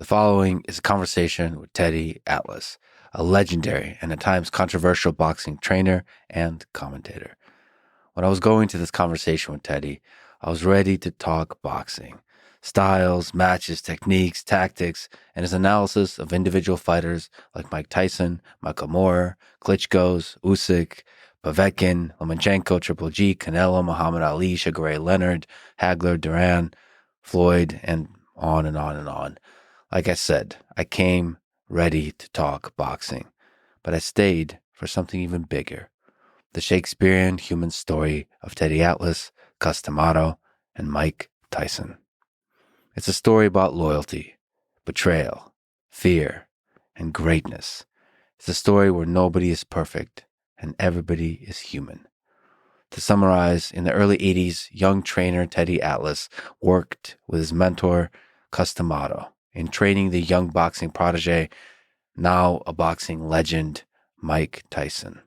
following is a conversation with Teddy Atlas, a legendary and at times controversial boxing trainer and commentator. When I was going to this conversation with Teddy, I was ready to talk boxing, styles, matches, techniques, tactics, and his analysis of individual fighters like Mike Tyson, Michael Moore, Klitschko's, Usyk, Povetkin, Lomachenko, Triple G, Canelo, Muhammad Ali, Sugar Ray Leonard, Hagler, Duran, Floyd, and on and on and on. Like I said, I came ready to talk boxing, but I stayed for something even bigger. The Shakespearean human story of Teddy Atlas, Cus D'Amato, and Mike Tyson. It's a story about loyalty, betrayal, fear, and greatness. It's a story where nobody is perfect and everybody is human. To summarize, in the early 80s, young trainer Teddy Atlas worked with his mentor, Cus D'Amato, in training the young boxing protege, now a boxing legend, Mike Tyson.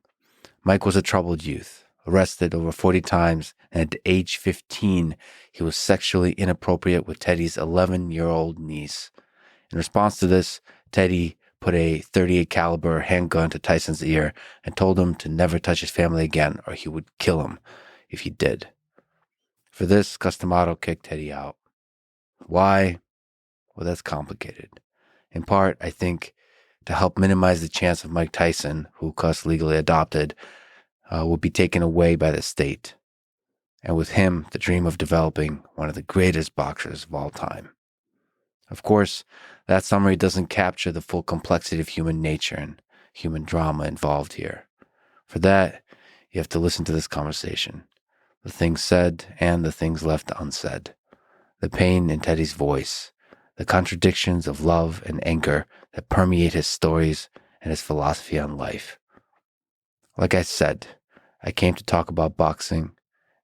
Mike was a troubled youth, arrested over 40 times, and at age 15, he was sexually inappropriate with Teddy's 11-year-old niece. In response to this, Teddy put a .38 caliber handgun to Tyson's ear and told him to never touch his family again or he would kill him if he did. For this, Cus D'Amato kicked Teddy out. Why? Well, that's complicated. In part, I think, to help minimize the chance of Mike Tyson, who Cus legally adopted, would be taken away by the state. And with him, the dream of developing one of the greatest boxers of all time. Of course, that summary doesn't capture the full complexity of human nature and human drama involved here. For that, you have to listen to this conversation. The things said and the things left unsaid. The pain in Teddy's voice. The contradictions of love and anger that permeate his stories and his philosophy on life. Like I said, I came to talk about boxing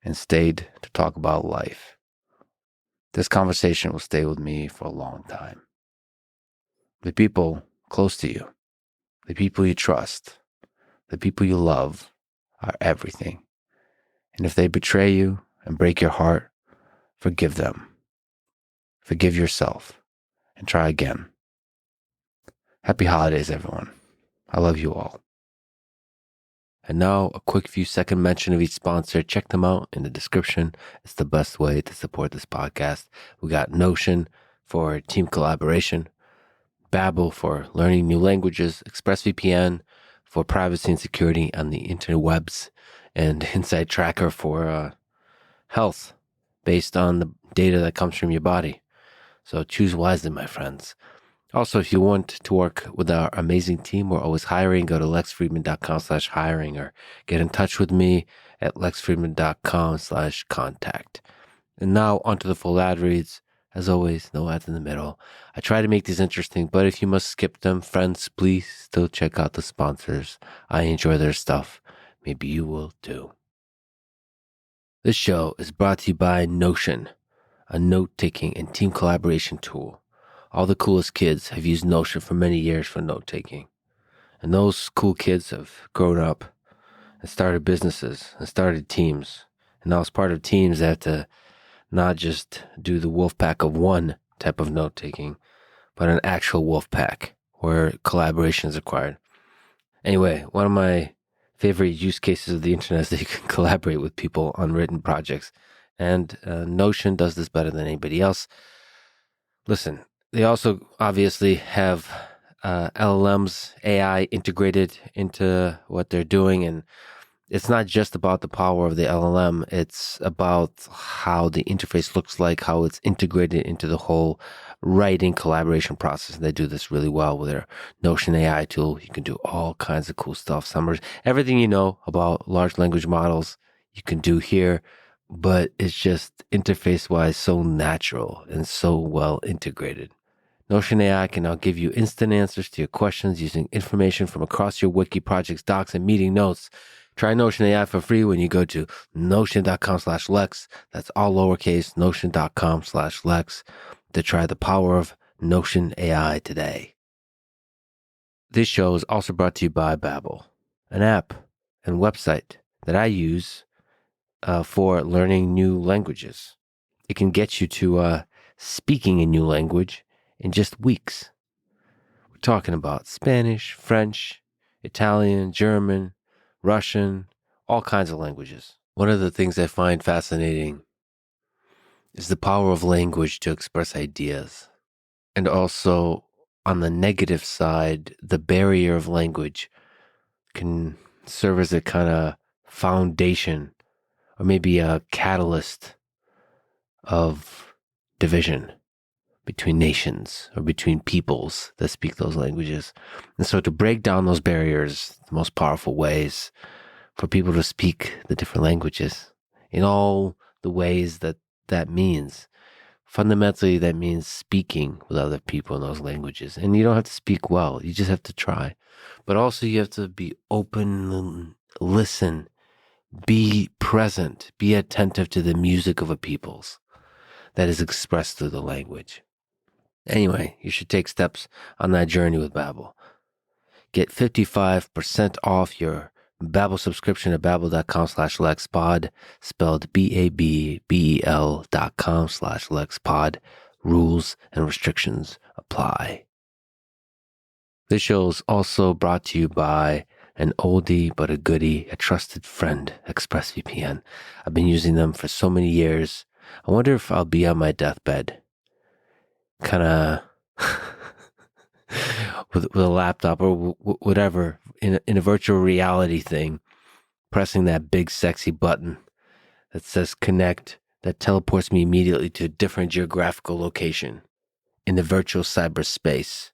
and stayed to talk about life. This conversation will stay with me for a long time. The people close to you, the people you trust, the people you love are everything. And if they betray you and break your heart, forgive them. Forgive yourself and try again. Happy holidays, everyone. I love you all. And now, a quick few second mention of each sponsor. Check them out in the description. It's the best way to support this podcast. We got Notion for team collaboration, Babbel for learning new languages, ExpressVPN for privacy and security on the interwebs, and Insight Tracker for health based on the data that comes from your body. So choose wisely, my friends. Also, if you want to work with our amazing team, we're always hiring. Go to lexfriedman.com/hiring or get in touch with me at lexfriedman.com/contact. And now onto the full ad reads. As always, no ads in the middle. I try to make these interesting, but if you must skip them, friends, please still check out the sponsors. I enjoy their stuff. Maybe you will too. This show is brought to you by Notion, a note-taking and team collaboration tool. All the coolest kids have used Notion for many years for note-taking. And those cool kids have grown up and started businesses and started teams. And now as part of teams, they have to not just do the wolf pack of one type of note-taking, but an actual wolf pack where collaboration is required. Anyway, one of my favorite use cases of the internet is that you can collaborate with people on written projects. And Notion does this better than anybody else. Listen, they also obviously have LLMs, AI integrated into what they're doing. And it's not just about the power of the LLM. It's about how the interface looks like, how it's integrated into the whole writing collaboration process. And they do this really well with their Notion AI tool. You can do all kinds of cool stuff. Summaries, everything you know about large language models, you can do here. But it's just interface-wise so natural and so well integrated. Notion AI can now give you instant answers to your questions using information from across your wiki, projects, docs, and meeting notes. Try Notion AI for free when you go to notion.com/Lex. That's all lowercase, notion.com/Lex to try the power of Notion AI today. This show is also brought to you by Babbel, an app and website that I use for learning new languages. It can get you to speaking a new language in just weeks. We're talking about Spanish, French, Italian, German, Russian, all kinds of languages. One of the things I find fascinating is the power of language to express ideas. And also, on the negative side, the barrier of language can serve as a kind of foundation or maybe a catalyst of division between nations or between peoples that speak those languages. And so to break down those barriers, the most powerful ways for people to speak the different languages in all the ways that that means. Fundamentally, that means speaking with other people in those languages. And you don't have to speak well. You just have to try. But also you have to be open, listen, be present, be attentive to the music of a people's that is expressed through the language. Anyway, you should take steps on that journey with Babbel. Get 55% off your Babbel subscription at babbel.com/LexPod, spelled BABBEL.com/LexPod. Rules and restrictions apply. This show is also brought to you by an oldie but a goodie, a trusted friend, ExpressVPN. I've been using them for so many years. I wonder if I'll be on my deathbed, kind of with a laptop or whatever, in a virtual reality thing, pressing that big sexy button that says connect, that teleports me immediately to a different geographical location in the virtual cyberspace.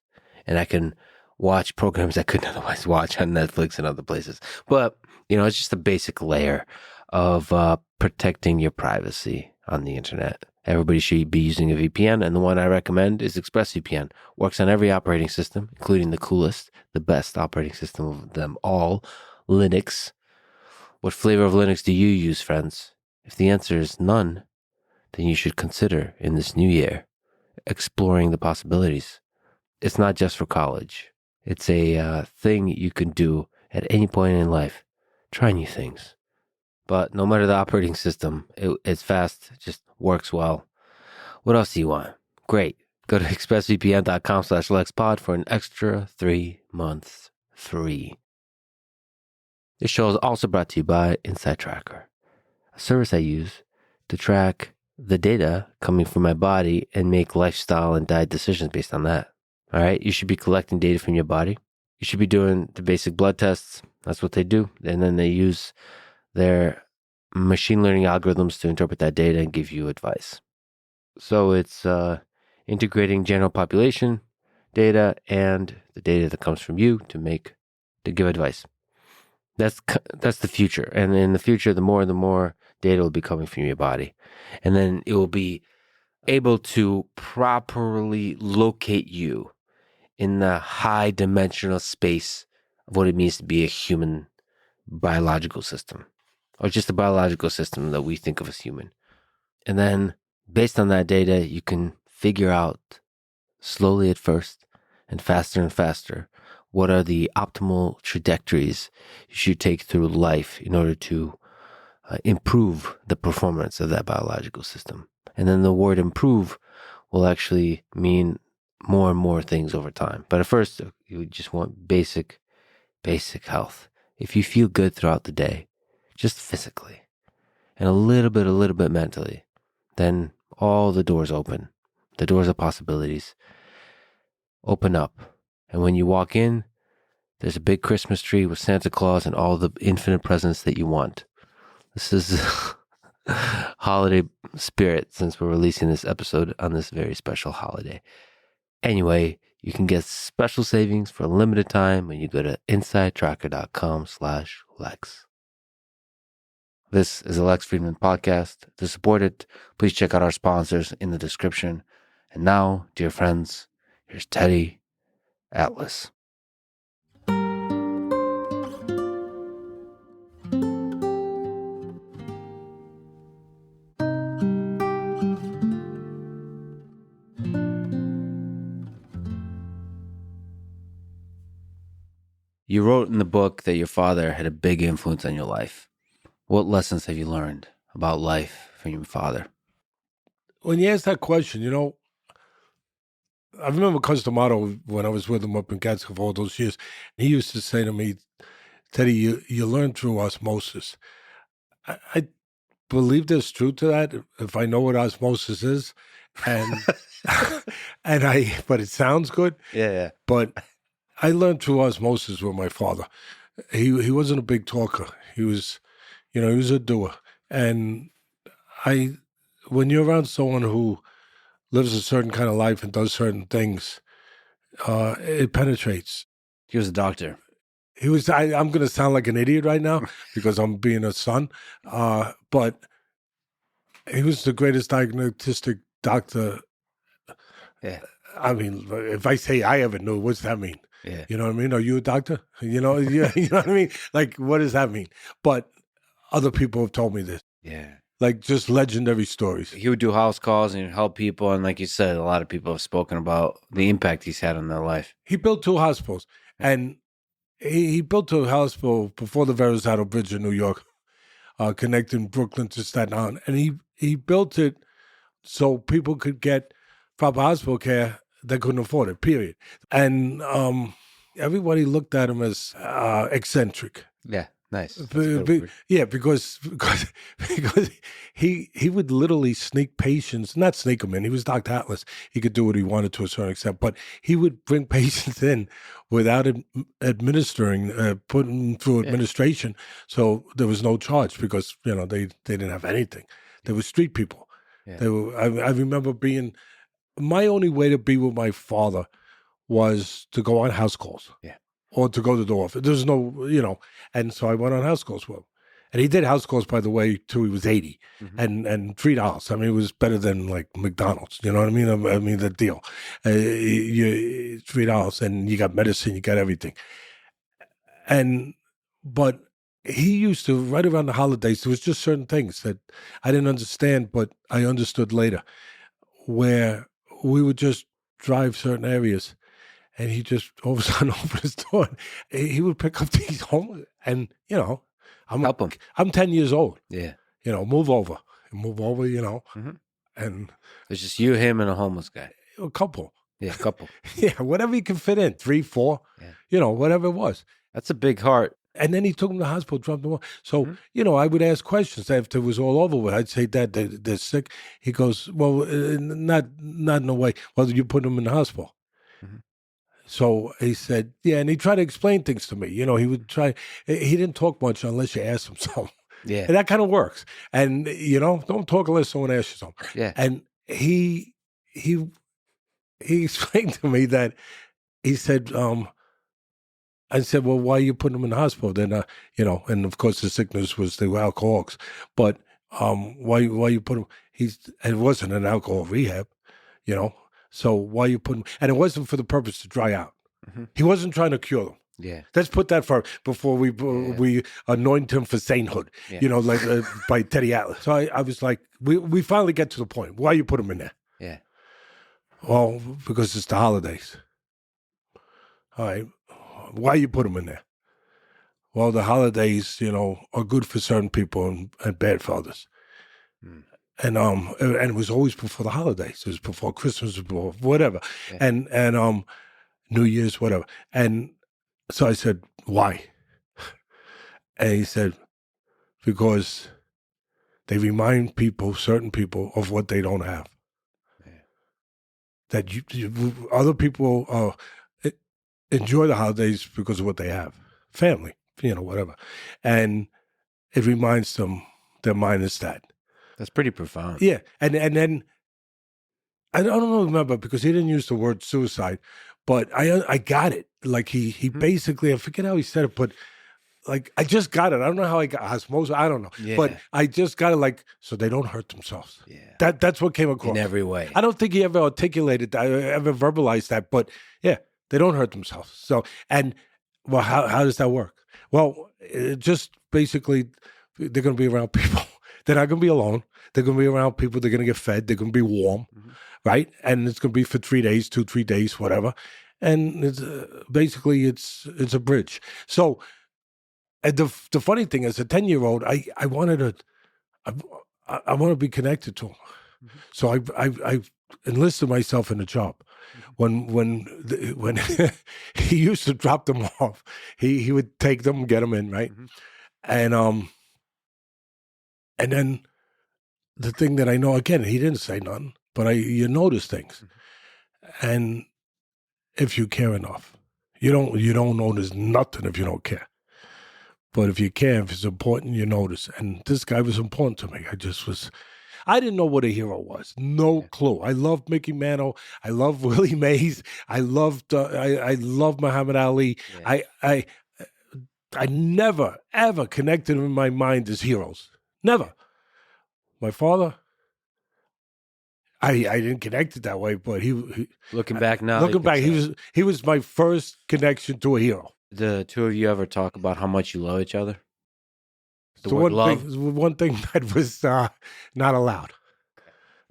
And I can watch programs I couldn't otherwise watch on Netflix and other places. But, it's just a basic layer of protecting your privacy on the internet. Everybody should be using a VPN, and the one I recommend is ExpressVPN. Works on every operating system, including the coolest, the best operating system of them all, Linux. What flavor of Linux do you use, friends? If the answer is none, then you should consider, in this new year, exploring the possibilities. It's not just for college. It's a thing you can do at any point in life. Try new things. But no matter the operating system, it's fast, it just works well. What else do you want? Great. Go to expressvpn.com/LexPod for an extra 3 months free. This show is also brought to you by Insight Tracker, a service I use to track the data coming from my body and make lifestyle and diet decisions based on that. All right. You should be collecting data from your body. You should be doing the basic blood tests. That's what they do. And then they use their machine learning algorithms to interpret that data and give you advice. So it's integrating general population data and the data that comes from you to give advice. That's the future. And in the future, the more data will be coming from your body. And then it will be able to properly locate you in the high dimensional space of what it means to be a human biological system, or just a biological system that we think of as human. And then based on that data, you can figure out slowly at first and faster what are the optimal trajectories you should take through life in order to improve the performance of that biological system. And then the word improve will actually mean more and more things over time. But at first, you just want basic health. If you feel good throughout the day, just physically, and a little bit mentally, then all the doors open. The doors of possibilities open up. And when you walk in, there's a big Christmas tree with Santa Claus and all the infinite presents that you want. This is holiday spirit, since we're releasing this episode on this very special holiday. Anyway, you can get special savings for a limited time when you go to insidetracker.com/Lex. This is a Lex Friedman podcast. To support it, please check out our sponsors in the description. And now, dear friends, here's Teddy Atlas. You wrote in the book that your father had a big influence on your life. What lessons have you learned about life from your father? When you ask that question, I remember Cus D'Amato when I was with him up in Catskill for all those years. He used to say to me, Teddy, you learn through osmosis. I believe there's truth to that if I know what osmosis is. And but it sounds good. Yeah, But I learned through osmosis with my father. He wasn't a big talker. He was, he was a doer. And I, when you're around someone who lives a certain kind of life and does certain things, it penetrates. he was a doctor. He was. I'm going to sound like an idiot right now because I'm being a son, but he was the greatest diagnostic doctor. Yeah, I mean, if I say I ever knew, what's that mean? yeah, You know what I mean? Are you a doctor? You know what I mean? Like, what does that mean? But other people have told me this, yeah. like just legendary stories. He would do house calls and he'd help people, and like you said, a lot of people have spoken about the impact he's had on their life. He built 2 hospitals, and he built a hospital before the Verrazano Bridge in New York, connecting Brooklyn to Staten Island, and he built it so people could get proper hospital care that couldn't afford it. Period. And everybody looked at him as eccentric. Yeah, nice. That's a good word. Yeah, because he would literally sneak patients, not sneak them in. He was Dr. Atlas. He could do what he wanted to a certain extent, but he would bring patients in without administering, putting them through Yeah. administration. So there was no charge because they didn't have anything. They were street people. Yeah. They were. I remember being my only way to be with my father was to go on house calls. Yeah. Or to go to the office. There's no, and so I went on house calls with him. And he did house calls, by the way, till he was 80, and $3. I mean, it was better than like McDonald's. You know what I mean? I mean the deal. $3, and you got medicine, you got everything. But he used to right around the holidays. There was just certain things that I didn't understand, but I understood later, where we would just drive certain areas. And he just all of a sudden opened his door. He would pick up these homeless, and Help him. I'm 10 years old. Yeah. Move over, and It's just you, him, and a homeless guy. a couple. Yeah, a couple. Yeah, whatever he could fit in, 3, 4, whatever it was. That's a big heart. And then he took him to the hospital, dropped him off. So, I would ask questions after it was all over with. I'd say, Dad, they're sick. He goes, well, not in a way. Well, you put them in the hospital. So he said, yeah, and he tried to explain things to me. He would try. He didn't talk much unless you asked him something. Yeah. And that kind of works. And, don't talk unless someone asks you something. Yeah. And he explained to me that he said, I said, well, why are you putting them in the hospital? Then, and of course the sickness was they were alcoholics. But why you put them? It wasn't an alcohol rehab, So why you put them? And it wasn't for the purpose to dry out. He wasn't trying to cure them. Yeah. Let's put that first before we anoint him for sainthood, like by Teddy Atlas. So I was like, we finally get to the point. Why you put him in there? Yeah. Well, because it's the holidays. All right. Why you put them in there? Well, the holidays, are good for certain people and bad for others. And it was always before the holidays. It was before Christmas, before whatever, and New Year's, whatever. And so I said, why? And he said, because they remind certain people, of what they don't have. That other people enjoy the holidays because of what they have, family, whatever, and it reminds them their minus that. That's pretty profound. Yeah, and then I don't remember because he didn't use the word suicide, but I got it. Like he basically, I forget how he said it, but like I just got it. I don't know how I got osmosis. I don't know, but I just got it. Like so they don't hurt themselves. Yeah, that's what came across in every way. I don't think he ever articulated that, ever verbalized that, but yeah, they don't hurt themselves. So well, how does that work? Well, just basically, they're going to be around people. They're not going to be alone. They're going to be around people. They're going to get fed. They're going to be warm, right? And it's going to be for 3 days, 2-3 days, whatever. And it's basically it's a bridge. So, and the funny thing is, a 10-year-old, I wanted to, I want to be connected to him. So I enlisted myself in a job. When he used to drop them off, he would take them, get them in, right? Mhm. And then the thing that I know, again, he didn't say nothing, but you notice things, and if you care enough, you don't notice nothing if you don't care. But if you care, if it's important, you notice. And this guy was important to me. I didn't know what a hero was. No Yeah. clue. I loved Mickey Mantle. I loved Willie Mays. I loved Muhammad Ali. Yeah. I never, ever connected them in my mind as heroes. Never. My father, I didn't connect it that way, but Looking back now, you looking could back, say. he was my first connection to a hero. The two of you ever talk about how much you love each other? The So word love? one thing that was not allowed.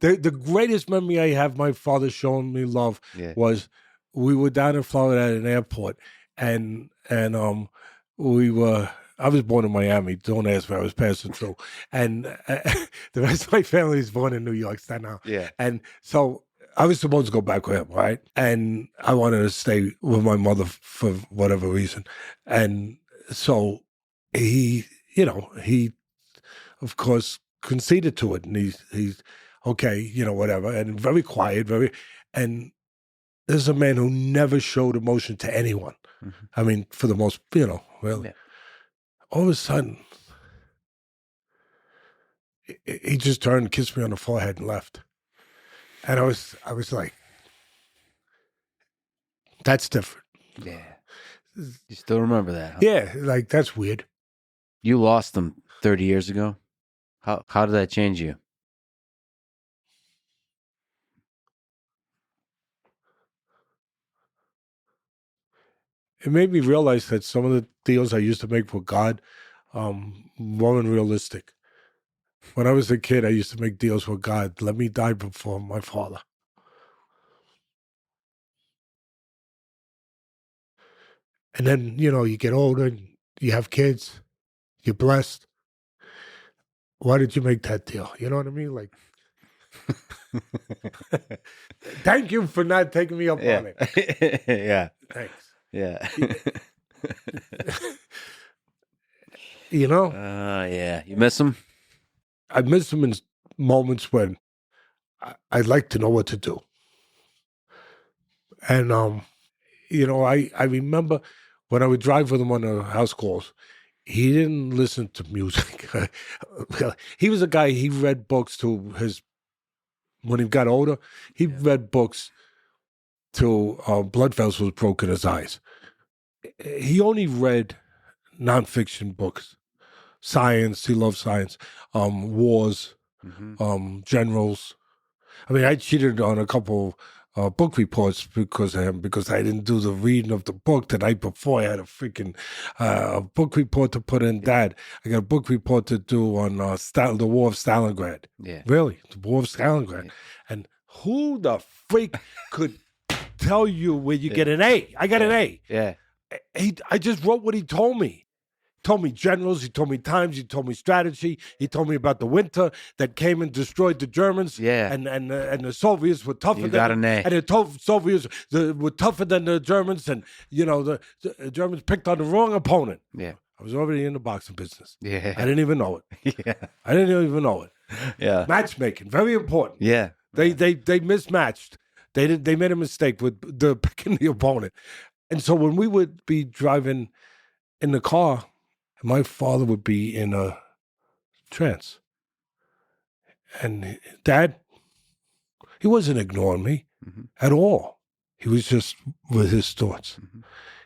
The greatest memory I have my father showing me love Yeah. was we were down in Florida at an airport, and we were. I was born in Miami. Don't ask me. I was passing through, and the rest of my family is born in New York, Staten Island. Yeah. And so I was supposed to go back with him, right? And I wanted to stay with my mother for whatever reason, and so he, he of course conceded to it, and he's okay, whatever, and very quiet, and this is a man who never showed emotion to anyone. Mhm. I mean, for the most, really. Yeah. All of a sudden, he just turned, and kissed me on the forehead, and left. And I was like, that's different. Yeah. You still remember that, huh? Yeah, like that's weird. You lost them 30 years ago. How did that change you? It made me realize that some of the deals I used to make with God weren't realistic. When I was a kid, I used to make deals with God. Let me die before my father. And then, you get older, and you have kids, you're blessed. Why did you make that deal? You know what I mean? Like, thank you for not taking me up on Yeah. it. Yeah. Thanks. Yeah. Yeah. You miss them? I miss him in moments when I'd like to know what to do. And, I remember when I would drive with him on the house calls, he didn't listen to music. He was a guy, he read books when he got older, he read books till blood vessels broke in his eyes. He only read nonfiction books, science. He loved science, wars, generals. I mean, I cheated on a couple book reports because of him, because I didn't do the reading of the book the night before. I had a freaking book report to put in. Dad, I got a book report to do on the War of Stalingrad. Yeah. Really, the War of Stalingrad. Yeah. And who the freak could tell you where you get an A? I got an A. Yeah. I just wrote what he told me. He told me generals, he told me times, he told me strategy, he told me about the winter that came and destroyed the Germans. Yeah. And the Soviets were tougher You got an A. and the Soviets were tougher than the Germans, and the Germans picked on the wrong opponent. Yeah. I was already in the boxing business. Yeah. I didn't even know it. Yeah. I didn't even know it. Yeah. Matchmaking, very important. Yeah. They mismatched. They made a mistake with the picking the opponent. And so when we would be driving in the car, my father would be in a trance. And Dad, he wasn't ignoring me at all. He was just with his thoughts.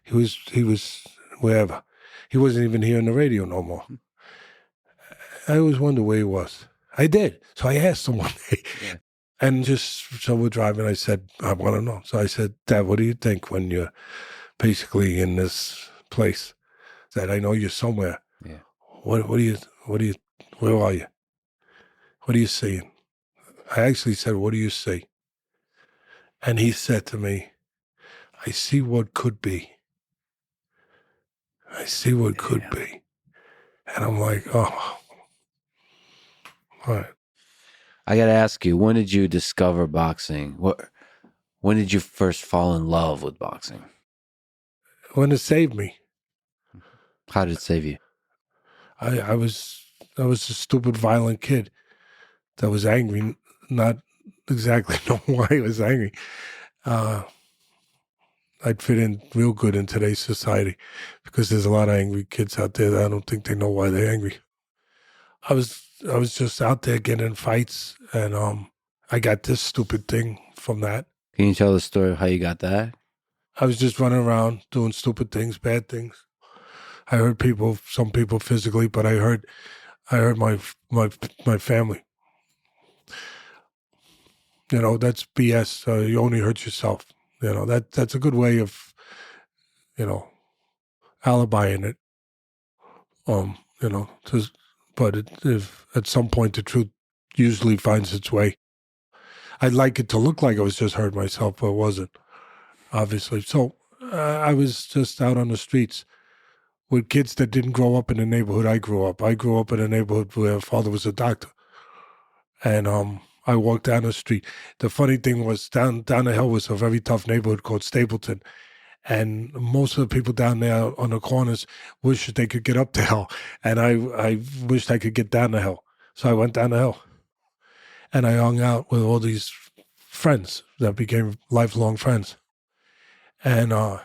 He was wherever. He wasn't even hearing the radio no more. I always wondered where he was. I did. So I asked him one day. Yeah. And so we're driving. I said, I want to know. So I said, Dad, what do you think when you're basically in this place? That I know you're somewhere. Yeah. Where are you? What are you seeing? I actually said, what do you see? And he said to me, I see what could be. I see what could be. And I'm like, oh, all right. I got to ask you, when did you discover boxing? When did you first fall in love with boxing? When it saved me. How did it save you? I was a stupid, violent kid that was angry, not exactly know why I was angry. I'd fit in real good in today's society because there's a lot of angry kids out there that I don't think they know why they're angry. I was just out there getting in fights, and I got this stupid thing from that. Can you tell the story of how you got that? I was just running around doing stupid things, bad things. I hurt people, some people physically, but I hurt my family. You know, that's BS. You only hurt yourself. You know, that's a good way of, you know, alibiing it. You know, but if at some point the truth usually finds its way. I'd like it to look like I was just hurting myself, but it wasn't, obviously. So I was just out on the streets with kids that didn't grow up in the neighborhood I grew up. I grew up in a neighborhood where father was a doctor. And I walked down the street. The funny thing was down the hill was a very tough neighborhood called Stapleton. And most of the people down there on the corners wished they could get up the hill. And I wished I could get down the hill. So I went down the hill. And I hung out with all these friends that became lifelong friends. And I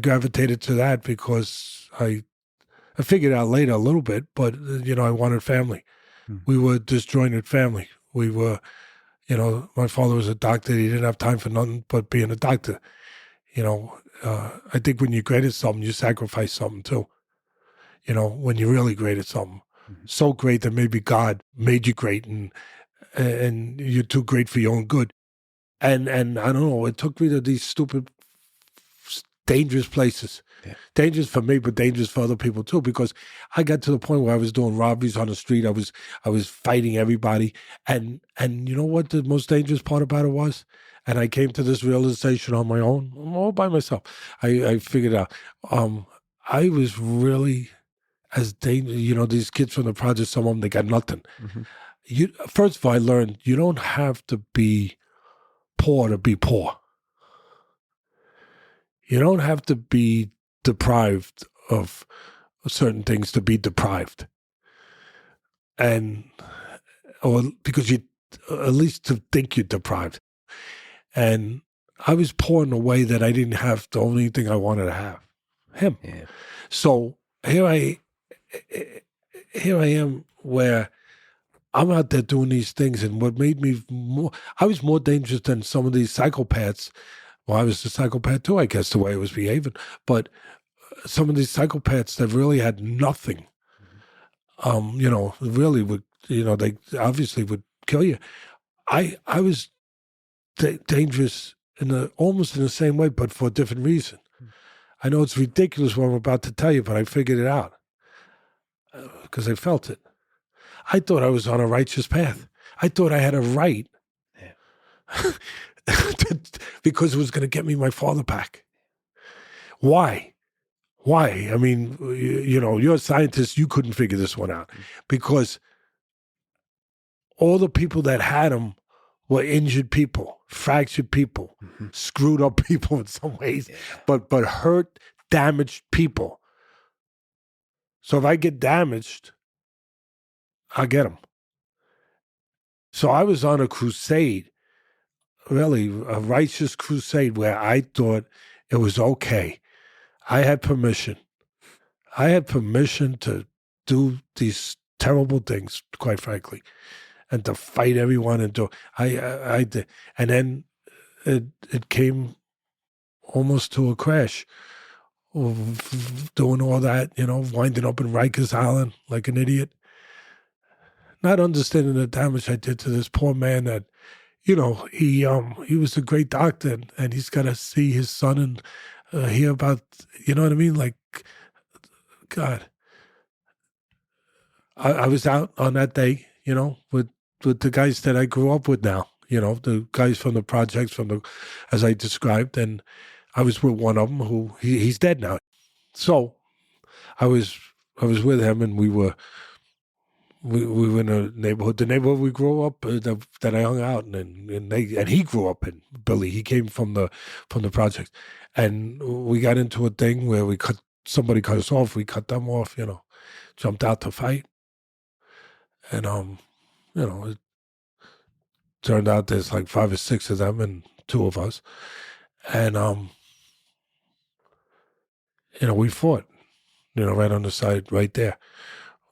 gravitated to that because I figured out later a little bit, but you know, I wanted family. We were a disjointed family. We were, you know, my father was a doctor. He didn't have time for nothing but being a doctor. You know, I think when you're great at something, you sacrifice something too. You know, when you're really great at something, so great that maybe God made you great, and you're too great for your own good. And I don't know, it took me to these stupid, dangerous places. Yeah. Dangerous for me, but dangerous for other people too. Because I got to the point where I was doing robberies on the street. I was fighting everybody, and you know what the most dangerous part about it was? And I came to this realization on my own, all by myself. I figured out I was really as dangerous. You know, these kids from the project, some of them they got nothing. First of all, I learned you don't have to be poor to be poor. You don't have to be deprived of certain things to be deprived. Or because you, at least to think you're deprived. And I was poor in a way that I didn't have the only thing I wanted to have, him. Yeah. So here I am where I'm out there doing these things, and what made me I was more dangerous than some of these psychopaths. Well, I was a psychopath too, I guess, the way I was behaving. But some of these psychopaths that really had nothing, you know, really would, you know, they obviously would kill you. I was dangerous almost in the same way, but for a different reason. I know it's ridiculous what I'm about to tell you, but I figured it out because I felt it. I thought I was on a righteous path. I thought I had a right because it was going to get me my father back. Why? Why? I mean, you know, you're a scientist. You couldn't figure this one out because all the people that had him were injured people, fractured people, screwed up people in some ways, but hurt, damaged people. So if I get damaged, I'll get them. So I was on a crusade, really a righteous crusade where I thought it was okay. I had permission. I had permission to do these terrible things, quite frankly, and to fight everyone. And I did. And then it came almost to a crash of doing all that, you know, winding up in Rikers Island like an idiot. Not understanding the damage I did to this poor man that, you know, he was a great doctor and he's got to see his son and hear about, you know what I mean? Like, God. I was out on that day, you know, with the guys that I grew up with now, you know, the guys from the projects, as I described, and I was with one of them who he's dead now. So I was with him, and we were we were in a neighborhood. The neighborhood we grew up that I hung out in, and he grew up in. Billy, he came from the projects, and we got into a thing where somebody cut us off. We cut them off. Jumped out to fight, and it turned out there's like 5 or 6 of them and 2 of us, and we fought. Right on the side, right there,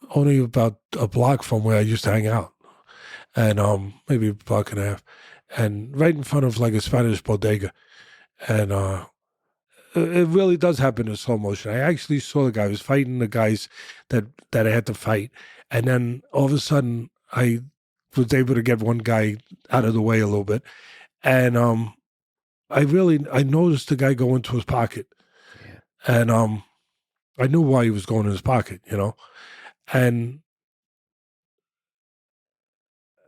only about a block from where I used to hang out, and maybe a block and a half, and right in front of like a Spanish bodega, and it really does happen in slow motion. I actually saw the guy. I was fighting the guys that I had to fight, and then all of a sudden I was able to get one guy out of the way a little bit, and I noticed the guy go into his pocket, Yeah. and I knew why he was going in his pocket, and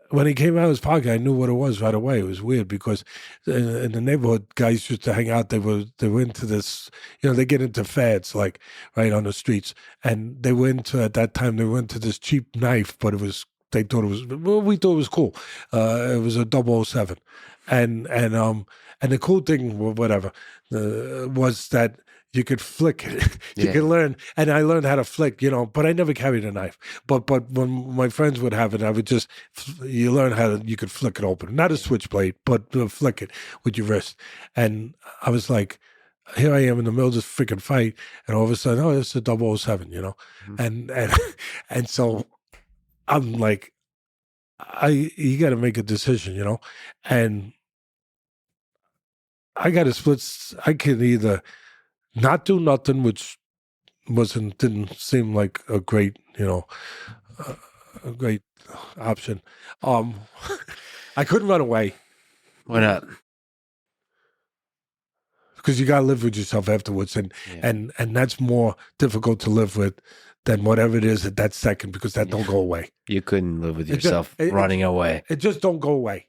when he came out of his pocket, I knew what it was right away. It was weird because in the neighborhood, guys used to hang out. They were into this, they get into fads like right on the streets, and they were into at that time. They were into this cheap knife, but they thought it was. Well, we thought it was cool. It was a 007, and the cool thing, whatever, was that you could flick it. You could learn, and I learned how to flick, but I never carried a knife. But when my friends would have it, I would just, you learn you could flick it open. Not a switchblade, but flick it with your wrist. And I was like, here I am in the middle of this freaking fight, and all of a sudden, oh, it's a 007, Mm-hmm. And so I'm like, you got to make a decision, and I got to split. I can either not do nothing, which didn't seem like a great, a great option. I couldn't run away. Why not? Because you got to live with yourself afterwards, and that's more difficult to live with than whatever it is at that second, because that don't go away. You couldn't live with yourself running away. It just don't go away.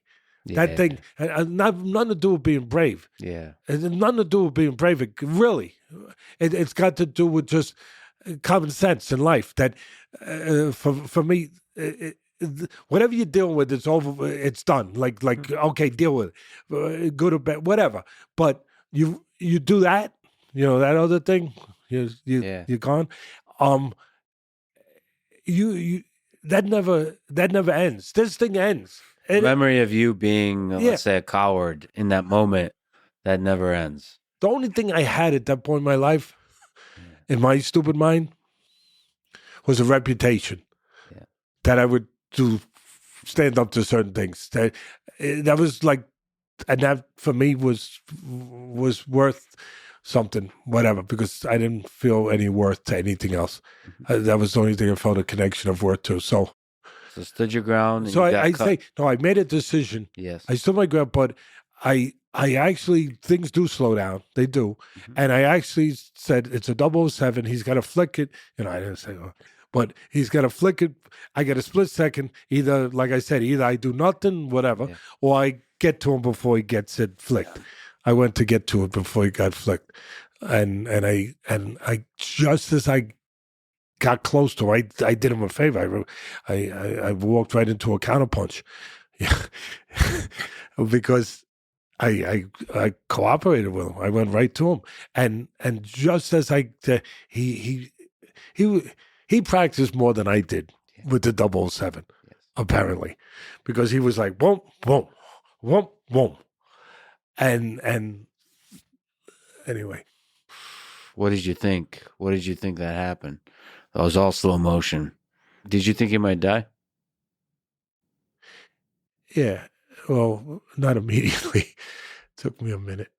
Yeah. That thing, nothing to do with being brave. Yeah. It's nothing to do with being brave. Really, it's got to do with just common sense in life. That for me, whatever you're dealing with, it's over. It's done. Like okay, deal with it, good or bad, whatever. But you do that, that other thing, you're gone. You that never ends. This thing ends. The memory of you being, let's say, a coward in that moment, that never ends. The only thing I had at that point in my life, in my stupid mind, was a reputation that I would stand up to certain things. That was like, and that for me was worth something, whatever, because I didn't feel any worth to anything else. That was the only thing I felt a connection of worth to. So stood your ground. And so I made a decision. Yes. I stood my ground, but I actually, things do slow down. They do. Mm-hmm. And I actually said, it's a 007. He's got to flick it. I didn't say, but he's got to flick it. I get a split second. Either, like I said, I do nothing, whatever, or I get to him before he gets it flicked. Yeah. I went to get to it before he got flicked. And I just as I got close to him, I did him a favor. I walked right into a counterpunch. Yeah. Because I cooperated with him. I went right to him, and just as he practiced more than I did with the 007, apparently, because he was like boom, boom, boom, boom, and anyway. What did you think? What did you think that happened? That was all slow motion. Did you think he might die? Yeah. Well, not immediately. Took me a minute.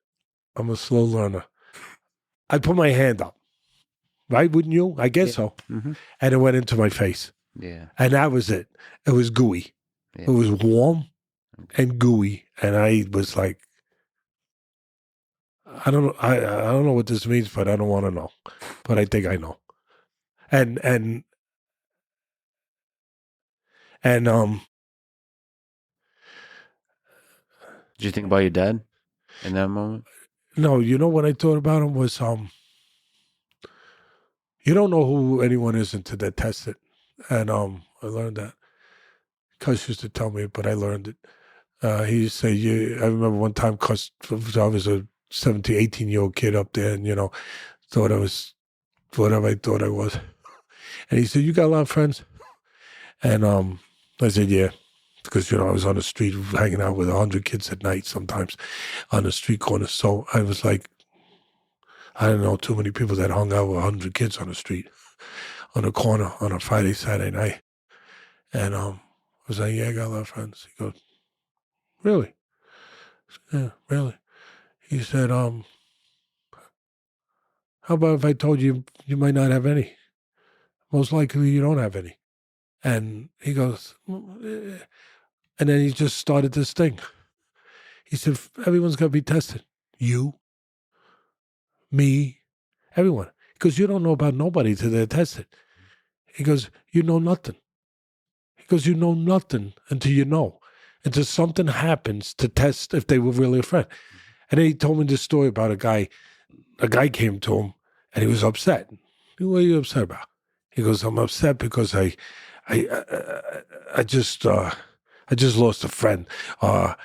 I'm a slow learner. I put my hand up. Right? Wouldn't you? I guess so. Mm-hmm. And it went into my face. Yeah. And that was it. It was gooey. Yeah. It was warm and gooey. And I was like, I don't know what this means, but I don't want to know. But I think I know. And did you think about your dad in that moment? No, what I thought about him was you don't know who anyone is until they test it. And I learned that. Cus used to tell me, but I learned it. He used to say, I remember one time Cus, I was a 17, 18-year-old kid up there and, thought I was whatever I thought I was. And he said, you got a lot of friends? And I said, yeah. Because, I was on the street hanging out with 100 kids at night sometimes on the street corner. So I was like, I don't know too many people that hung out with 100 kids on the street, on the corner on a Friday, Saturday night. And I was like, yeah, I got a lot of friends. He goes, really? Yeah, really. He said, how about if I told you you might not have any? Most likely you don't have any. And he goes, and then he just started this thing. He said, everyone's going to be tested. You, me, everyone. Because you don't know about nobody till they're tested. He goes, you know nothing. He goes, you know nothing until you know. Until something happens to test if they were really a friend. And then he told me this story about a guy. A guy came to him and he was upset. What are you upset about? He goes, I'm upset because I just lost a friend. After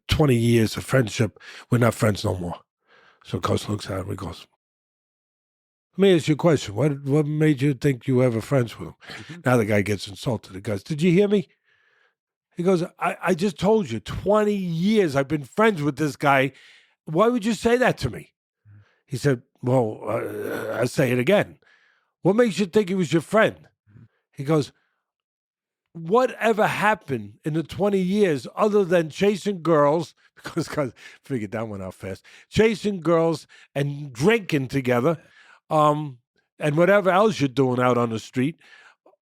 20 years of friendship, we're not friends no more. So Cus looks at him and goes, let me ask you a question. What made you think you were ever friends with him? Mm-hmm. Now the guy gets insulted. He goes, did you hear me? He goes, I just told you, 20 years I've been friends with this guy. Why would you say that to me? Mm-hmm. He said, well, I'll say it again. What makes you think he was your friend? Mm-hmm. He goes, whatever happened in the 20 years other than chasing girls, because figured that one out fast, chasing girls and drinking together, and whatever else you're doing out on the street,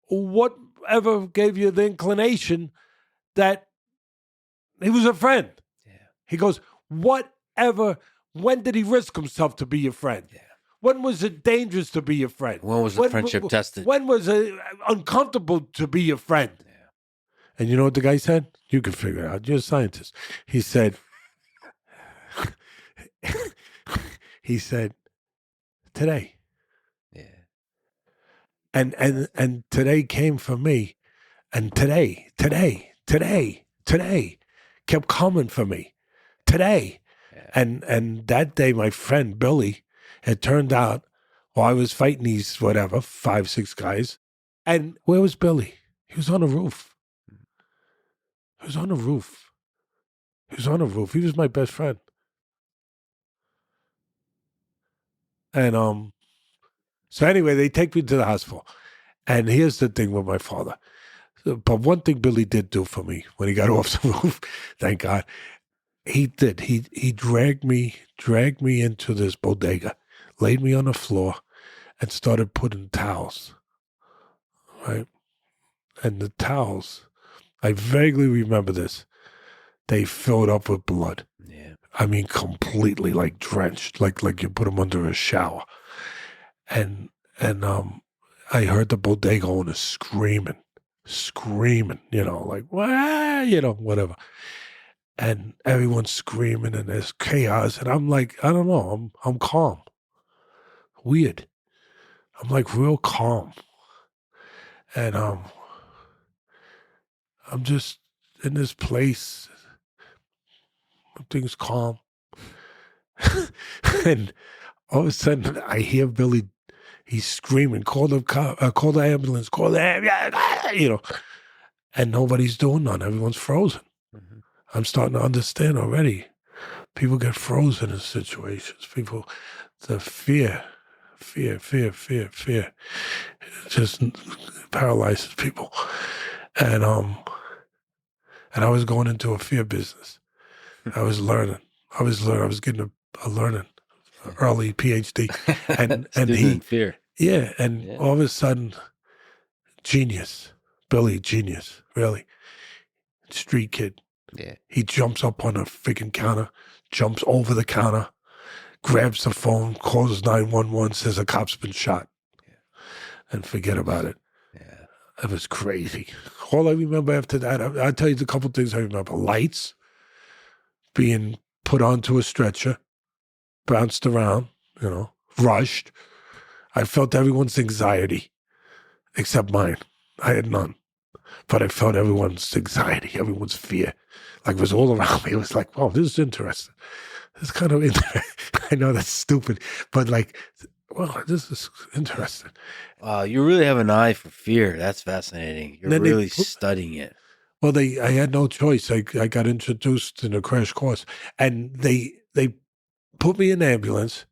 whatever gave you the inclination that he was a friend? Yeah. He goes, when did he risk himself to be your friend? Yeah. When was it dangerous to be your friend? When was the friendship tested? When was it uncomfortable to be your friend? Yeah. And you know what the guy said? You can figure it out. You're a scientist. He said, today. Yeah. And today came for me. And today kept coming for me. Today. Yeah. And that day, my friend Billy, it turned out, I was fighting these, 5, 6 guys. And where was Billy? He was on the roof. He was on the roof. He was my best friend. And so anyway, they take me to the hospital. And here's the thing with my father. But one thing Billy did do for me when he got off the roof, thank God, he did. He dragged me into this bodega, laid me on the floor, and started putting towels. Right? And the towels, I vaguely remember this. They filled up with blood. Yeah. I mean, completely like drenched, like you put them under a shower. And I heard the bodega owner screaming, like, whatever. And everyone's screaming and there's chaos. And I'm like, I don't know, I'm calm. Weird. I'm like real calm. And I'm just in this place. Everything's calm. And all of a sudden I hear Billy, he's screaming, call the ambulance, call the ambulance, and nobody's doing none. Everyone's frozen. Mm-hmm. I'm starting to understand already. People get frozen in situations. People, the fear. It just paralyzes people. And I was going into a fear business. I was learning. I was getting a learning, early PhD. And he, fear. Yeah. And all of a sudden, genius, Billy, genius, really. Street kid. Yeah. He jumps up on a freaking counter, jumps over the counter, grabs the phone, calls 911, says a cop's been shot. Yeah. And forget about it. Yeah. It was crazy. All I remember after that, I'll tell you a couple things I remember. Lights, being put onto a stretcher, bounced around, rushed. I felt everyone's anxiety. except mine. I had none. But I felt everyone's anxiety, everyone's fear. Like it was all around me. It was like, wow, this is interesting. This is kind of interesting. I know that's stupid, but like, well, this is interesting. You really have an eye for fear. That's fascinating. You're Then really studying it. well, I had no choice. I got introduced in a crash course, and they put me in an ambulance.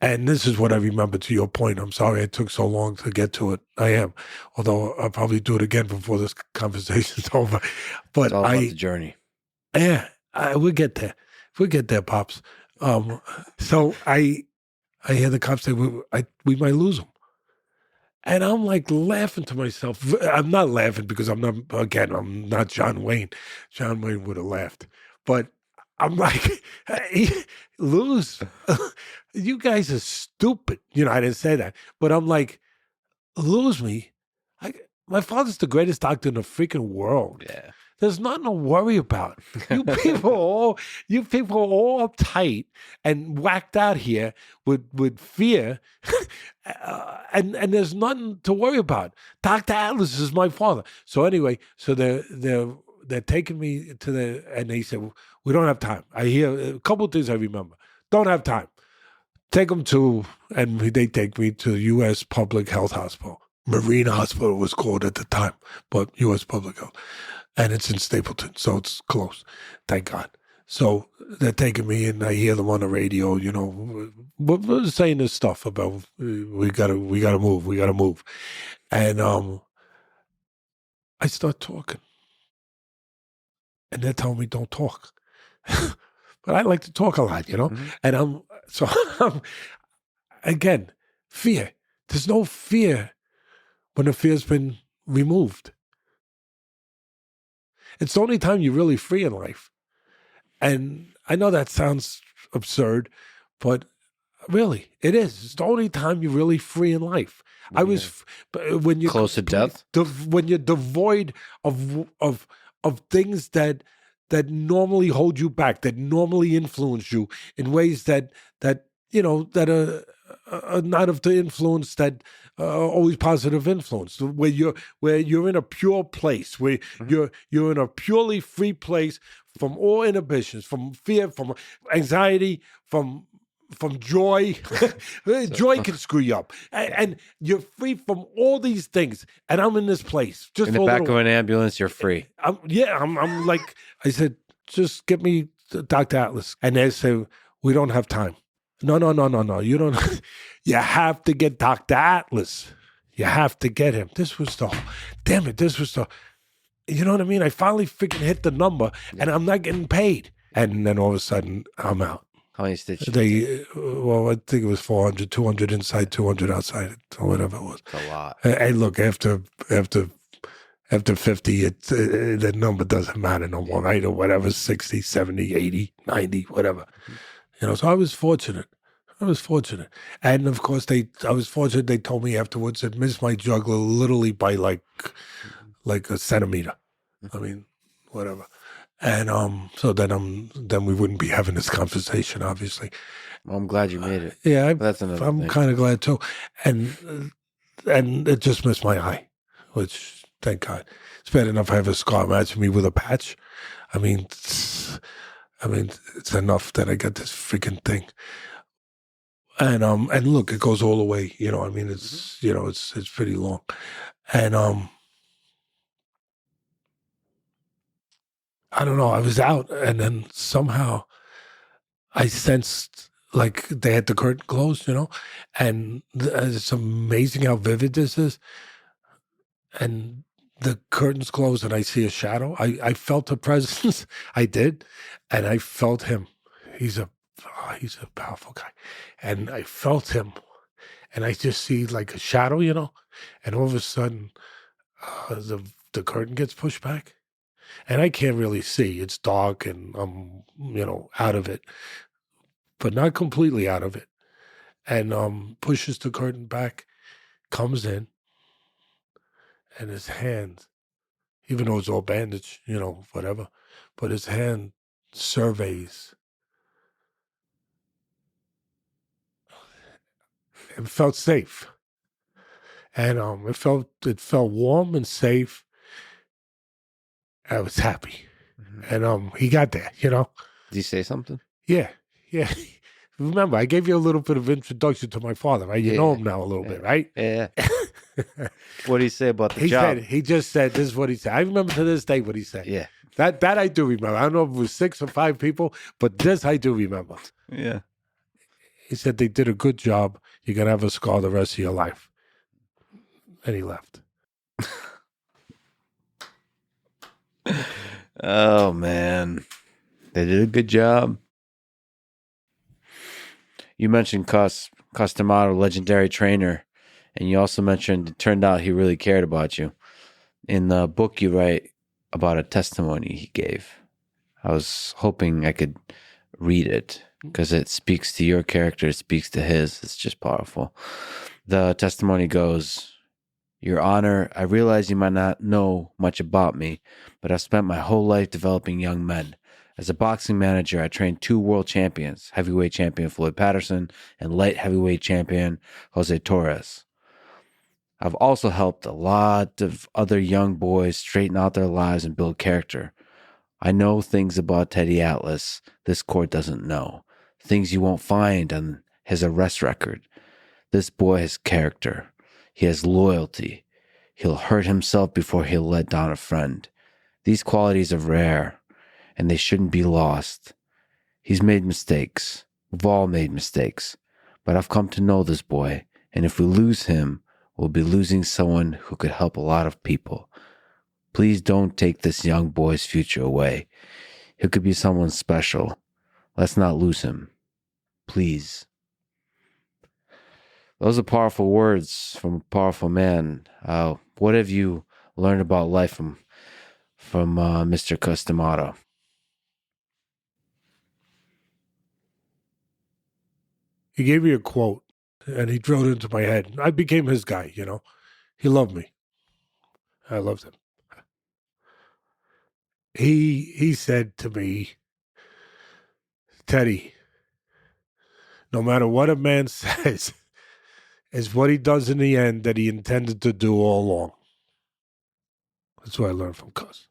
And this is what I remember. To your point, I'm sorry it took so long to get to it. I am, although I'll probably do it again before this conversation's over. But It's all about the journey. yeah, we'll get there. We'll get there, pops. So I hear the cops say we might lose him. And I'm like laughing to myself. I'm not laughing because I'm not John Wayne. John Wayne would have laughed. But I'm like, hey, lose. You guys are stupid. I didn't say that. But I'm like, lose me. My father's the greatest doctor in the freaking world. Yeah. There's nothing to worry about. You people are all uptight and whacked out here with fear, and there's nothing to worry about. Dr. Atlas is my father. So anyway, so they're taking me and they said, we don't have time. I hear a couple of things I remember. Don't have time. Take them and they take me to U.S. Public Health Hospital. Marine Hospital was called at the time, but U.S. Public Health. And it's in Stapleton, so it's close. Thank God. So they're taking me in. I hear them on the radio, we're saying this stuff about we gotta move. And I start talking. And they're telling me don't talk. But I like to talk a lot, Mm-hmm. And again, fear. There's no fear when the fear's been removed. It's the only time you're really free in life. And I know that sounds absurd, but really, it is. It's the only time you're really free in life. Yeah. When you're close to death, when you're devoid of things that normally hold you back, that normally influence you in ways that are not of the influence that always positive influence. Where you're in a pure place, where you're in a purely free place from all inhibitions, from fear, from anxiety, from joy. Joy can screw you up, and you're free from all these things. And I'm in this place, just in the back of an ambulance. You're free. I'm like, I said, just get me Dr. Atlas, and they say we don't have time. No. You don't. You have to get Dr. Atlas. You have to get him. This was the. You know what I mean? I finally freaking hit the number, and I'm not getting paid. And then all of a sudden, I'm out. How many stitches? I think it was 400, 200 inside, 200 outside, or whatever it was. It's a lot. Hey, look, after 50, the number doesn't matter no more, right? Or whatever, 60, 70, 80, 90, whatever. So I was fortunate. And of course, I was fortunate. They told me afterwards that missed my jugular literally by like a centimeter. I mean, whatever. And so then we wouldn't be having this conversation, obviously. Well, I'm glad you made it. Yeah, that's another I'm thing. kind of glad too. And it just missed my eye, which thank God. It's bad enough I have a scar. Imagine me with a patch. I mean, it's enough that I got this freaking thing. And look, it goes all the way. I mean, it's it's pretty long, and I don't know. I was out, and then somehow I sensed like they had the curtain closed, and it's amazing how vivid this is. And the curtains closed, and I see a shadow. I felt a presence. I did, and I felt him. He's a powerful guy, and I felt him, and I just see like a shadow, and all of a sudden, the curtain gets pushed back. And I can't really see. It's dark and I'm, out of it, but not completely out of it. And pushes the curtain back, comes in, and his hand, even though it's all bandaged, whatever, but his hand surveys. It felt safe. and it felt warm and safe. I was happy, and he got there. Did he say something? Yeah, yeah. Remember, I gave you a little bit of introduction to my father, right? You know Yeah. him now a little Yeah. bit, right? Yeah. What do you say about the job? He just said, this is what he said. I remember to this day what he said. Yeah. That I do remember. I don't know if it was 6 or 5 people, but this I do remember. Yeah. He said they did a good job. You're going to have a scar the rest of your life. And he left. Oh man. They did a good job. You mentioned Cus D'Amato, legendary trainer, and you also mentioned it turned out he really cared about you. In the book you write about a testimony he gave. I was hoping I could read it because it speaks to your character, it speaks to his. It's just powerful. The testimony goes, Your Honor, I realize you might not know much about me, but I've spent my whole life developing young men. As a boxing manager, I trained 2 world champions, heavyweight champion Floyd Patterson and light heavyweight champion Jose Torres. I've also helped a lot of other young boys straighten out their lives and build character. I know things about Teddy Atlas this court doesn't know, things you won't find on his arrest record. This boy has character. He has loyalty. He'll hurt himself before he'll let down a friend. These qualities are rare, and they shouldn't be lost. He's made mistakes. We've all made mistakes. But I've come to know this boy, and if we lose him, we'll be losing someone who could help a lot of people. Please don't take this young boy's future away. He could be someone special. Let's not lose him. Please. Those are powerful words from a powerful man. What have you learned about life from Mr. Cus D'Amato? He gave me a quote, and he drilled into my head. I became his guy, He loved me. I loved him. He said to me, Teddy, no matter what a man says, it's what he does in the end that he intended to do all along. That's what I learned from Cus.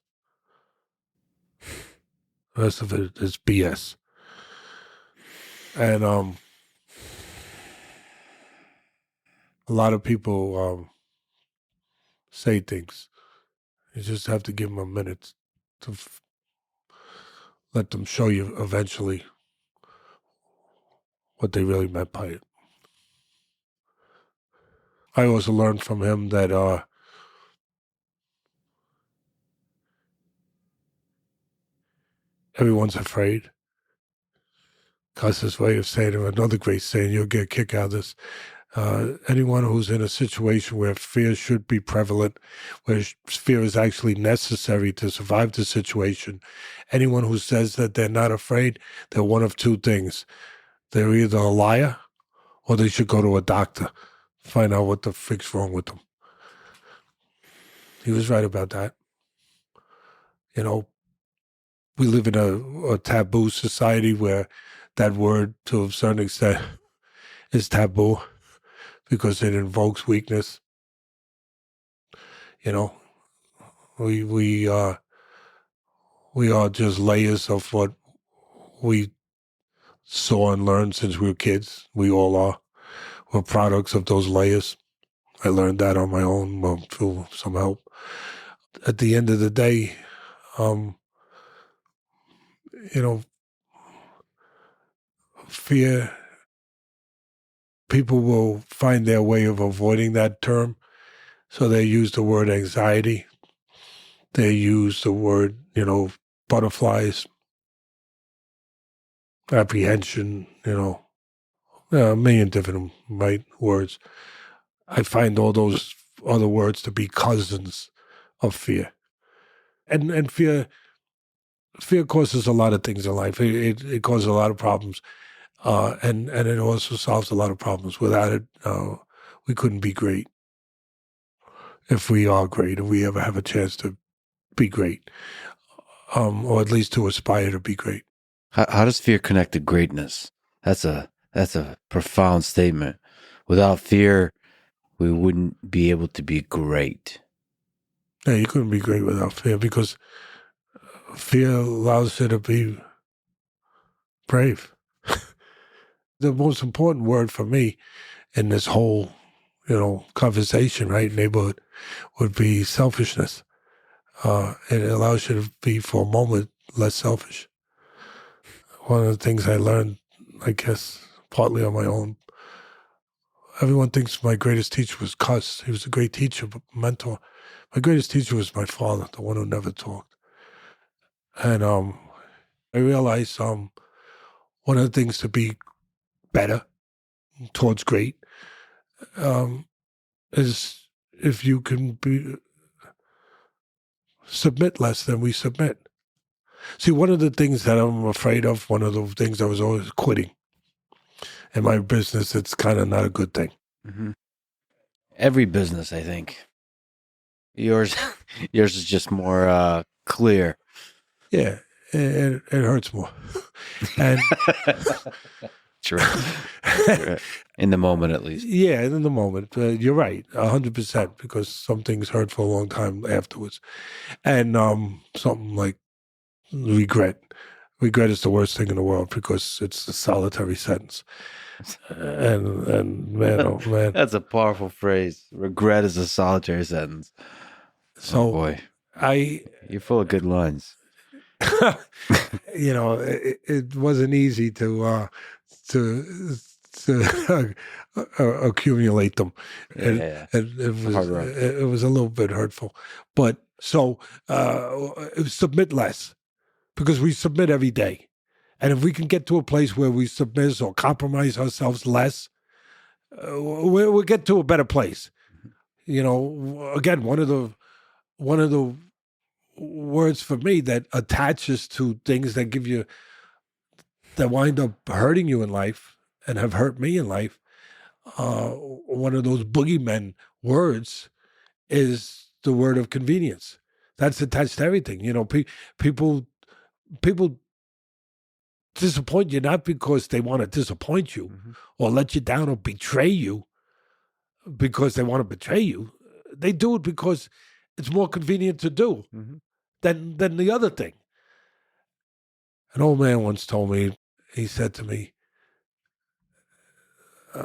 The rest of it is BS. And a lot of people say things. You just have to give them a minute to let them show you eventually what they really meant by it. I also learned from him that everyone's afraid. Cus's way of saying it, another great saying, you'll get a kick out of this. Anyone who's in a situation where fear should be prevalent, where fear is actually necessary to survive the situation, anyone who says that they're not afraid, they're one of 2 things. They're either a liar or they should go to a doctor, find out what the frick's wrong with them. He was right about that. We live in a taboo society where that word, to a certain extent, is taboo because it invokes weakness. We are just layers of what we saw and learned since we were kids. We all are. We're products of those layers. I learned that on my own, through some help. At the end of the day, fear, people will find their way of avoiding that term. So they use the word anxiety. They use the word, butterflies, apprehension, a million different words. I find all those other words to be cousins of fear. And fear causes a lot of things in life. It causes a lot of problems. And it also solves a lot of problems. Without it, we couldn't be great. If we are great, if we ever have a chance to be great, or at least to aspire to be great. How does fear connect to greatness? That's a profound statement. Without fear, we wouldn't be able to be great. Yeah, you couldn't be great without fear because fear allows you to be brave. The most important word for me in this whole, conversation, right, neighborhood, would be selfishness. It allows you to be, for a moment, less selfish. One of the things I learned, I guess, partly on my own, everyone thinks my greatest teacher was Cus. He was a great teacher, but mentor. My greatest teacher was my father, the one who never talked. And I realized one of the things to be better towards great is if you can submit less than we submit. See, one of the things that I'm afraid of, one of the things I was always quitting. In my business, it's kind of not a good thing. Mm-hmm. Every business, I think. Yours is just more clear. Yeah, it hurts more. And True. In the moment, at least. Yeah, in the moment. You're right, 100%, because some things hurt for a long time afterwards. And something like regret. Regret is the worst thing in the world because it's a solitary sentence. And man, oh man. That's a powerful phrase. Regret is a solitary sentence. So oh boy. You're full of good lines. It wasn't easy to accumulate them. Yeah. It was a little bit hurtful. But so submit less, because we submit every day. And if we can get to a place where we submit or compromise ourselves less, we'll get to a better place. Again, one of the words for me that attaches to things that wind up hurting you in life and have hurt me in life. One of those boogeymen words is the word of convenience. That's attached to everything. People disappoint you not because they want to disappoint you or let you down or betray you because they want to betray you. They do it because it's more convenient to do than the other thing. An old man once told me, he said to me,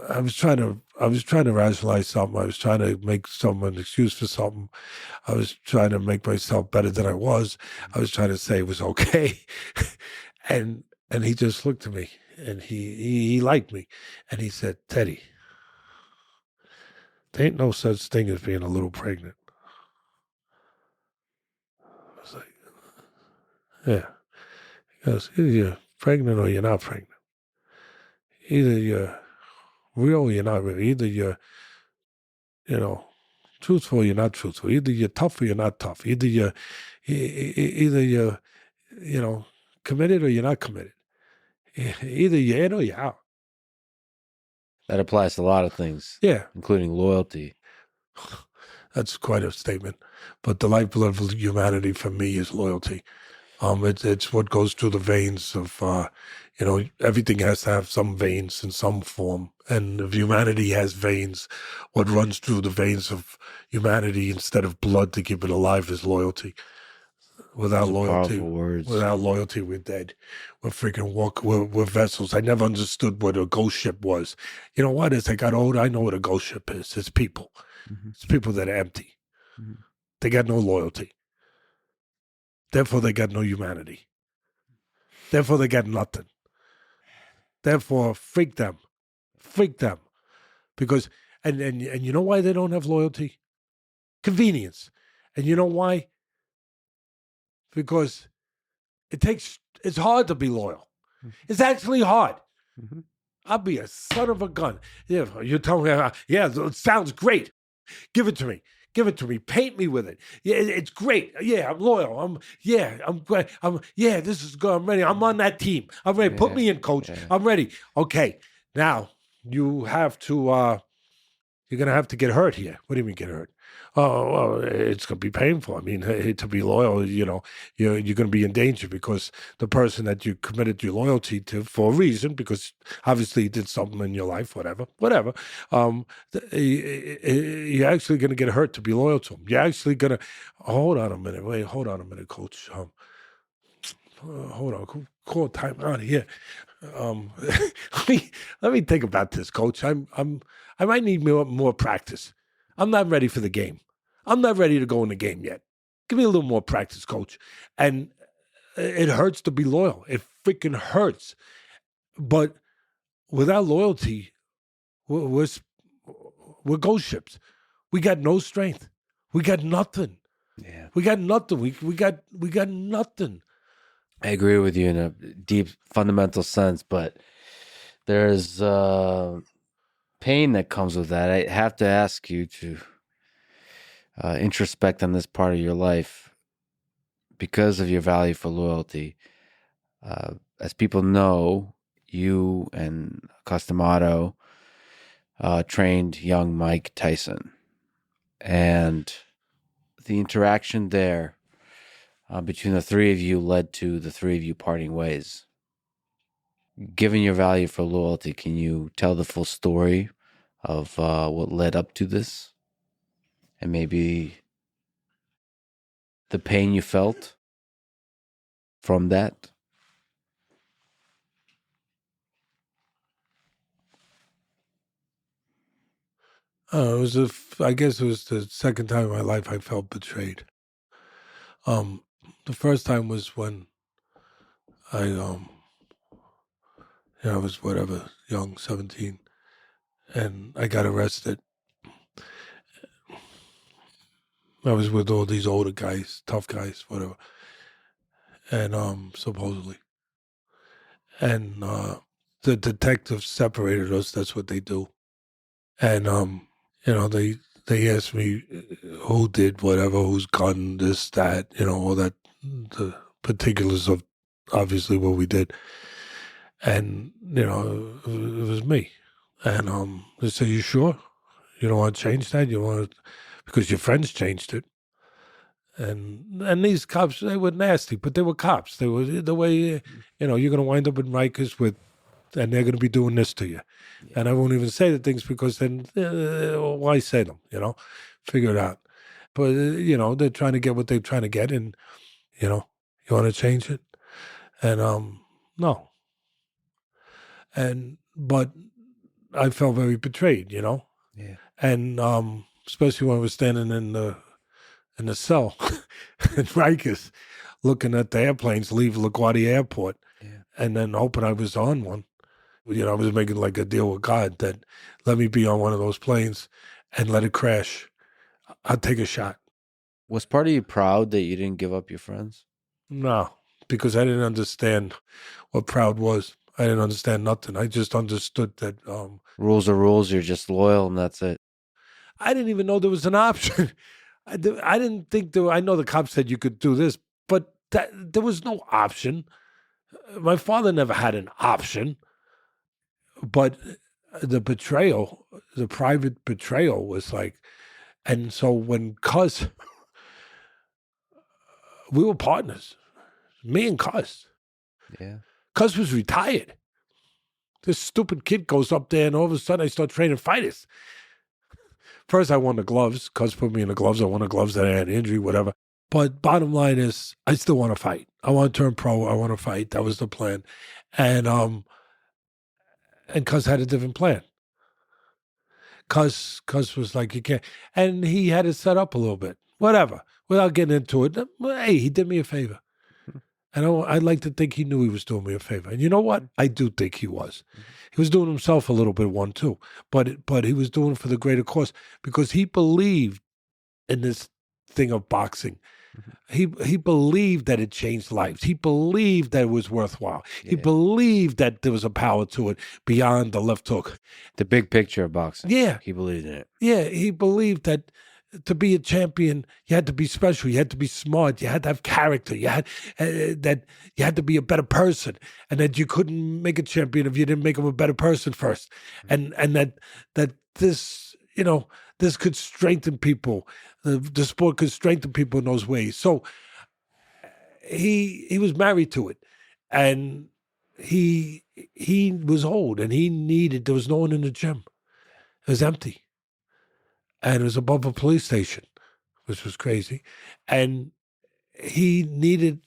I was trying to rationalize something. I was trying to make an excuse for something. I was trying to make myself better than I was. I was trying to say it was okay. And he just looked at me, and he liked me. And he said, Teddy, there ain't no such thing as being a little pregnant. I was like, yeah. He goes, either you're pregnant or you're not pregnant. Either you're real or you're not real. Either you're, truthful or you're not truthful. Either you're tough or you're not tough. Either you're committed or you're not committed. Either you're in or you're out. That applies to a lot of things. Yeah. Including loyalty. That's quite a statement. But the lifeblood of humanity for me is loyalty. It's what goes through the veins of, everything has to have some veins in some form. And if humanity has veins, what runs through the veins of humanity instead of blood to keep it alive is loyalty. Without loyalty, we're dead. We're freaking we're vessels. I never understood what a ghost ship was. You know what? As I got older, I know what a ghost ship is. It's people. It's people that are empty. They got no loyalty. Therefore, they got no humanity. Therefore, they got nothing. Therefore, freak them. Because, and you know why they don't have loyalty? Convenience. And you know why? Because it's hard to be loyal. It's actually hard. I'll be a son of a gun. Yeah, you tell me, yeah, it sounds great. Give it to me. Paint me with it. Yeah, it's great. Yeah, I'm loyal. I'm great. This is good. I'm ready. I'm on that team. I'm ready. Put me in, coach. Yeah. I'm ready. Okay. Now you have to, you're going to have to get hurt here. What do you mean get hurt? Oh, well, it's going to be painful. I mean, to be loyal, you're going to be in danger because the person that you committed your loyalty to for a reason, because obviously he did something in your life, whatever. Um, you're actually going to get hurt to be loyal to him. You're actually going to, hold on a minute. Wait, hold on a minute, coach. Hold on. Call time out here. Let me think about this, coach. I might need more practice. I'm not ready for the game. I'm not ready to go in the game yet. Give me a little more practice, coach. And it hurts to be loyal. It freaking hurts. But without loyalty, we're ghost ships. We got no strength. We got nothing. Yeah. We got nothing. We got nothing. I agree with you in a deep fundamental sense, but there's pain that comes with that. I have to ask you to introspect on this part of your life because of your value for loyalty. As people know, you and Cus D'Amato trained young Mike Tyson, and the interaction there between the three of you led to the three of you parting ways. Given your value for loyalty, can you tell the full story of what led up to this, and maybe the pain you felt from that? I guess it was the second time in my life I felt betrayed. Um, the first time was when I was whatever, young, 17, and I got arrested. I was with all these older guys, tough guys, whatever, and supposedly, and the detectives separated us. That's what they do, and they asked me who did whatever, whose gun, this, that, all that, the particulars of obviously what we did. And, it was me. And they said, "You sure? You don't want to change that? You want to," because your friends changed it. And these cops, they were nasty, but they were cops. They were the way, you're going to wind up in Rikers and they're going to be doing this to you. Yeah. And I won't even say the things because then why say them, figure it out. But, they're trying to get what they're trying to get. And, you want to change it? And no. But I felt very betrayed, Yeah. and especially when I was standing in the cell in Rikers, looking at the airplanes leave LaGuardia Airport, Yeah. and then hoping I was on one. I was making like a deal with God that let me be on one of those planes and let it crash. I'll take a shot. Was part of you proud that you didn't give up your friends? No, because I didn't understand what proud was. I didn't understand nothing. I just understood that Rules are rules. You're just loyal, and that's it. I didn't even know there was an option. I didn't think there. I know the cops said you could do this, but there was no option. My father never had an option. But the betrayal, the private betrayal, was like, and so when Cus, we were partners, me and Cus. Yeah. Cus was retired. This stupid kid goes up there, and all of a sudden I start training fighters. First, I won the gloves. Cus put me in the gloves. I won the gloves. That I had an injury, whatever. But bottom line is, I still want to fight. I want to turn pro. I want to fight. That was the plan. And Cus had a different plan. Cus was like, you can't. And he had it set up a little bit. Whatever. Without getting into it. Hey, he did me a favor. And I'd like to think he knew he was doing me a favor. And you know what? I do think he was. He was doing himself a little bit one too. But he was doing it for the greater cause because he believed in this thing of boxing. He believed that it changed lives. He believed that it was worthwhile. He believed that there was a power to it beyond the left hook. The big picture of boxing. Yeah. He believed in it. Yeah, he believed that to be a champion, you had to be special. You had to be smart. You had to have character. You had that you had to be a better person, and that you couldn't make a champion if you didn't make him a better person first. And that this this could strengthen people. The sport could strengthen people in those ways. So he was married to it, and he was old, and there was no one in the gym. It was empty, and it was above a police station, which was crazy, and he needed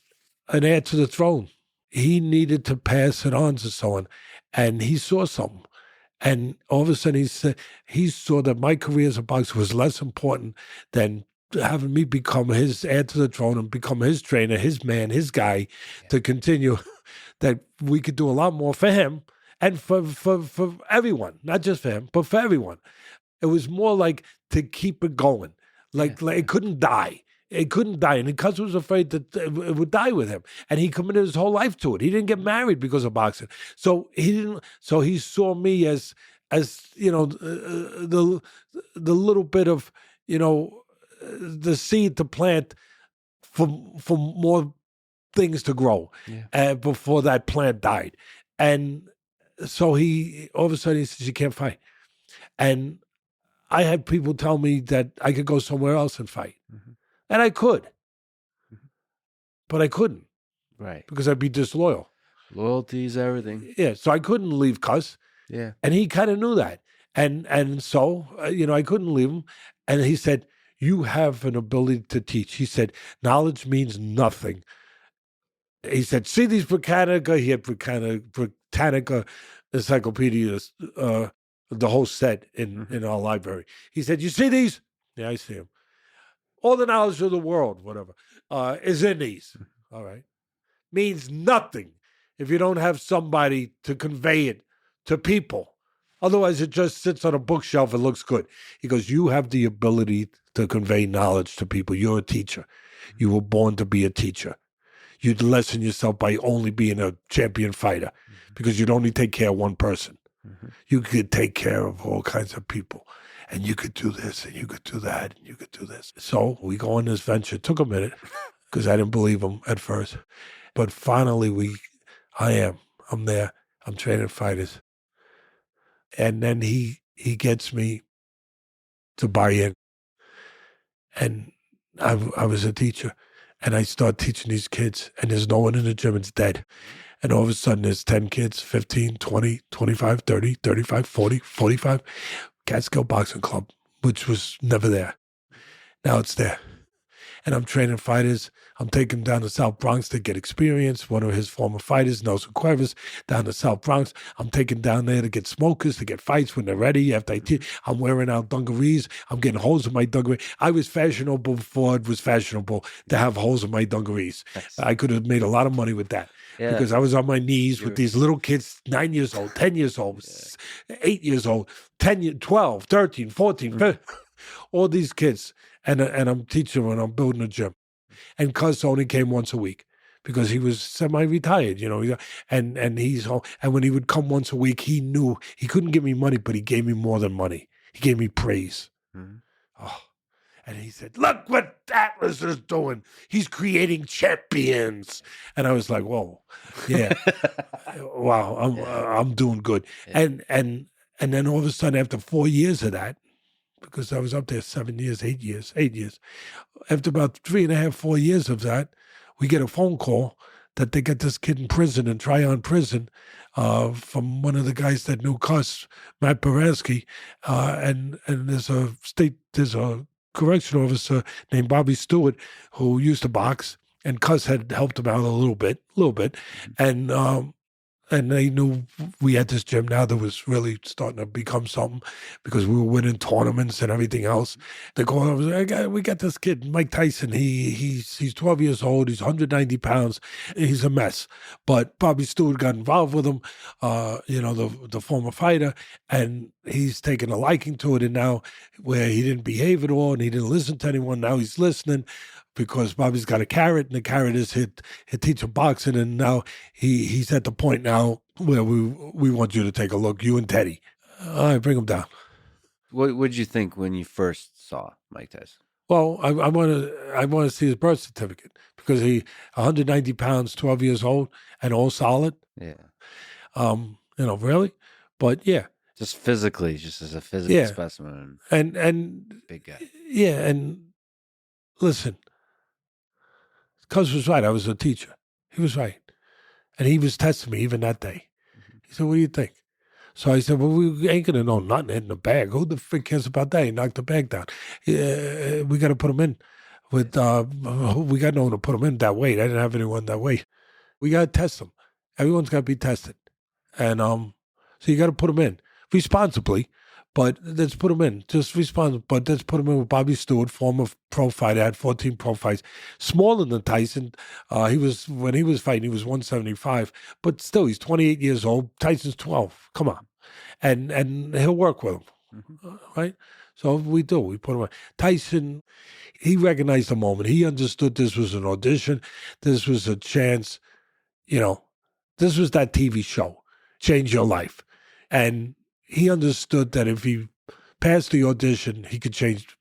an heir to the throne. He needed to pass it on to someone, and he saw something. And all of a sudden, he saw that my career as a boxer was less important than having me become his heir to the throne and become his trainer, his man, his guy, to continue. That we could do a lot more for him and for everyone, not just for him, but for everyone. It was more like to keep it going. Like it couldn't die. It couldn't die. And Cus was afraid that it would die with him. And he committed his whole life to it. He didn't get married because of boxing. So he saw me as the little bit of, the seed to plant for more things to grow before that plant died. And so he, all of a sudden, he says, you can't fight. And I had people tell me that I could go somewhere else and fight. Mm-hmm. And I could. Mm-hmm. But I couldn't. Right. Because I'd be disloyal. Loyalty is everything. Yeah, so I couldn't leave Cus. Yeah. And he kind of knew that. And so, I couldn't leave him. And he said, you have an ability to teach. He said, knowledge means nothing. He said, see these Britannica? He had Britannica encyclopedias, the whole set in our library. He said, you see these? Yeah, I see them. All the knowledge of the world, whatever, is in these. All right. Means nothing if you don't have somebody to convey it to people. Otherwise, it just sits on a bookshelf and looks good. He goes, you have the ability to convey knowledge to people. You're a teacher. You were born to be a teacher. You'd lessen yourself by only being a champion fighter because you'd only take care of one person. Mm-hmm. You could take care of all kinds of people. And you could do this, and you could do that, and you could do this. So we go on this venture. It took a minute because I didn't believe him at first. But finally, I'm there. I'm training fighters. And then he gets me to buy in. And I was a teacher. And I start teaching these kids. And there's no one in the gym. It's dead. And all of a sudden, there's 10 kids, 15, 20, 25, 30, 35, 40, 45. Catskill Boxing Club, which was never there. Now it's there. And I'm training fighters. I'm taking them down to South Bronx to get experience. One of his former fighters, Nelson Cuevas, down to South Bronx. I'm taking down there to get smokers, to get fights when they're ready. I'm wearing out dungarees. I'm getting holes in my dungarees. I was fashionable before it was fashionable to have holes in my dungarees. Nice. I could have made a lot of money with that. Yeah. Because I was on my knees with these little kids, 9 years old, 10 years old, 8 years old, 12, 13, 14, 15, all these kids. And I'm teaching them and I'm building a gym. And Cus only came once a week because he was semi-retired, and he's home. And when he would come once a week, he knew he couldn't give me money, but he gave me more than money. He gave me praise. Mm-hmm. Oh. And he said, look what Atlas is doing. He's creating champions. And I was like, whoa, yeah. Wow, I'm doing good. Yeah. And then all of a sudden, after 4 years of that, because I was up there 8 years. After about 3.5, 4 years of that, we get a phone call that they got this kid in prison, in Tryon Prison, from one of the guys that knew Cus, Matt Baransky, and there's a correctional officer named Bobby Stewart who used to box, and Cus had helped him out a little bit, and they knew we had this gym now that was really starting to become something because we were winning tournaments and everything else. They go over, we got this kid, Mike Tyson. He's 12 years old. He's 190 pounds. He's a mess. But Bobby Stewart got involved with him, the former fighter, and he's taken a liking to it. And now where he didn't behave at all and he didn't listen to anyone, now he's listening. Because Bobby's got a carrot, and the carrot is he'll teach him boxing, and now he's at the point now where we want you to take a look, you and Teddy. All right, bring him down. What did you think when you first saw Mike Tyson? Well, I want to see his birth certificate because he 190 pounds, 12 years old, and all solid. Yeah. Really, but yeah. Just physically, just as a physical Yeah, specimen, and big guy. yeah, and listen, Cuz was right. I was a teacher. He was right, and he was testing me even that day. Mhm. He said, "What do you think?" So I said, "Well, we ain't gonna know nothing in the bag. Who the frick cares about that? He knocked the bag down. We got to put him in with. We got no one to put him in that weight. I didn't have anyone that weight. We got to test them. Everyone's got to be tested, and so you got to put them in responsibly. But let's put him in just responsible. But let's put him in with Bobby Stewart, former pro fighter, had 14 pro fights, smaller than Tyson. He was when he was fighting, he was 175, but still, he's 28 years old. Tyson's 12. Come on, and he'll work with him, Mhm. right? So we do. We put him on. Tyson, he recognized the moment. He understood this was an audition. This was a chance. You know, this was that TV show, Change Your Life. And he understood that if he passed the audition, he could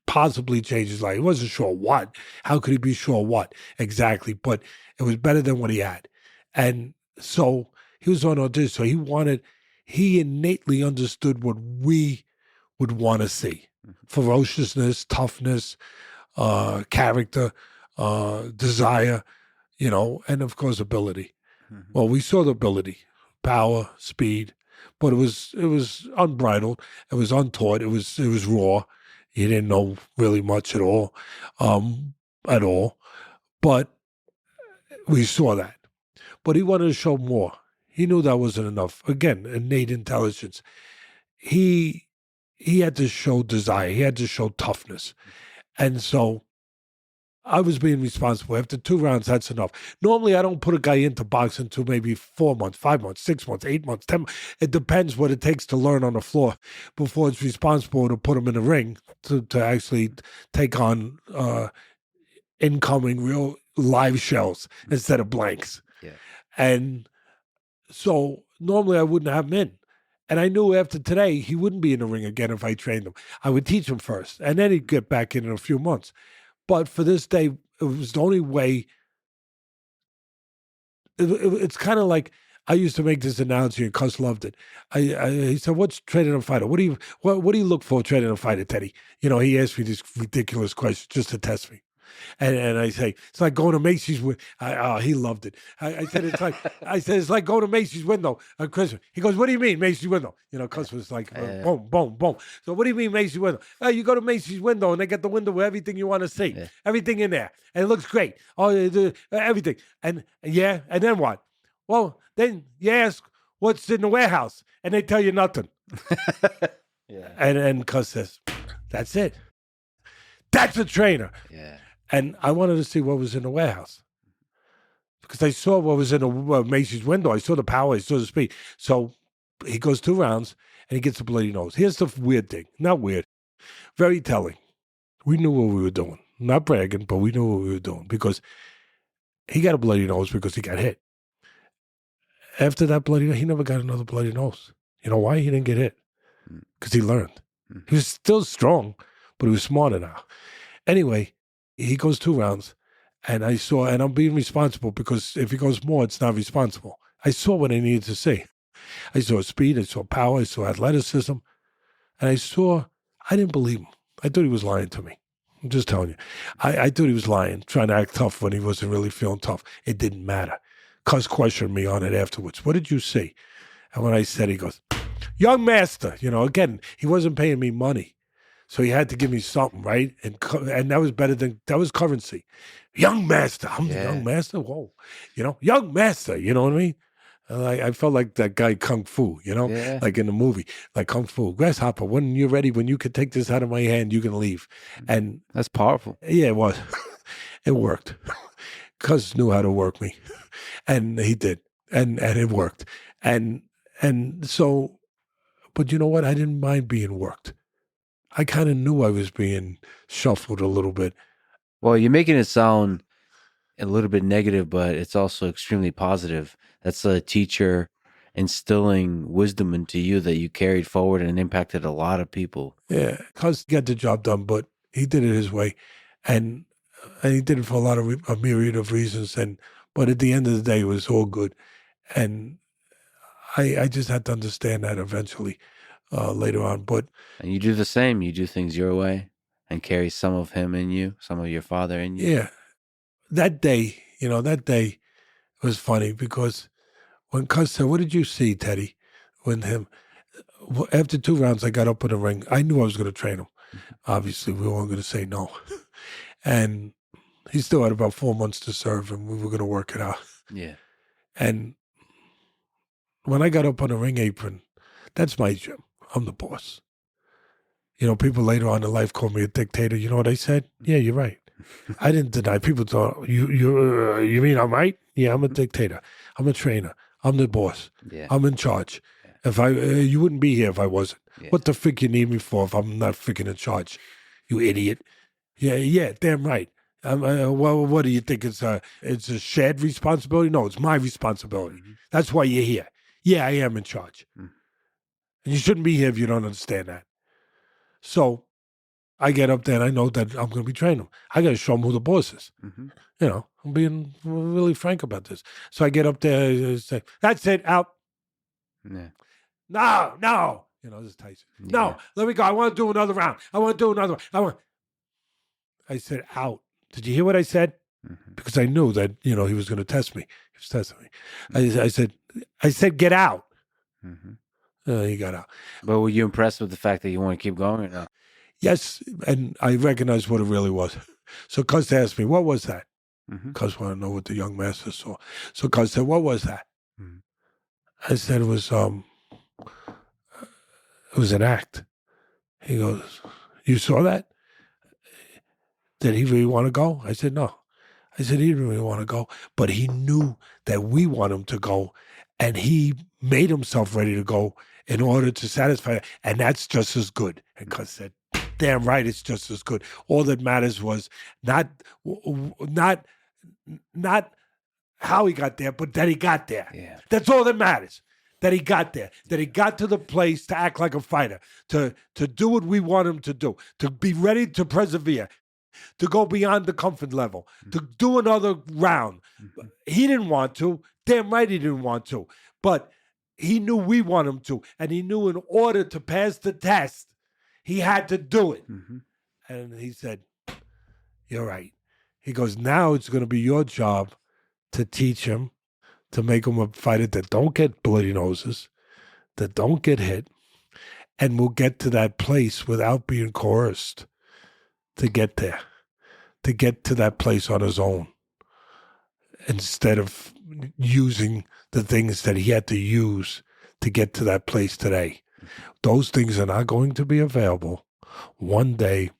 possibly change his life. He wasn't sure what. How could he be sure what exactly? But it was better than what he had. And so he was on audition. So he innately understood what we would want to see: Mhm. ferociousness, toughness, character, desire, and of course, ability. Mhm. Well, we saw the ability, power, speed, but it was unbridled. It was untaught. It was raw. He didn't know really much at all, at all. But we saw that. But he wanted to show more. He knew that wasn't enough. Again, innate intelligence. He he had to show desire. He had to show toughness. And so I was being responsible. After 2 rounds, that's enough. Normally, I don't put a guy into boxing until maybe 4 months, 5 months, 6 months, 8 months, 10 months. It depends what it takes to learn on the floor before it's responsible to put him in the ring to actually take on incoming real live shells instead of blanks. Yeah. And so normally I wouldn't have him in. And I knew after today he wouldn't be in the ring again if I trained him. I would teach him first, and then he'd get back in a few months. But for this day, it was the only way. It's kind of like I used to make this analogy, and Cus loved it. He said, "What's training a fighter? What do you look for training a fighter, Teddy?" He asked me these ridiculous questions just to test me. And I say, it's like going to Macy's. He loved it. I said, it's like going to Macy's window on Christmas. He goes, what do you mean, Macy's window? Cus was like, boom, boom, boom. So what do you mean, Macy's window? You go to Macy's window and they got the window with everything you want to see, Yeah. everything in there. And it looks great. Everything. And yeah, and then what? Well, then you ask, what's in the warehouse? And they tell you nothing. Yeah. And Cus says, that's it. That's a trainer. Yeah. And I wanted to see what was in the warehouse because I saw what was in the Macy's window. I saw the power, I saw the speed. So he goes 2 rounds and he gets a bloody nose. Here's the weird thing. Not weird. Very telling. We knew what we were doing. Not bragging, but we knew what we were doing because he got a bloody nose because he got hit. After that bloody nose, he never got another bloody nose. You know why? He didn't get hit. Because he learned. He was still strong, but he was smarter now. Anyway, he goes 2 rounds, and I'm being responsible because if he goes more, it's not responsible. I saw what I needed to see. I saw speed, I saw power, I saw athleticism, and I didn't believe him. I thought he was lying to me. I'm just telling you. I thought he was lying, trying to act tough when he wasn't really feeling tough. It didn't matter. Cus questioned me on it afterwards. What did you see? And when I said, he goes, young master, again, he wasn't paying me money. So he had to give me something, right? And that was that was currency. Young master. I'm the young master? Whoa. Young master, you know what I mean? I felt like that guy Kung Fu, Yeah. like in the movie, like Kung Fu. Grasshopper, when you're ready, when you could take this out of my hand, you can leave. And That's powerful. yeah, it was. It worked. Cus knew how to work me. And he did. And it worked. And so, but you know what? I didn't mind being worked. I kind of knew I was being shuffled a little bit. Well, you're making it sound a little bit negative, but it's also extremely positive. That's a teacher instilling wisdom into you that you carried forward and impacted a lot of people. Yeah, Cus got the job done, but he did it his way, and he did it for a myriad of reasons. But at the end of the day, it was all good, and I just had to understand that eventually. later on. But And you do the same. You do things your way and carry some of him in you, some of your father in you. yeah, that day was funny because when Cus said, "What did you see, Teddy?" When him after 2 rounds, I got up in the ring. I knew I was going to train him. Obviously, we weren't going to say no, and he still had about 4 months to serve, and we were going to work it out. Yeah. And when I got up on the ring apron, that's my gym. I'm the boss. People later on in life called me a dictator. You know what I said? Yeah, you're right. I didn't deny. People thought, you mean I'm right? Yeah, I'm a dictator. I'm a trainer. I'm the boss. Yeah. I'm in charge. If you wouldn't be here if I wasn't. Yeah. What the frick you need me for if I'm not freaking in charge? You idiot. Yeah, damn right. Well, what do you think? It's a shared responsibility? No, it's my responsibility. Mm-hmm. That's why you're here. Yeah, I am in charge. Mm. And you shouldn't be here if you don't understand that. So I get up there and I know that I'm going to be training him. I got to show him who the boss is. Mm-hmm. I'm being really frank about this. So I get up there and say, "That's it, out." Yeah. No. This is Tyson. Yeah. No, let me go. I want to do another round. I said, "Out." Did you hear what I said? Mm-hmm. Because I knew that, he was going to test me. He was testing me. I said, "Get out." Mm-hmm. He got out. But were you impressed with the fact that you want to keep going or not? Yes, and I recognized what it really was. So Cus asked me, "What was that?" Mm-hmm. Cus wanted to know what the young master saw. So Cus said, "What was that?" Mm-hmm. I said, it was an act. He goes, "You saw that? Did he really want to go?" I said, "No." I said, "He didn't really want to go, but he knew that we want him to go, and he made himself ready to go in order to satisfy it, and that's just as good." And Cus said, "Damn right, it's just as good. All that matters was not how he got there, but that he got there. Yeah. That's all that matters. That he got there. That he got to the place to act like a fighter, to do what we want him to do, to be ready to persevere, to go beyond the comfort level, to do another round." Mm-hmm. He didn't want to. Damn right he didn't want to. But he knew we want him to. And he knew in order to pass the test, he had to do it. Mm-hmm. And he said, "You're right." He goes, "Now it's going to be your job to teach him, to make him a fighter that don't get bloody noses, that don't get hit, and will get to that place without being coerced to get there, to get to that place on his own, instead of using the things that he had to use to get to that place today. Those things are not going to be available one day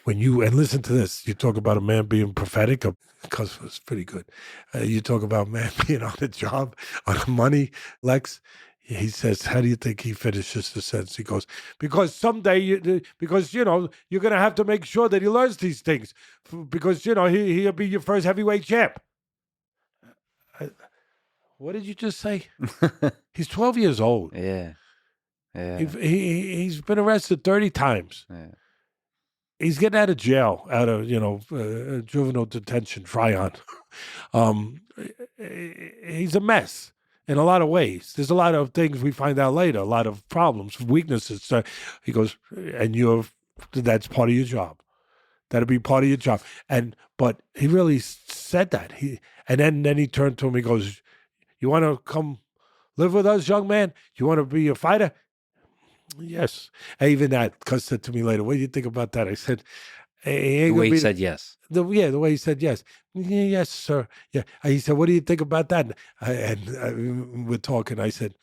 when you," and listen to this, you talk about a man being prophetic, because it was pretty good. You talk about a man being on a job, on the money, Lex. He says, how do you think he finishes the sentence? He goes, "Because someday, because, you're going to have to make sure that he learns these things, because, he'll be your first heavyweight champ." What did you just say? He's 12 years old. Yeah. He's been arrested 30 times. Yeah. He's getting out of jail, out of, juvenile detention, Tryon. He's a mess in a lot of ways. There's a lot of things we find out later, a lot of problems, weaknesses. He goes, and that's part of your job. That'll be part of your job. But he really said that. And then he turned to him, he goes, "You want to come live with us, young man? You want to be a fighter?" Yes. And even that, Cus said to me later, "What do you think about that?" I said, The way he said yes. The way he said yes. "Yeah, yes, sir." Yeah. And he said, "What do you think about that?" And we're talking. I said,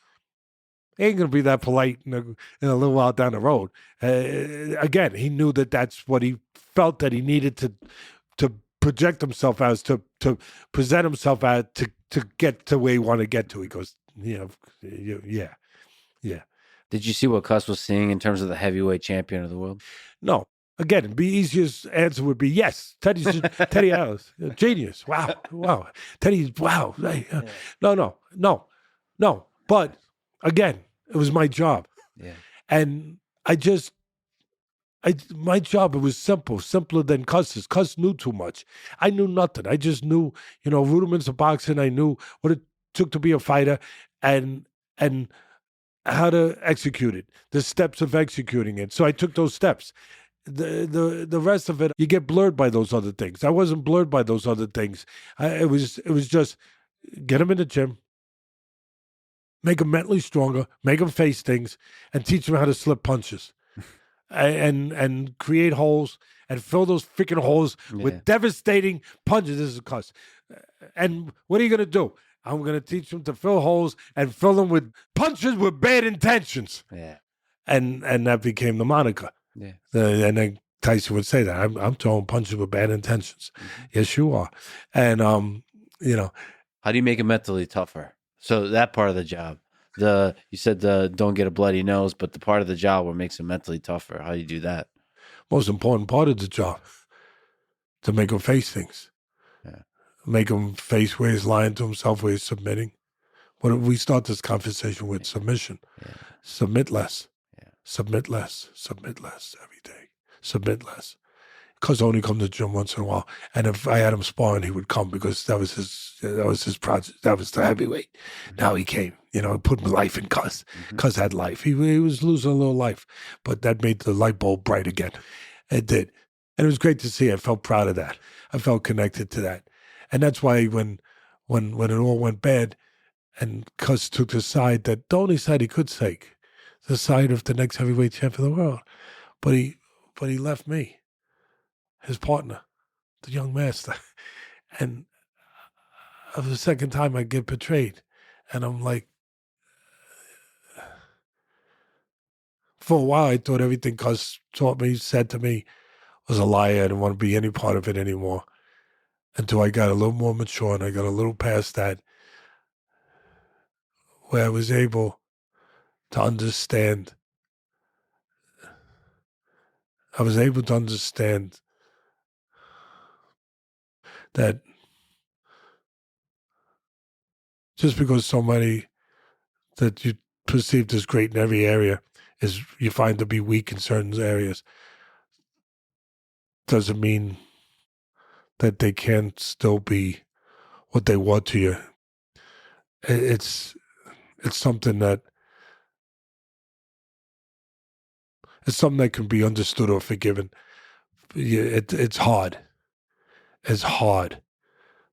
"He ain't going to be that polite in a little while down the road." Again, he knew that that's what he felt that he needed to project himself as, to present himself as, to get to where he wanted to get to. He goes, "Yeah. Did you see what Cus was seeing in terms of the heavyweight champion of the world? No." Again, the easiest answer would be yes. Teddy Alice, genius. Wow. Teddy, wow. No. But again, it was my job. Yeah. And my job, it was simpler than Cus's. Cus knew too much. I knew nothing. I just knew, rudiments of boxing. I knew what it took to be a fighter. And how to execute it, the steps of executing it. So I took those steps. The rest of it, you get blurred by those other things. I wasn't blurred by those other things. It was just get them in the gym, make them mentally stronger, make them face things, and teach them how to slip punches, and create holes and fill those freaking holes Yeah. with devastating punches. This is a cuss. And what are you gonna do? I'm gonna teach them to fill holes and fill them with punches with bad intentions. Yeah. And that became the moniker. Yeah. And then Tyson would say that I'm throwing punches with bad intentions. Mm-hmm. Yes, you are. And how do you make it mentally tougher? So that part of the job, you said the don't get a bloody nose, but the part of the job where it makes it mentally tougher. How do you do that? Most important part of the job, to make him face things. Yeah. Make him face where he's lying to himself, where he's submitting. What if we start this conversation with submission? Yeah. Submit less. Yeah. Submit less. Submit less every day. Submit less. Cuz only come to the gym once in a while. And if I had him sparring, he would come because that was his project. That was the heavyweight. Mm-hmm. Now he came. Put life in Cus. Mm-hmm. Cus had life. He was losing a little life, but that made the light bulb bright again. It did. And it was great to see. I felt proud of that. I felt connected to that. And that's why when it all went bad and Cus took the side that the only side he could take, the side of the next heavyweight champ of the world. But he left me, his partner, the young master. And it was the second time I get betrayed. And I'm like, for a while I thought everything Cus said to me was a lie. I didn't want to be any part of it anymore. Until I got a little more mature and I got a little past that, where I was able to understand. I was able to understand that just because somebody that you perceived as great in every area is you find to be weak in certain areas doesn't mean that they can't still be what they were to you. It's something that can be understood or forgiven. It's hard. It's hard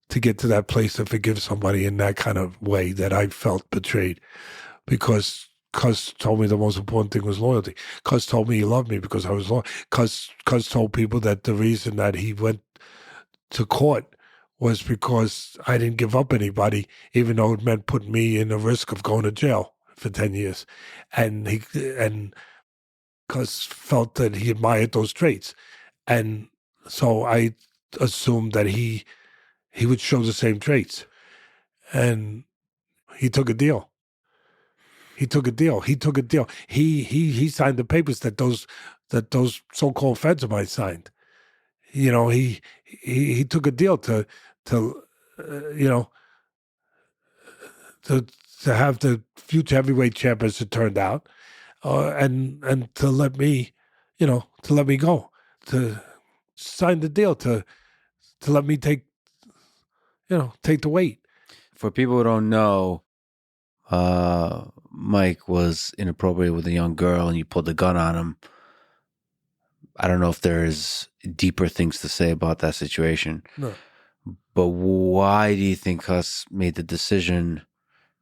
to get to that place to forgive somebody in that kind of way that I felt betrayed, because Cus told me the most important thing was loyalty. Cus told me he loved me because I was loyal. Cus told people that the reason that he went to court was because I didn't give up anybody, even though it meant putting me in the risk of going to jail for 10 years. And Cus felt that he admired those traits. And so I assumed that he would show the same traits. And he took a deal. He took a deal. He signed the papers that those so-called feds of mine signed. He took a deal to to have the future heavyweight champ, as it turned out, and to let me, go, to sign the deal to let me take the weight. For people who don't know, Mike was inappropriate with a young girl and you pulled a gun on him. I don't know if there's deeper things to say about that situation. No. But why do you think Cus made the decision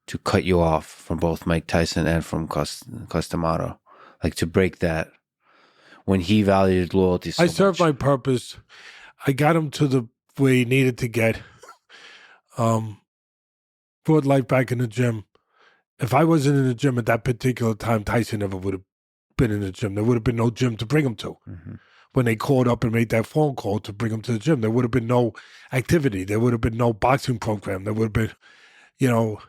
to cut you off from both Mike Tyson and from Cus D'Amato? Like, to break that when he valued loyalty so much? I served my purpose. I got him to the way he needed to get. Brought life back in the gym. If I wasn't in the gym at that particular time, Tyson never would have been in the gym. There would have been no gym to bring him to. Mm-hmm. When they called up and made that phone call to bring him to the gym, there would have been no activity. There would have been no boxing program. There would have been,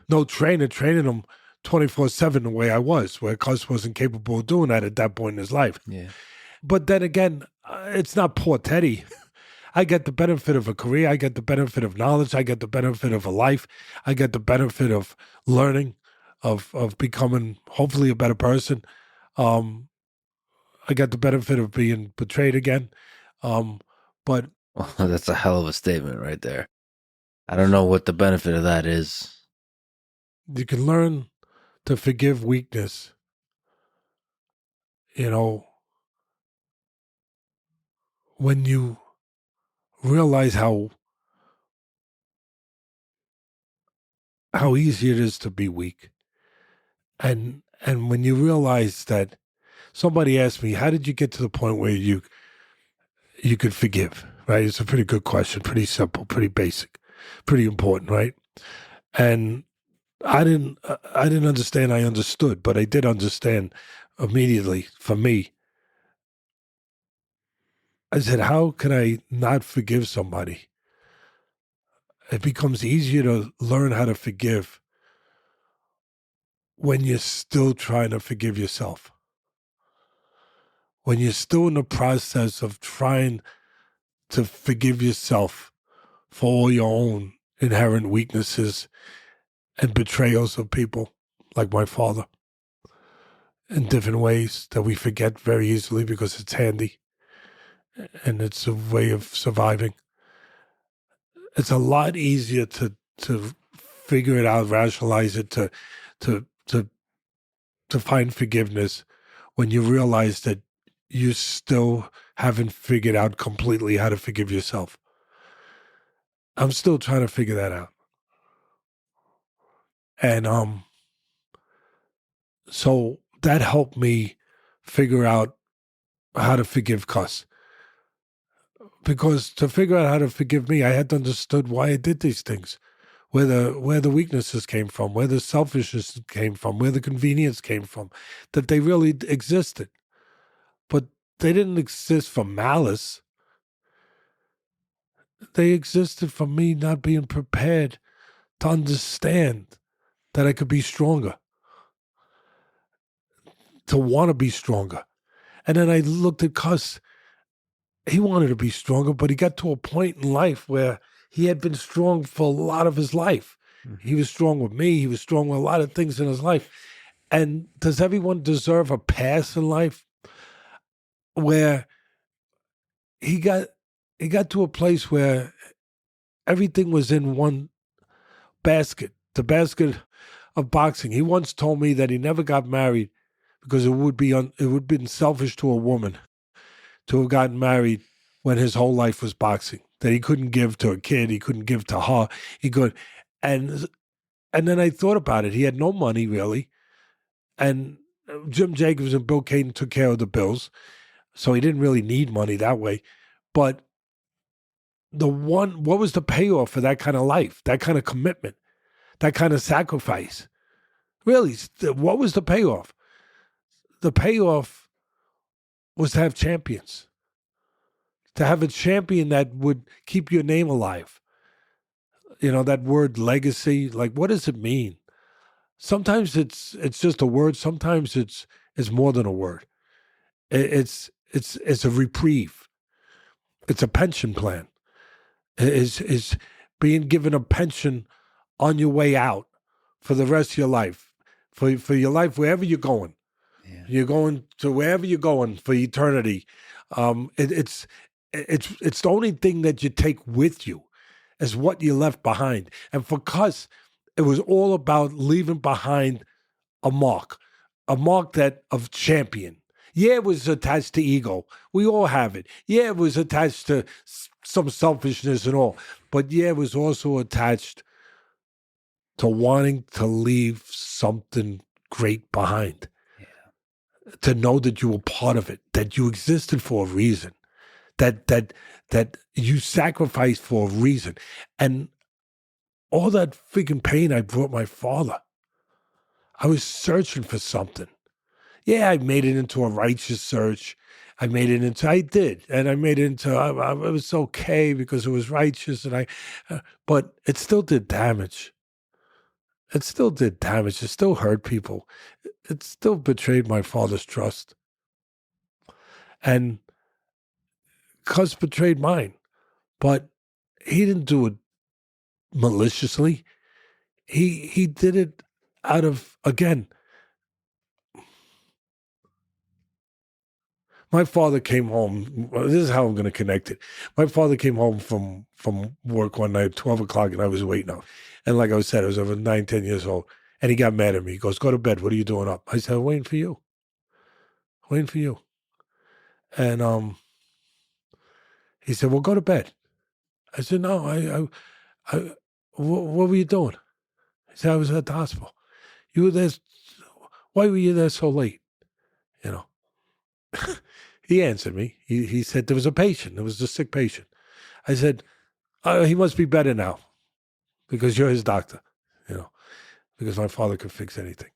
no trainer training him 24/7 the way I was, where Cus wasn't capable of doing that at that point in his life. Yeah. But then again, it's not poor Teddy. I get the benefit of a career. I get the benefit of knowledge. I get the benefit of a life. I get the benefit of learning, of becoming hopefully a better person. I got the benefit of being betrayed again. But well, that's a hell of a statement right there. I don't know what the benefit of that is. You can learn to forgive weakness, you know, when you realize how easy it is to be weak. And when you realize that somebody asked me, how did you get to the point where you could forgive? Right? It's a pretty good question, pretty simple, pretty basic, pretty important, right? And I didn't understand. I understood, but I did understand immediately. For me, I said, how can I not forgive somebody? It becomes easier to learn how to forgive when you're still trying to forgive yourself. When you're still in the process of trying to forgive yourself for all your own inherent weaknesses and betrayals of people like my father in different ways that we forget very easily because it's handy and it's a way of surviving. It's a lot easier to figure it out, rationalize it, to to to to find forgiveness when you realize that you still haven't figured out completely how to forgive yourself. I'm still trying to figure that out. And so that helped me figure out how to forgive Cus. Because to figure out how to forgive me, I had to understood why I did these things, where the weaknesses came from, where the selfishness came from, where the convenience came from, that they really existed. But they didn't exist from malice. They existed from me not being prepared to understand that I could be stronger, to want to be stronger. And then I looked at Cus. He wanted to be stronger, but he got to a point in life where he had been strong for a lot of his life. Mm-hmm. He was strong with me. He was strong with a lot of things in his life. And does everyone deserve a pass in life where he got to a place where everything was in one basket, the basket of boxing? He once told me that he never got married because it would have been selfish to a woman to have gotten married when his whole life was boxing, that he couldn't give to a kid, he couldn't give to her, he could. And then I thought about it. He had no money, really. And Jim Jacobs and Bill Caton took care of the bills, so he didn't really need money that way. But what was the payoff for that kind of life, that kind of commitment, that kind of sacrifice? Really, what was the payoff? The payoff was to have champions, to have a champion that would keep your name alive. You know, that word legacy, like, what does it mean? Sometimes it's just a word. Sometimes it's more than a word. It's a reprieve. It's a pension plan. It's being given a pension on your way out for the rest of your life, for your life, wherever you're going. Yeah. You're going to wherever you're going for eternity. It's the only thing that you take with you is what you left behind. And for Cus, it was all about leaving behind a mark that of champion. Yeah, it was attached to ego. We all have it. Yeah, it was attached to some selfishness and all. But yeah, it was also attached to wanting to leave something great behind. Yeah. To know that you were part of it, that you existed for a reason, that you sacrificed for a reason. And all that freaking pain I brought my father. I was searching for something. Yeah, I made it into a righteous search. I did. And I made it into, it was okay because it was righteous. And but it still did damage. It still did damage. It still hurt people. It still betrayed my father's trust. And Cus betrayed mine. But he didn't do it maliciously. He did it out of, again, my father came home. This is how I'm going to connect it. My father came home from work one night, 12 o'clock, and I was waiting up. And like I said, I was over 9, 10 years old. And he got mad at me. He goes, go to bed. What are you doing up? I said, waiting for you. Waiting for you. And he said, well, go to bed. I said, no, what were you doing? He said, I was at the hospital. You were there. Why were you there so late? You know. He answered me. He said there was a patient. There was a sick patient. I said, he must be better now because you're his doctor, you know, because my father could fix anything.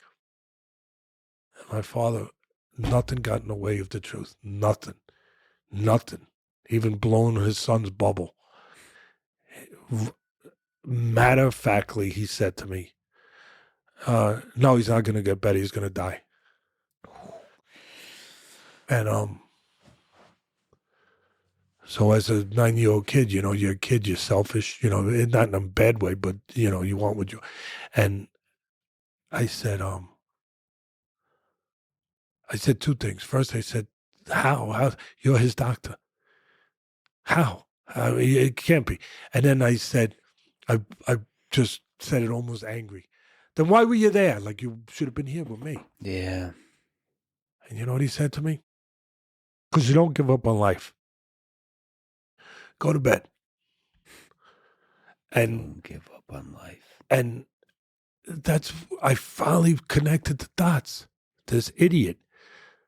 And my father, nothing got in the way of the truth. Nothing. Nothing. Even blown his son's bubble. Matter of factly, he said to me, no, he's not going to get better. He's going to die. And so as a 9-year-old kid, you know, you're a kid, you're selfish, you know, not in a bad way, but, you know, you want what you, and I said two things. First, I said, how, you're his doctor. How? It can't be. And then I said, I just said it almost angry. Then why were you there? Like you should have been here with me. Yeah. And you know what he said to me? Because you don't give up on life. Go to bed. And Don't give up on life. And I finally connected the dots. This idiot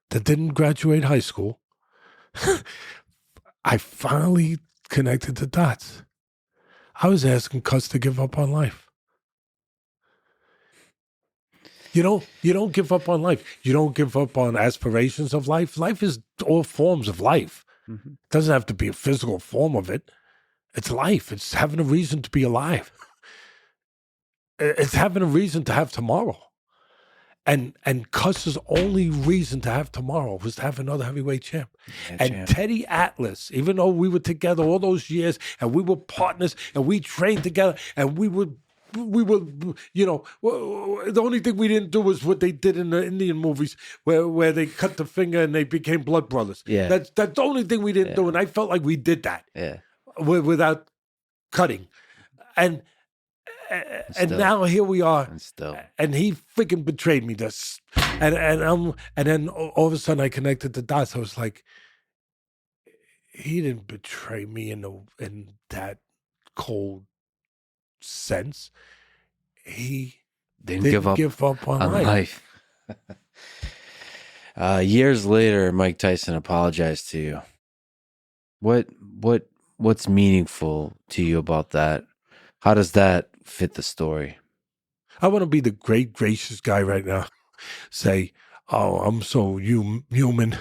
that didn't graduate high school, I finally connected the dots. I was asking Cus to give up on life. You don't give up on life. You don't give up on aspirations of life. Life is all forms of life. Mm-hmm. It doesn't have to be a physical form of it. It's life. It's having a reason to be alive. It's having a reason to have tomorrow. And Cus's only reason to have tomorrow was to have another heavyweight champ. Yeah, and champ. Teddy Atlas, even though we were together all those years and we were partners and we trained together and we were, you know, the only thing we didn't do was what they did in the Indian movies where they cut the finger and they became blood brothers. Yeah. That's the only thing we didn't do. And I felt like we did that without cutting. And now here we are, and he freaking betrayed me. And then all of a sudden I connected the dots. I was like, he didn't betray me in that cold sense. He didn't give up on life. Years later, Mike Tyson apologized to you. What's meaningful to you about that? How does that fit the story? I want to be the great, gracious guy right now. Say, oh, I'm so human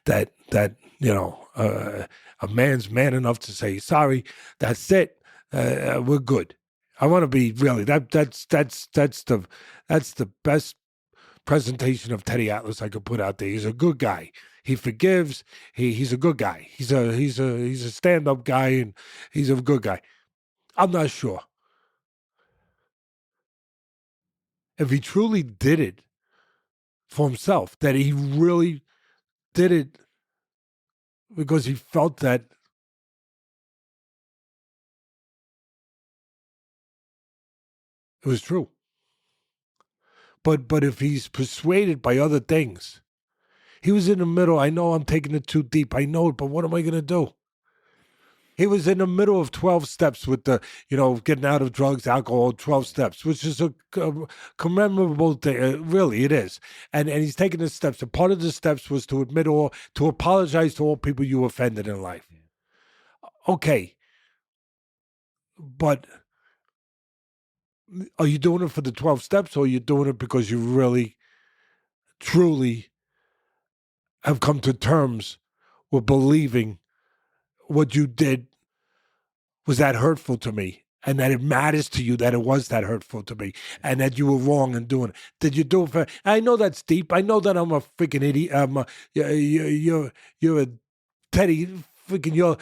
that you know, a man's man enough to say sorry. That's it. We're good. I want to be really that's the best presentation of Teddy Atlas I could put out there. He's a good guy. He forgives. He's a good guy. He's a stand-up guy, and he's a good guy. I'm not sure if he truly did it for himself, that he really did it because he felt that it was true. But if he's persuaded by other things, he was in the middle. I know I'm taking it too deep. I know it, but what am I going to do? He was in the middle of 12 steps with the, you know, getting out of drugs, alcohol, 12 steps, which is a commemorable thing. Really, it is. And he's taking the steps. And part of the steps was to admit to apologize to all people you offended in life. Okay. But are you doing it for the 12 steps, or are you doing it because you really, truly have come to terms with believing what you did was that hurtful to me, and that it matters to you that it was that hurtful to me, and that you were wrong in doing it? Did you do it for? I know that's deep. I know that I'm a freaking idiot. You're a Teddy. Freaking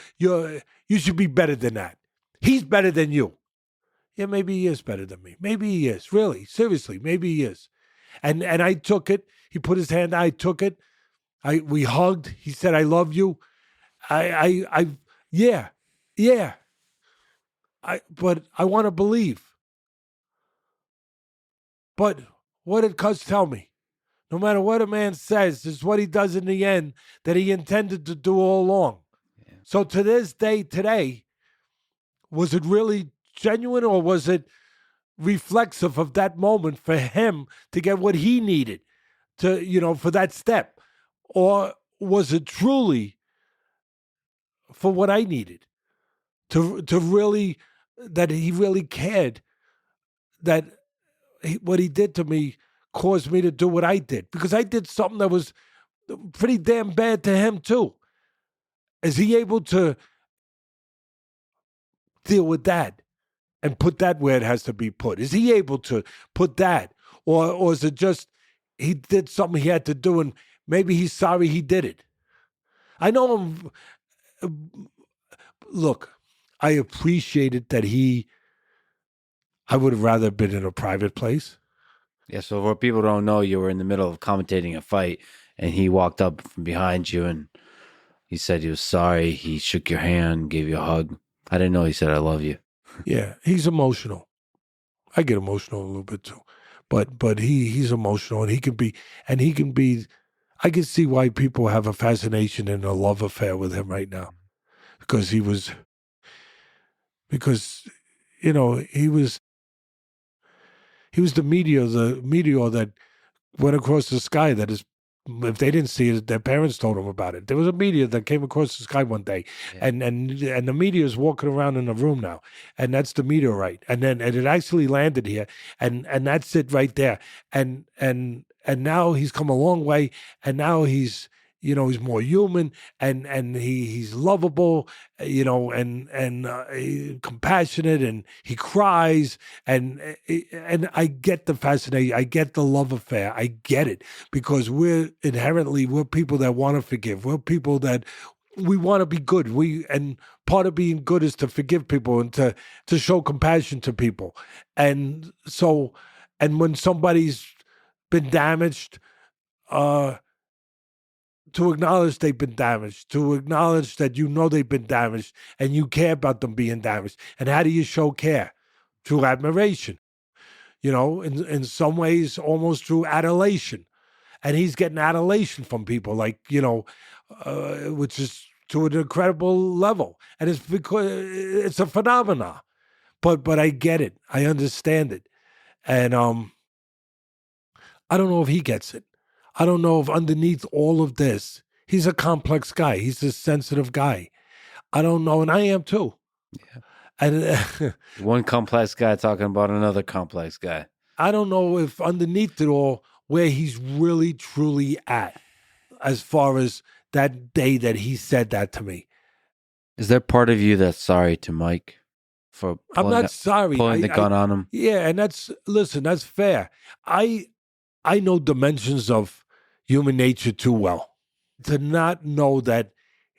you should be better than that. He's better than you. Yeah, maybe he is better than me. Maybe he is. Really, seriously, maybe he is. And I took it. He put his hand. I took it. We hugged. He said, "I love you." Yeah. But I want to believe. But what did Cus tell me? No matter what a man says, it's what he does in the end that he intended to do all along. Yeah. So to this day, today, was it really genuine or was it reflexive of that moment for him to get what he needed to, for that step? Or was it truly for what I needed to really, that he really cared that what he did to me caused me to do what I did? Because I did something that was pretty damn bad to him too. Is he able to deal with that and put that where it has to be put? Is he able to put that? Or is it just he did something he had to do and maybe he's sorry he did it? I know him. Look, I appreciated that I would have rather been in a private place. Yeah, so for people who don't know, you were in the middle of commentating a fight, and he walked up from behind you, and he said he was sorry. He shook your hand, gave you a hug. I didn't know he said, "I love you." Yeah, he's emotional. I get emotional a little bit too. But he's emotional and he can be I can see why people have a fascination and a love affair with him right now. Because because he was the meteor that went across the sky that is, if they didn't see it, their parents told them about it. There was a meteor that came across the sky one day, Yeah. and the meteor is walking around in the room now, and that's the meteorite. And it actually landed here, and that's it right there. And now he's come a long way, and now he's more human, and he's lovable, and compassionate, and he cries, and I get the fascination, I get the love affair, I get it, because we're people that want to forgive, we're people that we want to be good. And part of being good is to forgive people and to show compassion to people, and so, and when somebody's been damaged, to acknowledge they've been damaged, to acknowledge that they've been damaged and you care about them being damaged. And how do you show care? Through admiration, in some ways, almost through adulation. And he's getting adulation from people, like, which is to an incredible level. And it's because it's a phenomenon. But I get it. I understand it. And I don't know if he gets it. I don't know if underneath all of this, he's a complex guy. He's a sensitive guy. I don't know, and I am too. Yeah. And One complex guy talking about another complex guy. I don't know if underneath it all, where he's really, truly at, as far as that day that he said that to me. Is there part of you that's sorry to Mike for I'm not sorry. pulling the gun on him? Yeah, and that's fair. I know dimensions of human nature too well to not know that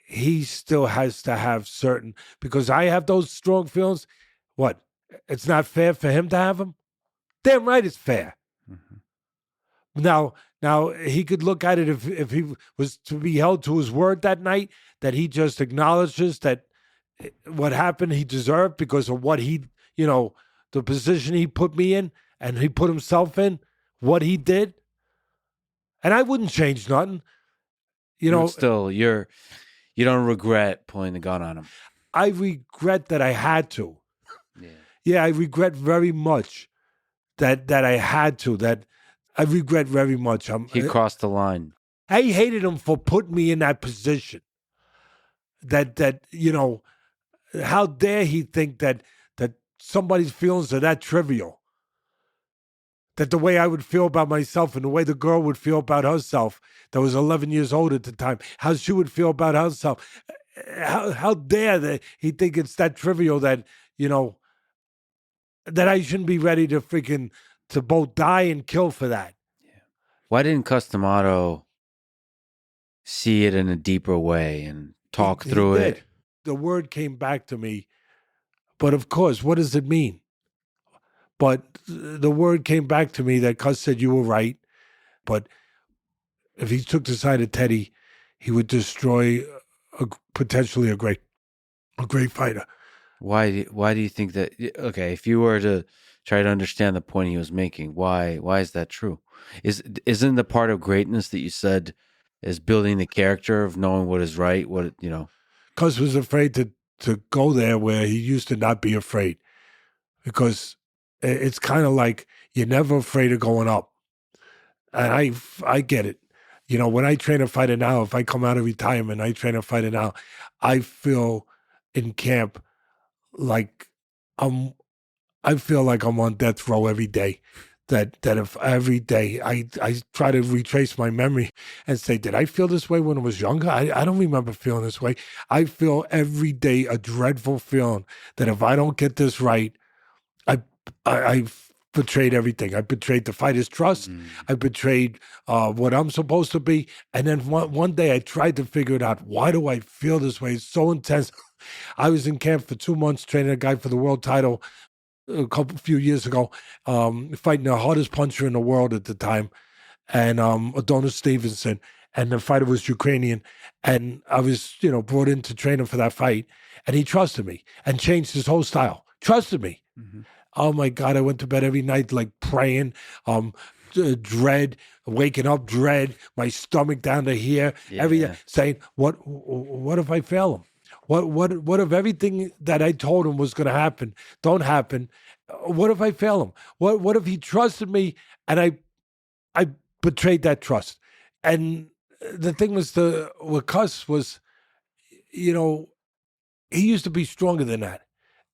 he still has to have certain, because I have those strong feelings. What? It's not fair for him to have them? Damn right it's fair. Mm-hmm. Now he could look at it, if he was to be held to his word that night, that he just acknowledges that what happened he deserved because of what the position he put me in and he put himself in, what he did. And I wouldn't change nothing. Still, you don't regret pulling the gun on him. I regret that I had to. Yeah. Yeah, I regret very much that I had to. That I regret very much. He crossed the line. I hated him for putting me in that position. That how dare he think that somebody's feelings are that trivial? That the way I would feel about myself and the way the girl would feel about herself, that was 11 years old at the time, how she would feel about herself. How dare he think it's that trivial that, that I shouldn't be ready to both die and kill for that. Yeah. Why didn't Cus D'Amato see it in a deeper way and talk through it? The word came back to me, but of course, what does it mean? But the word came back to me that Cus said, you were right. But if he took the side of Teddy, he would destroy potentially a great fighter. Why do you think that? Okay, if you were to try to understand the point he was making. Why is that true? Isn't the part of greatness that you said is building the character of knowing what is right? What you know? Cus was afraid to go there where he used to not be afraid, because it's kind of like you're never afraid of going up. And I get it. You know, when I train a fighter now, if I come out of retirement, I train a fighter now, I feel in camp like I'm I feel like I'm on death row every day. That if every day I try to retrace my memory and say, did I feel this way when I was younger? I don't remember feeling this way. I feel every day a dreadful feeling that if I don't get this right, I I've betrayed everything. I betrayed the fighter's trust. Mm. I betrayed what I'm supposed to be. And then one day I tried to figure it out. Why do I feel this way? It's so intense. I was in camp for 2 months training a guy for the world title few years ago, fighting the hardest puncher in the world at the time, and Adonis Stevenson. And the fighter was Ukrainian. And I was, brought in to train him for that fight. And he trusted me and changed his whole style. Trusted me. Mm-hmm. Oh my God, I went to bed every night like praying, dread, waking up, dread, my stomach down to here, every day, saying, what if I fail him? What if everything that I told him was going to happen don't happen? What if I fail him? What if he trusted me and I betrayed that trust? And the thing was, with Cus was, he used to be stronger than that.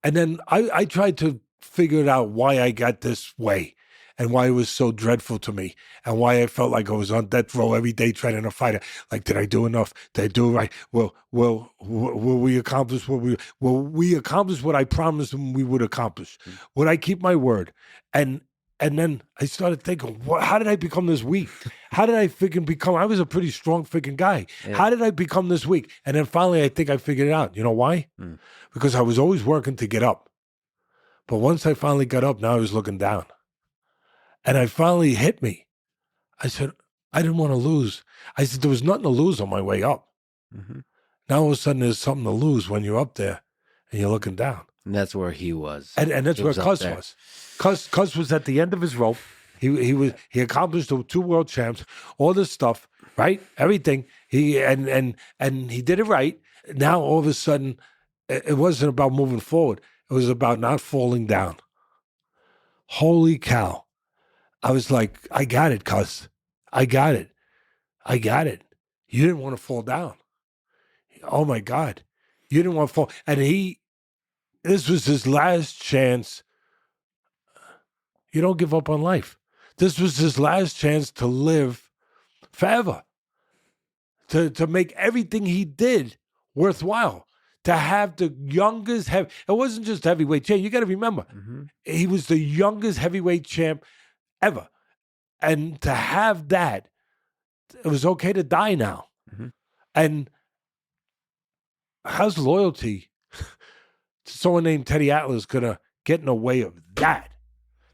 And then I tried to figure out why I got this way and why it was so dreadful to me and why I felt like I was on death row every day training a fighter. Like, did I do enough? Did I do it right? Will we accomplish will we accomplish what I promised them we would accomplish? Mm-hmm. Would I keep my word? And then I started thinking, how did I become this weak? How did I become? I was a pretty strong freaking guy. Yeah. How did I become this weak? And then finally, I think I figured it out. You know why? Mm. Because I was always working to get up. But once I finally got up, now I was looking down. And I finally hit me. I said, I didn't want to lose. I said, there was nothing to lose on my way up. Mm-hmm. Now all of a sudden there's something to lose when you're up there and you're looking down. And that's where he was. And that's where Cus was. Cus was at the end of his rope. He accomplished the 2 world champs, all this stuff, right? Everything. And he did it right. Now all of a sudden, it wasn't about moving forward. It was about not falling down. Holy cow. I was like, I got it, Cus. I got it. I got it. You didn't want to fall down. Oh my God. You didn't want to fall. And this was his last chance. You don't give up on life. This was his last chance to live forever. To make everything he did worthwhile. To have the youngest it wasn't just heavyweight champ. You got to remember, he was the youngest heavyweight champ ever. And to have that, it was okay to die now. Mm-hmm. And how's loyalty to someone named Teddy Atlas gonna get in the way of that?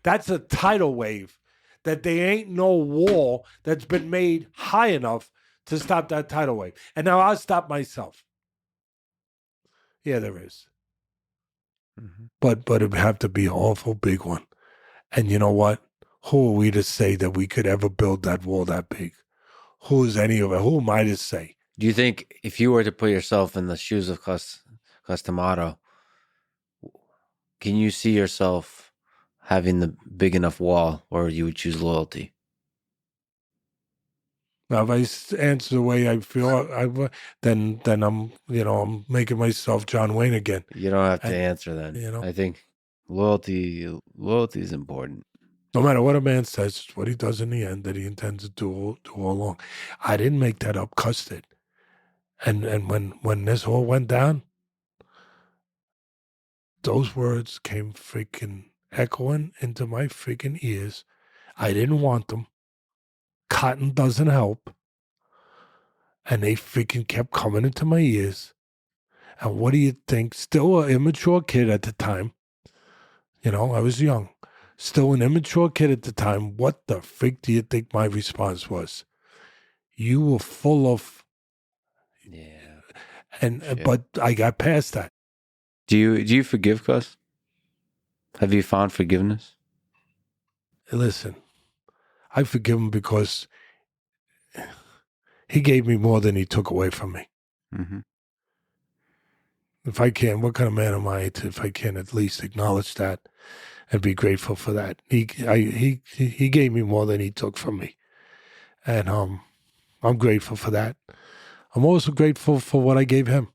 That's a tidal wave that there ain't no wall that's been made high enough to stop that tidal wave. And now I'll stop myself. Yeah, there is. Mm-hmm. But it would have to be an awful big one. And you know what? Who are we to say that we could ever build that wall that big? Who is any of it? Who am I to say? Do you think if you were to put yourself in the shoes of Cus D'Amato, can you see yourself having the big enough wall, or you would choose loyalty? Now, if I answer the way I feel, then I'm making myself John Wayne again. You don't have to answer then. I think loyalty is important. No matter what a man says, it's what he does in the end that he intends to do all along. I didn't make that up. Cus did. And when this all went down, those words came freaking echoing into my freaking ears. I didn't want them. Cotton doesn't help. And they freaking kept coming into my ears. And what do you think? Still an immature kid at the time. I was young. Still an immature kid at the time. What the freak do you think my response was? You were full of... Yeah. But I got past that. Do you forgive Cus? Have you found forgiveness? listen, I forgive him because he gave me more than he took away from me. Mm-hmm. If I can, what kind of man am I if I can at least acknowledge that and be grateful for that? He gave me more than he took from me, and I'm grateful for that. I'm also grateful for what I gave him.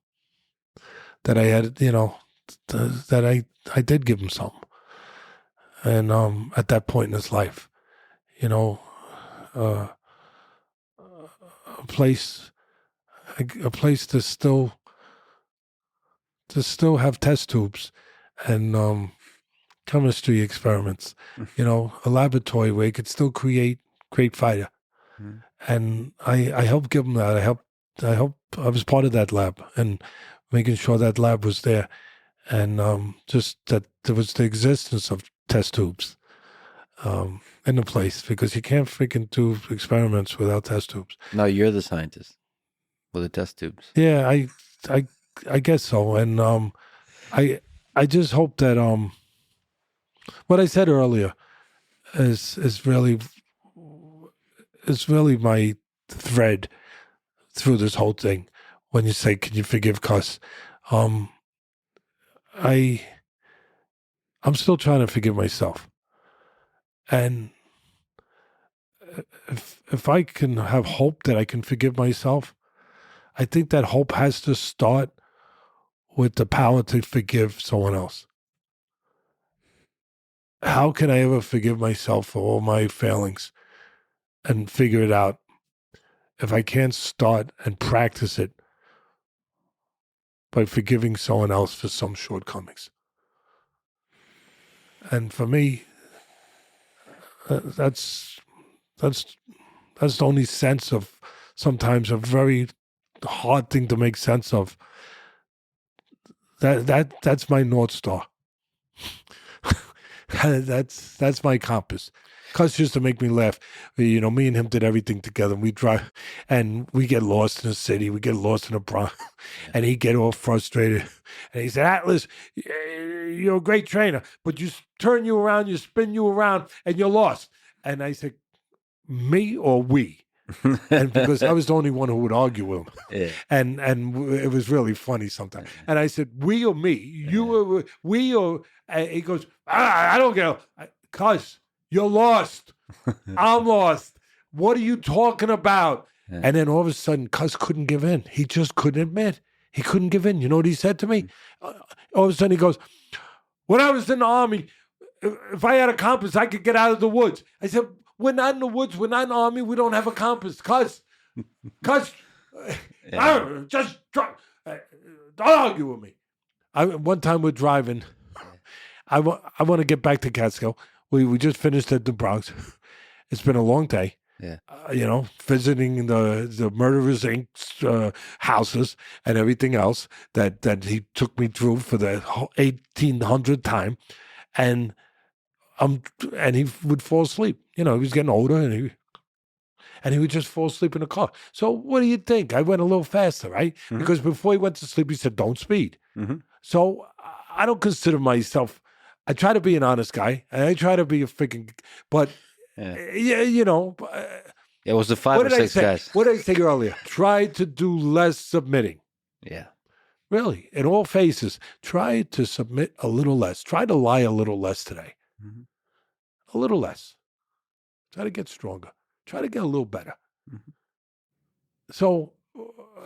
That I had, that I did give him some, and at that point in his life, you know, uh, a place, a place to still have test tubes and chemistry experiments, a laboratory where he could still create great fighter. Mm-hmm. And I helped give him that. I was part of that lab and making sure that lab was there. And just that there was the existence of test tubes in the place because you can't freaking do experiments without test tubes. No, you're the scientist with the test tubes. Yeah, I guess so. And I just hope that what I said earlier is really my thread through this whole thing. When you say, "Can you forgive Cus?" I'm still trying to forgive myself, and if I can have hope that I can forgive myself, I think that hope has to start with the power to forgive someone else. How can I ever forgive myself for all my failings and figure it out if I can't start and practice it by forgiving someone else for some shortcomings? And for me, that's the only sense of sometimes a very hard thing to make sense of. That's my North Star. That's my compass. Cus used to make me laugh. Me and him did everything together. We drive, and we get lost in the city. We get lost in the Bronx, and he'd get all frustrated. And he said, "Atlas, you're a great trainer, but you turn you around, you spin you around, and you're lost." And I said, "Me or we?" And because I was the only one who would argue with him, Yeah. and it was really funny sometimes. And I said, "We or me? You or we or?" And he goes, "I don't get it. Cus, you're lost. I'm lost. What are you talking about?" Yeah. And then all of a sudden, Cus couldn't give in. He just couldn't admit. He couldn't give in. You know what he said to me? All of a sudden, he goes, "When I was in the Army, if I had a compass, I could get out of the woods." I said, "We're not in the woods. We're not in the Army. We don't have a compass. Cus, just don't argue with me." One time we're driving. I want to get back to Catskill. We just finished at the Bronx. It's been a long day. Yeah. Visiting the Murderers Inc. Houses and everything else that he took me through for the 1800th time, and he would fall asleep. He was getting older, and he would just fall asleep in the car. So what do you think? I went a little faster, right? Mm-hmm. Because before he went to sleep, he said, "Don't speed." Mm-hmm. So I don't consider myself. I try to be an honest guy, and I try to be a freaking. But it was the 5 or 6 guys. What did I say earlier? Try to do less submitting. Yeah. Really, in all phases, try to submit a little less. Try to lie a little less today. Mm-hmm. A little less. Try to get stronger. Try to get a little better. Mm-hmm. So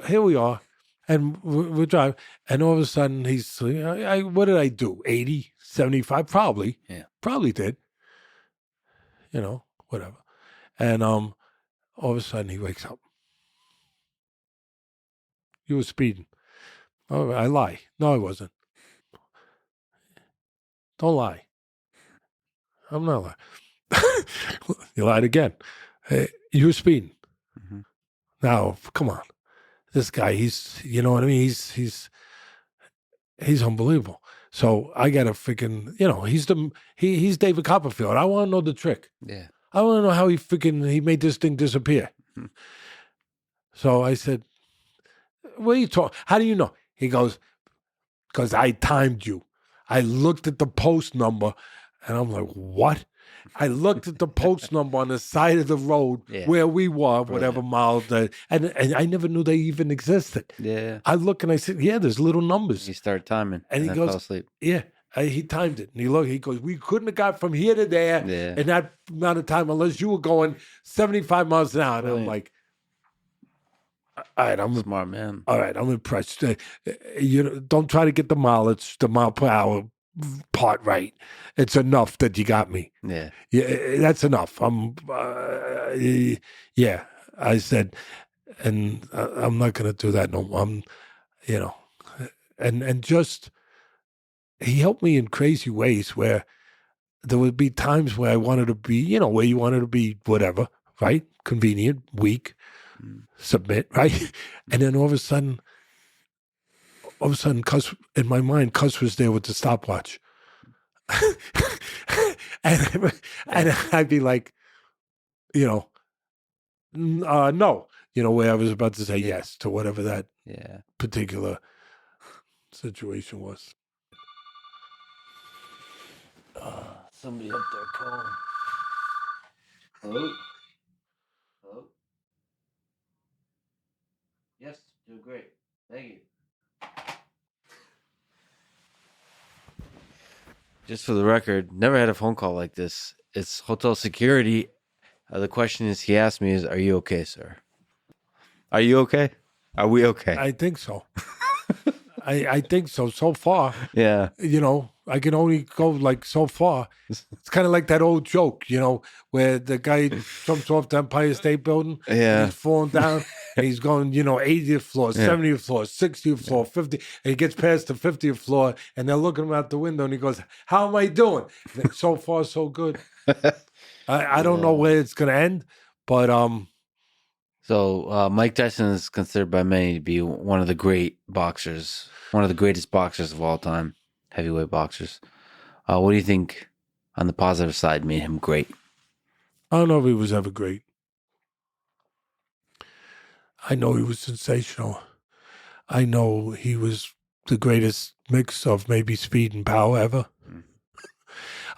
here we are, and we're driving, and all of a sudden he's, what did I do? 80, 75? Probably. Yeah. Probably did. Whatever. And all of a sudden he wakes up. "You were speeding." "Oh, I lie." "No, I wasn't." "Don't lie." "I'm not lying." You lied again. "Hey, you were speeding." Mm-hmm. Now, come on. This guy, he's, you know what I mean? He's unbelievable. So I got to freaking, he's David Copperfield. I want to know the trick. Yeah. I want to know how he made this thing disappear. Mm-hmm. So I said, "What are you talking? How do you know?" He goes, "Because I timed you. I looked at the post number," and I'm like, "What?" I looked at the post number on the side of the road where we were, whatever mile that, and I never knew they even existed. Yeah. I look and I said, "Yeah, there's little numbers." He started timing, and he I goes, fell asleep. "Yeah." He timed it, and he goes, "We couldn't have got from here to there in that amount of time unless you were going 75 miles an hour." And I'm like, "All right, I'm smart man. All right, I'm impressed. Don't try to get the mileage, the mile per hour part right. It's enough that you got me. Yeah, that's enough. Yeah." I said, and I'm not going to do that no more. And just he helped me in crazy ways where there would be times where I wanted to be, where you wanted to be whatever, right? Convenient, weak, submit, right? And then all of a sudden, Cus, in my mind, Cus was there with the stopwatch. and I'd be like, no, where I was about to say yes to whatever that particular situation was. Somebody up there calling. Hello? Hello? Yes, doing great. Thank you. Just for the record, never had a phone call like this. It's hotel security. The question he asked me is, "Are you okay, sir? Are you okay? Are we okay?" I think so. I think so. So far, yeah. I can only go like so far. It's kind of like that old joke, where the guy jumps off the Empire State Building. Yeah. He's falling down and he's going, 80th floor, 70th floor, 60th floor, 50. And he gets past the 50th floor and they're looking him out the window and he goes, "How am I doing?" So far, so good. I don't know where it's going to end, but So Mike Tyson is considered by many to be one of the great boxers, one of the greatest boxers of all time, heavyweight boxers. What do you think on the positive side made him great? I don't know if he was ever great. I know he was sensational. I know he was the greatest mix of maybe speed and power ever.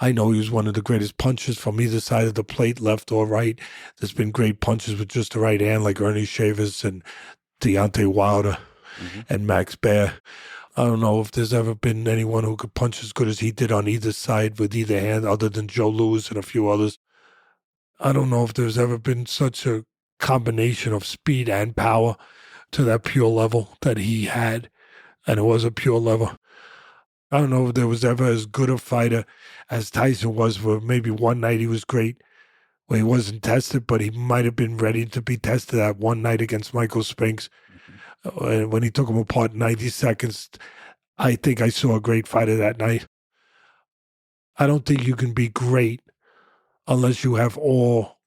I know he was one of the greatest punchers from either side of the plate, left or right. There's been great punches with just the right hand, like Ernie Shavers and Deontay Wilder and Max Baer. I don't know if there's ever been anyone who could punch as good as he did on either side with either hand, other than Joe Louis and a few others. I don't know if there's ever been such a combination of speed and power to that pure level that he had, and it was a pure level. I don't know if there was ever as good a fighter as Tyson was, where maybe one night he was great, where he wasn't tested, but he might have been ready to be tested that one night against Michael Spinks. When he took him apart in 90 seconds, I think I saw a great fighter that night. I don't think you can be great unless you have all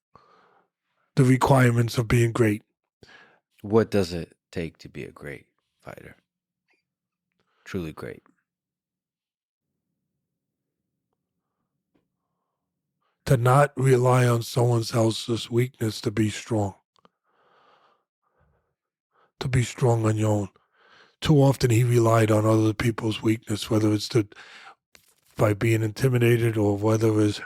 the requirements of being great. What does it take to be a great fighter? Truly great. To not rely on someone else's weakness to be strong. To be strong on your own. Too often he relied on other people's weakness, whether it's by being intimidated or whether it's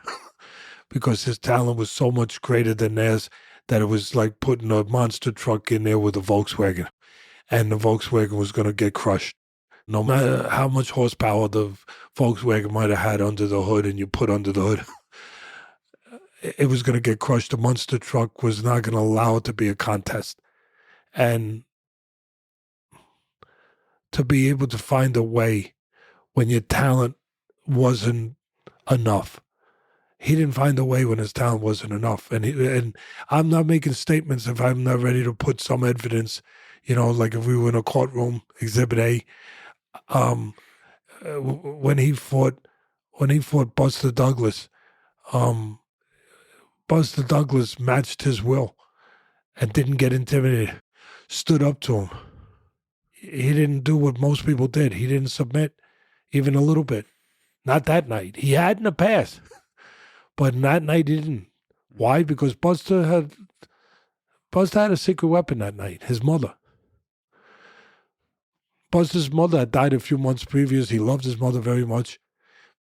because his talent was so much greater than theirs that it was like putting a monster truck in there with a Volkswagen, and the Volkswagen was going to get crushed. No matter how much horsepower the Volkswagen might have had under the hood and you put under the hood, it was going to get crushed. The monster truck was not going to allow it to be a contest. And to be able to find a way when your talent wasn't enough. He didn't find a way when his talent wasn't enough. And I'm not making statements if I'm not ready to put some evidence, like if we were in a courtroom, Exhibit A, when he fought Buster Douglas, Buster Douglas matched his will and didn't get intimidated, stood up to him. He didn't do what most people did. He didn't submit even a little bit. Not that night. He had in the past, but that night he didn't. Why? Because Buster had a secret weapon that night, his mother. Buster's mother had died a few months previous. He loved his mother very much.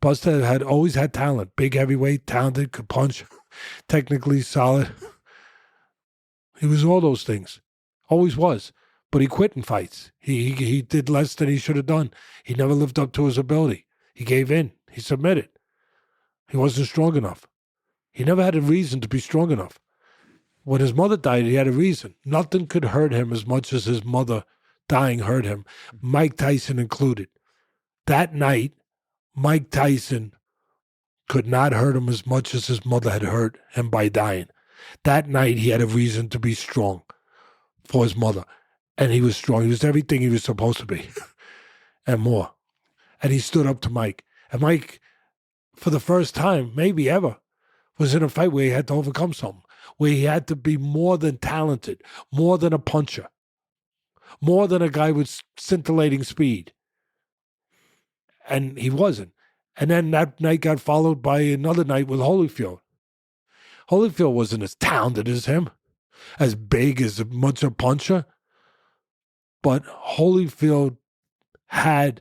Buster had always had talent. Big heavyweight, talented, could punch, technically solid. He was all those things. Always was. But he quit in fights. He did less than he should have done. He never lived up to his ability. He gave in. He submitted. He wasn't strong enough. He never had a reason to be strong enough. When his mother died, he had a reason. Nothing could hurt him as much as his mother dying hurt him, Mike Tyson included. That night, Mike Tyson could not hurt him as much as his mother had hurt him by dying. That night, he had a reason to be strong for his mother. And he was strong. He was everything he was supposed to be and more. And he stood up to Mike. And Mike, for the first time, maybe ever, was in a fight where he had to overcome something, where he had to be more than talented, more than a puncher, more than a guy with scintillating speed. And he wasn't. And then that night got followed by another night with Holyfield. Holyfield wasn't as talented as him, as big, as much a puncher. But Holyfield had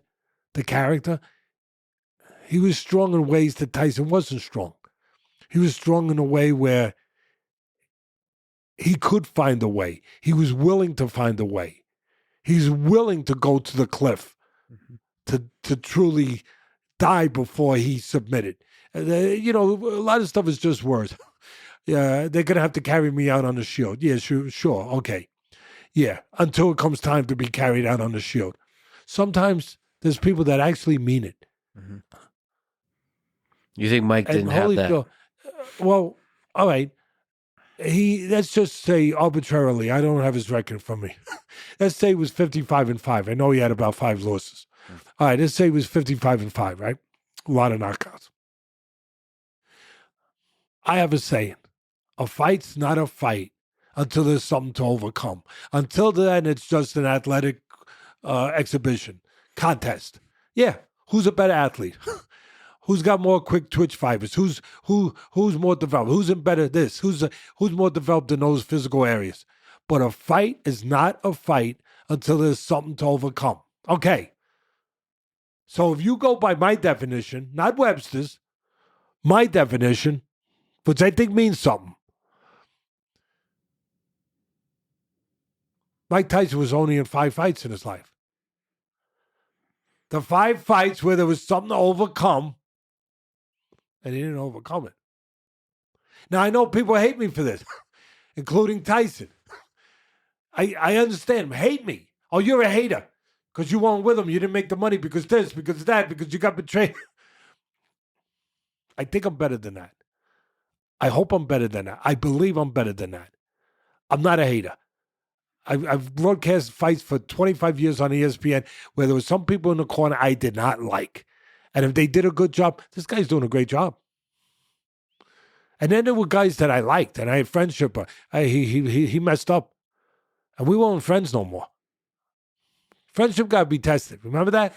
the character. He was strong in ways that Tyson wasn't strong. He was strong in a way where he could find a way. He was willing to find a way. He's willing to go to the cliff to truly die before he submitted. A lot of stuff is just words. Yeah, they're going to have to carry me out on the shield. Yeah, sure, okay. Yeah, until it comes time to be carried out on the shield. Sometimes there's people that actually mean it. Mm-hmm. You think Mike didn't have that? Well, all right. Let's just say arbitrarily, I don't have his record in front of me. Let's say he was 55-5. I know he had about 5 losses. All right, let's say he was 55-5, right? A lot of knockouts. I have a saying, a fight's not a fight until there's something to overcome. Until then, it's just an athletic exhibition, contest. Yeah, who's a better athlete? Who's got more quick twitch fibers? Who's more developed? Who's in better this? Who's more developed in those physical areas? But a fight is not a fight until there's something to overcome. Okay. So if you go by my definition, not Webster's, my definition, which I think means something. Mike Tyson was only in 5 fights in his life. The 5 fights where there was something to overcome, and he didn't overcome it. Now, I know people hate me for this, including Tyson. I understand. Hate me. Oh, you're a hater because you weren't with him. You didn't make the money because this, because that, because you got betrayed. I think I'm better than that. I hope I'm better than that. I believe I'm better than that. I'm not a hater. I've broadcast fights for 25 years on ESPN where there were some people in the corner I did not like. And if they did a good job, this guy's doing a great job. And then there were guys that I liked and I had friendship. He messed up. And we weren't friends no more. Friendship got to be tested. Remember that?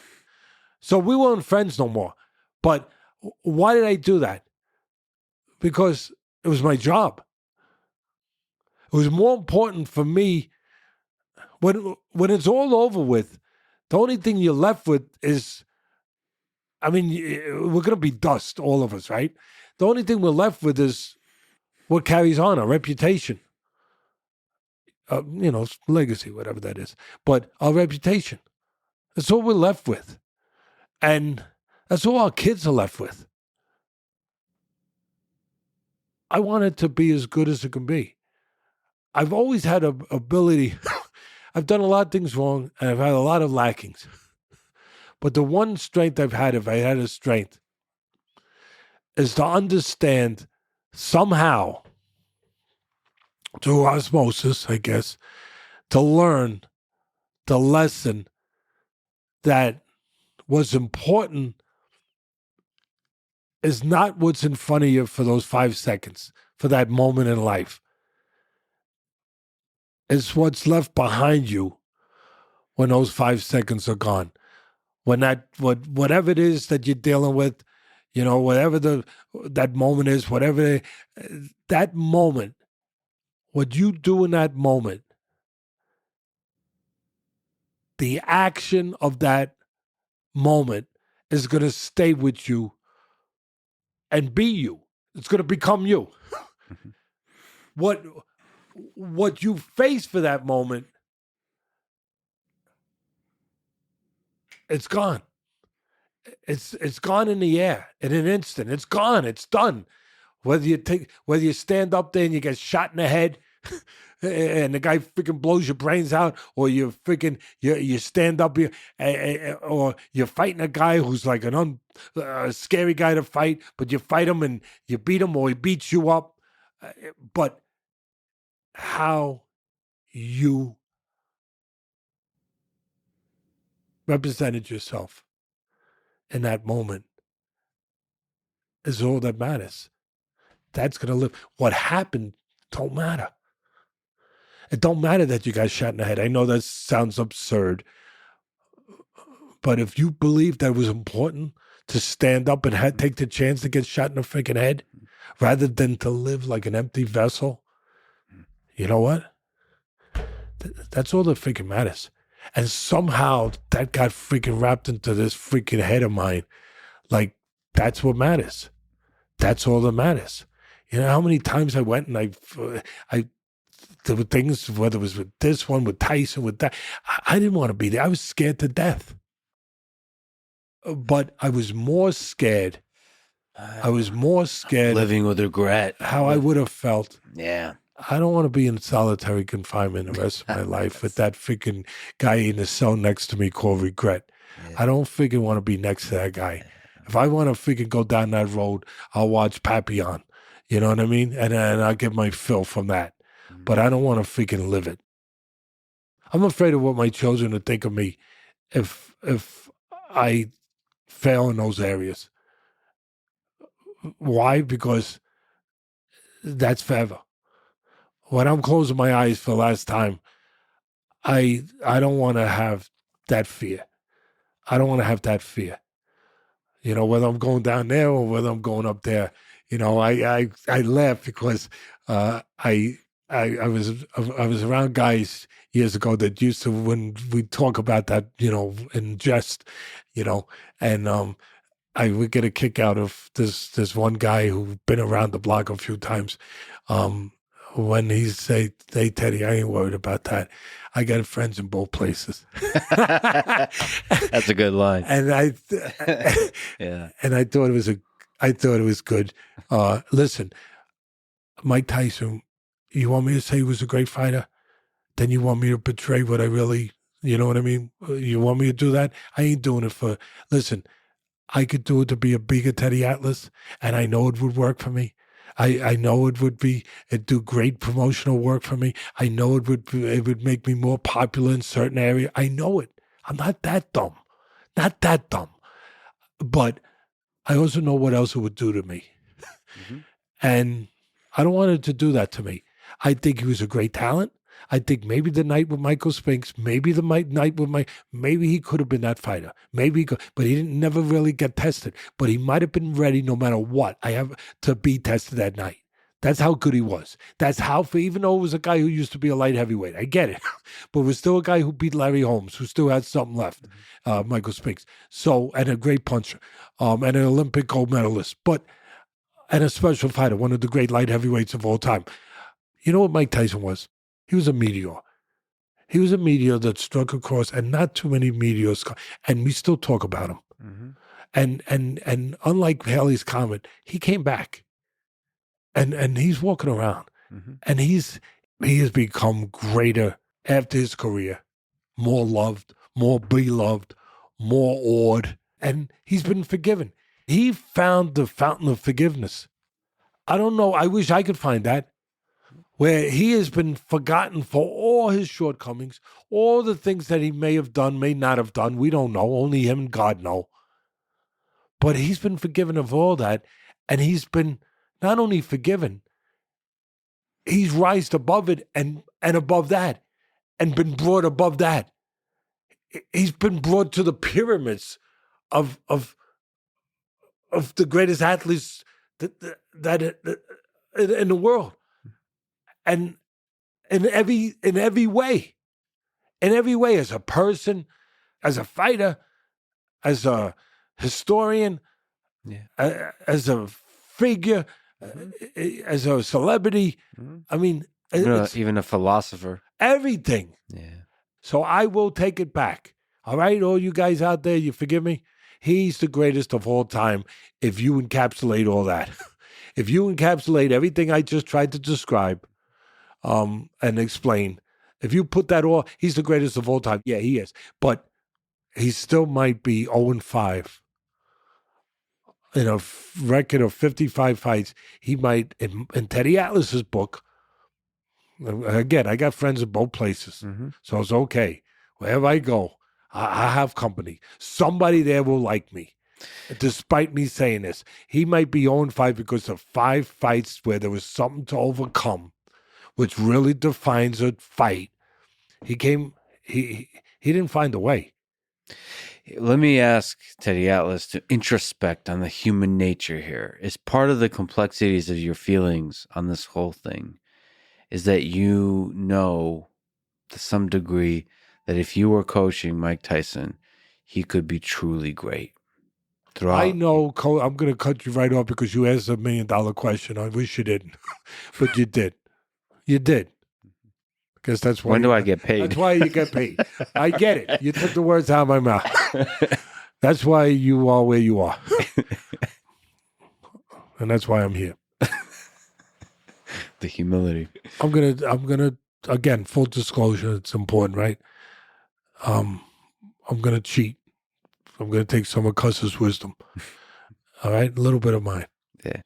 So we weren't friends no more. But why did I do that? Because it was my job. It was more important for me. When it's all over with, the only thing you're left with is, we're going to be dust, all of us, right? The only thing we're left with is what carries on, our reputation. Legacy, whatever that is. But our reputation. That's all we're left with. And that's all our kids are left with. I want it to be as good as it can be. I've always had an ability. I've done a lot of things wrong, and I've had a lot of lackings. But the one strength I've had, if I had a strength, is to understand somehow, through osmosis, I guess, to learn the lesson that what's important is not what's in front of you for those 5 seconds, for that moment in life. It's what's left behind you when those 5 seconds are gone. When whatever it is that you're dealing with, whatever that moment is, that moment, what you do in that moment, the action of that moment is going to stay with you and be you. It's going to become you. What you face for that moment, it's gone. It's gone in the air in an instant. It's gone. It's done. Whether you stand up there and you get shot in the head, and the guy freaking blows your brains out, or you stand up here, or you're fighting a guy who's like a scary guy to fight, but you fight him and you beat him, or he beats you up. But how you represented yourself in that moment is all that matters. That's going to live. What happened don't matter. It don't matter that you got shot in the head. I know that sounds absurd, but if you believe that it was important to stand up and take the chance to get shot in the freaking head rather than to live like an empty vessel, you know what? That's all that freaking matters. And somehow that got freaking wrapped into this freaking head of mine. Like, that's what matters. That's all that matters. You know how many times I went and there were things, whether it was with this one, with Tyson, with that. I didn't want to be there. I was scared to death. But I was more scared. Living with regret. How I would have felt. Yeah. I don't want to be in solitary confinement the rest of my life with that freaking guy in the cell next to me called regret. Yeah. I don't freaking want to be next to that guy. If I want to freaking go down that road, I'll watch Papillon. You know what I mean? And I'll get my fill from that. But I don't want to freaking live it. I'm afraid of what my children would think of me if I fail in those areas. Why? Because that's forever. When I'm closing my eyes for the last time, I don't want to have that fear. I don't want to have that fear. You know, whether I'm going down there or whether I'm going up there. You know, I laugh because I was around guys years ago that used to, when we talk about that, you know, in jest, you know, and I would get a kick out of this one guy who'd been around the block a few times. When he say, "Hey Teddy, I ain't worried about that. I got friends in both places." That's a good line. And yeah. And I thought it was good. Listen, Mike Tyson, you want me to say he was a great fighter? Then you want me to betray what I really, you know what I mean? You want me to do that? I ain't doing it for, listen, I could do it to be a bigger Teddy Atlas, and I know it would work for me. I know it'd do great promotional work for me. I know it would make me more popular in certain areas. I know it. I'm not that dumb. Not that dumb. But I also know what else it would do to me. Mm-hmm. And I don't want it to do that to me. I think he was a great talent. I think maybe the night with Michael Spinks, maybe the night with maybe he could have been that fighter. Maybe he could, but he didn't never really get tested. But he might have been ready no matter what. I have to be tested that night. That's how good he was. That's how, even though it was a guy who used to be a light heavyweight, I get it. But it was still a guy who beat Larry Holmes, who still had something left, Michael Spinks. So, and a great puncher, and an Olympic gold medalist, and a special fighter, one of the great light heavyweights of all time. You know what Mike Tyson was? He was a meteor. He was a meteor that struck across, and not too many meteors, and we still talk about him. Mm-hmm. And unlike Halley's Comet, he came back, and he's walking around, and he has become greater after his career, more loved, more beloved, more awed, and he's been forgiven. He found the fountain of forgiveness. I don't know. I wish I could find that. Where he has been forgotten for all his shortcomings, all the things that he may have done, may not have done. We don't know. Only him and God know. But he's been forgiven of all that. And he's been not only forgiven, he's rised above it and above that and been brought above that. He's been brought to the pyramids of the greatest athletes that in the world. And in every way, as a person, as a fighter, as a historian, as a figure, as a celebrity. I mean, it's Even a philosopher. everything. Yeah. So I will take it back. All right, all you guys out there, you forgive me? He's the greatest of all time if you encapsulate all that. If you encapsulate everything I just tried to describe and explain, if you put that all, he's the greatest of all time. Yeah, he is. But he still might be 0-5 in a record of 55 fights. He might, in Teddy Atlas's book, again, I got friends in both places, so it's okay. Wherever I go, I have company. Somebody there will like me, despite me saying this. He might be 0-5 because of 5 fights where there was something to overcome, which really defines a fight. He didn't find a way. Let me ask Teddy Atlas to introspect on the human nature here. Is part of the complexities of your feelings on this whole thing is that you know to some degree that if you were coaching Mike Tyson, he could be truly great. I know, I'm going to cut you right off because you asked $1 million question. I wish you didn't, but you did. You did. Because that's why. When do I get paid? That's why you get paid. I get it. You took the words out of my mouth. That's why you are where you are, and that's why I'm here. The humility. I'm gonna again, full disclosure. It's important, right? I'm gonna cheat. I'm gonna take some of Cus's wisdom. All right, a little bit of mine. Yeah.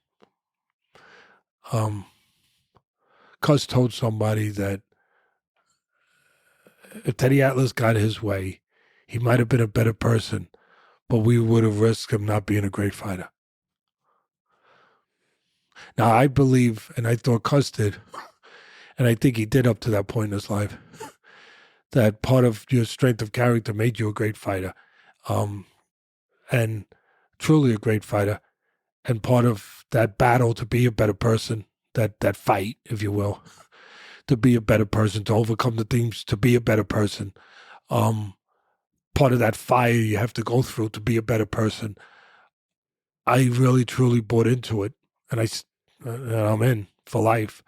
Cus told somebody that if Teddy Atlas got his way, he might have been a better person, but we would have risked him not being a great fighter. Now, I believe, and I thought Cus did, and I think he did up to that point in his life, that part of your strength of character made you a great fighter, and truly a great fighter. And part of that battle to be a better person, that fight, if you will, to be a better person, to overcome the things, to be a better person. Part of that fire you have to go through to be a better person. I really, truly bought into it, and I'm in for life.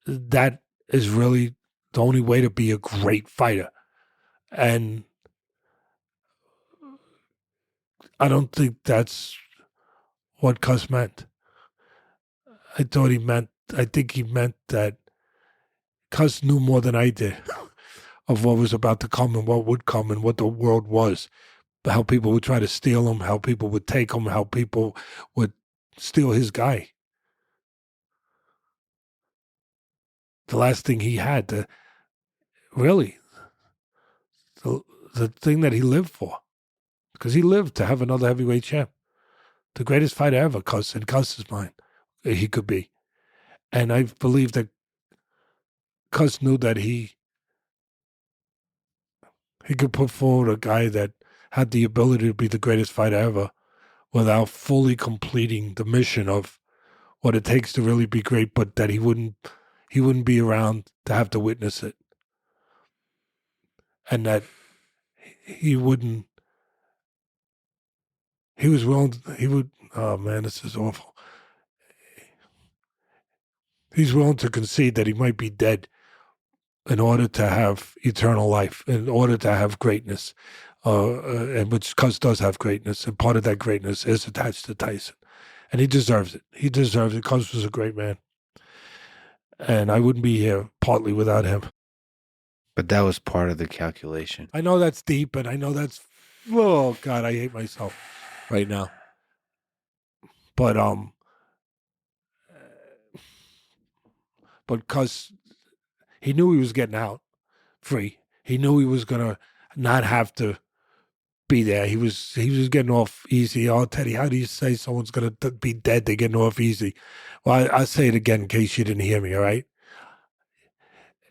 That is really the only way to be a great fighter. And I don't think that's what Cus meant. I think he meant that Cus knew more than I did of what was about to come and what would come and what the world was. How people would try to steal him, how people would take him, how people would steal his guy. The last thing he had to really, the thing that he lived for, because he lived to have another heavyweight champ. The greatest fighter ever, Cus, in Cus's mind, he could be. And I believe that Cus knew that he could put forward a guy that had the ability to be the greatest fighter ever without fully completing the mission of what it takes to really be great, but that he wouldn't be around to have to witness it. And that he wouldn't, he was willing, he would, oh man, this is awful. He's willing to concede that he might be dead in order to have eternal life, in order to have greatness, and which Cus does have greatness, and part of that greatness is attached to Tyson. And he deserves it. He deserves it. Cus was a great man. And I wouldn't be here partly without him. But that was part of the calculation. I know that's deep, and I know that's, oh God, I hate myself right now. But Cus, he knew he was getting out free. He knew he was gonna not have to be there. He was getting off easy. Oh, Teddy, how do you say someone's gonna be dead? They're getting off easy. Well, I'll say it again in case you didn't hear me. All right.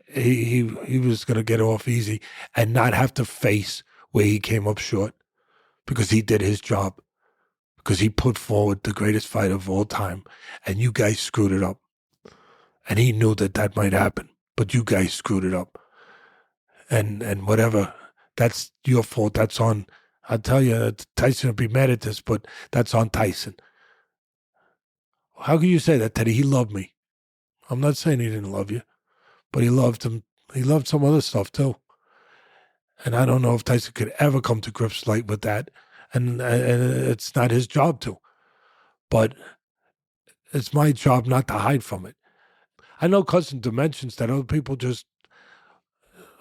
He was gonna get off easy and not have to face where he came up short, because he did his job, because he put forward the greatest fight of all time, and you guys screwed it up. And he knew that might happen, but you guys screwed it up. And whatever, that's your fault. That's on, I'll tell you, Tyson will be mad at this, but that's on Tyson. How can you say that, Teddy? He loved me. I'm not saying he didn't love you, but he loved him. He loved some other stuff too. And I don't know if Tyson could ever come to grips like with that. And it's not his job to. But it's my job not to hide from it. I know cousin dimensions that other people just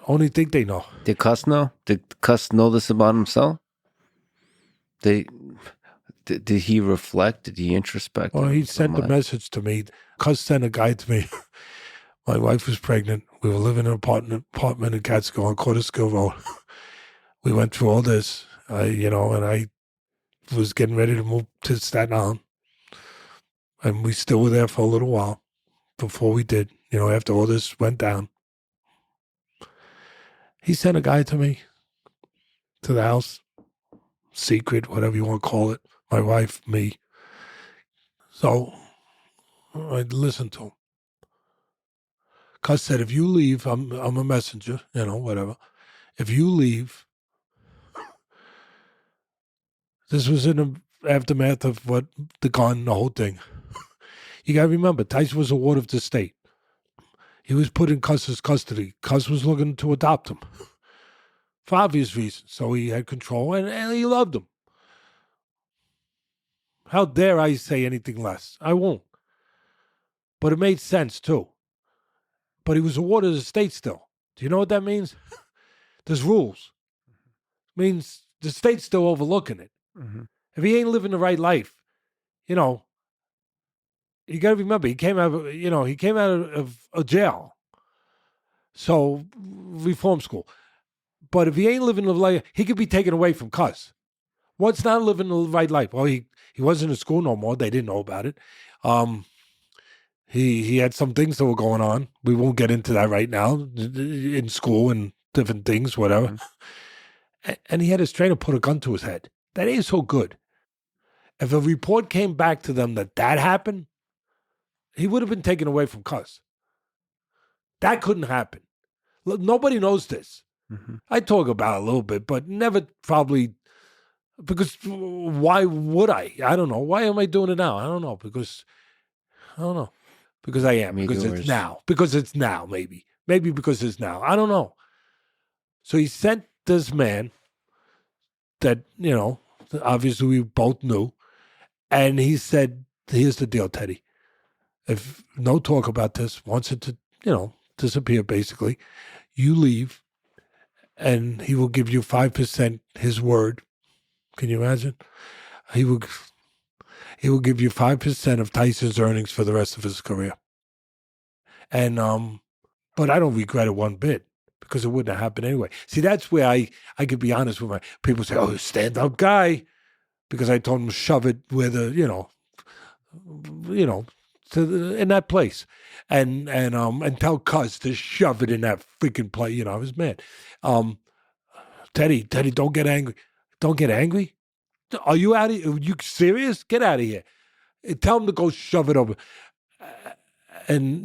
only think they know. Did Cus know? Did Cus know this about himself? Did he reflect? Did he introspect? Well, he sent a message to me. Cus sent a guy to me. My wife was pregnant. We were living in an apartment in Catskill on Corderskill Road. We went through all this, and I was getting ready to move to Staten Island. And we still were there for a little while before we did, after all this went down. He sent a guy to me, to the house, secret, whatever you want to call it, my wife, me. So I listened to him. Cus said, if you leave, I'm a messenger, whatever. If you leave, this was in the aftermath of what the gun, the whole thing. You got to remember, Tyson was a ward of the state. He was put in Cus's custody. Cus was looking to adopt him for obvious reasons. So he had control, and he loved him. How dare I say anything less? I won't. But it made sense, too. But he was a ward of the state still. Do you know what that means? There's rules. It means the state's still overlooking it. Mm-hmm. If he ain't living the right life, you got to remember, he came out of a jail. So, reform school. But if he ain't living the life, he could be taken away from Cus. What's not living the right life? Well, he wasn't in school no more. They didn't know about it. He had some things that were going on. We won't get into that right now, in school and different things, whatever. Mm-hmm. And he had his trainer put a gun to his head. That ain't so good. If a report came back to them that happened, he would have been taken away from Cus. That couldn't happen. Nobody knows this. Mm-hmm. I talk about it a little bit, but never probably, because why would I? I don't know. Why am I doing it now? I don't know. Because I am. Because it's now. Because it's now, maybe. Maybe because it's now. I don't know. So he sent this man that, obviously we both knew. And he said, here's the deal, Teddy. If no talk about this, wants it to, disappear, basically, you leave, and he will give you 5%, his word. Can you imagine? He will give you 5% of Tyson's earnings for the rest of his career. And but I don't regret it one bit, because it wouldn't have happened anyway. See, that's where I could be honest with my people. Say, "Oh, stand-up guy," because I told him to shove it where the in that place, and tell Cus to shove it in that freaking place. I was mad. Teddy, don't get angry. Don't get angry. Are you out of here? Are you serious? Get out of here. Tell him to go shove it over. And,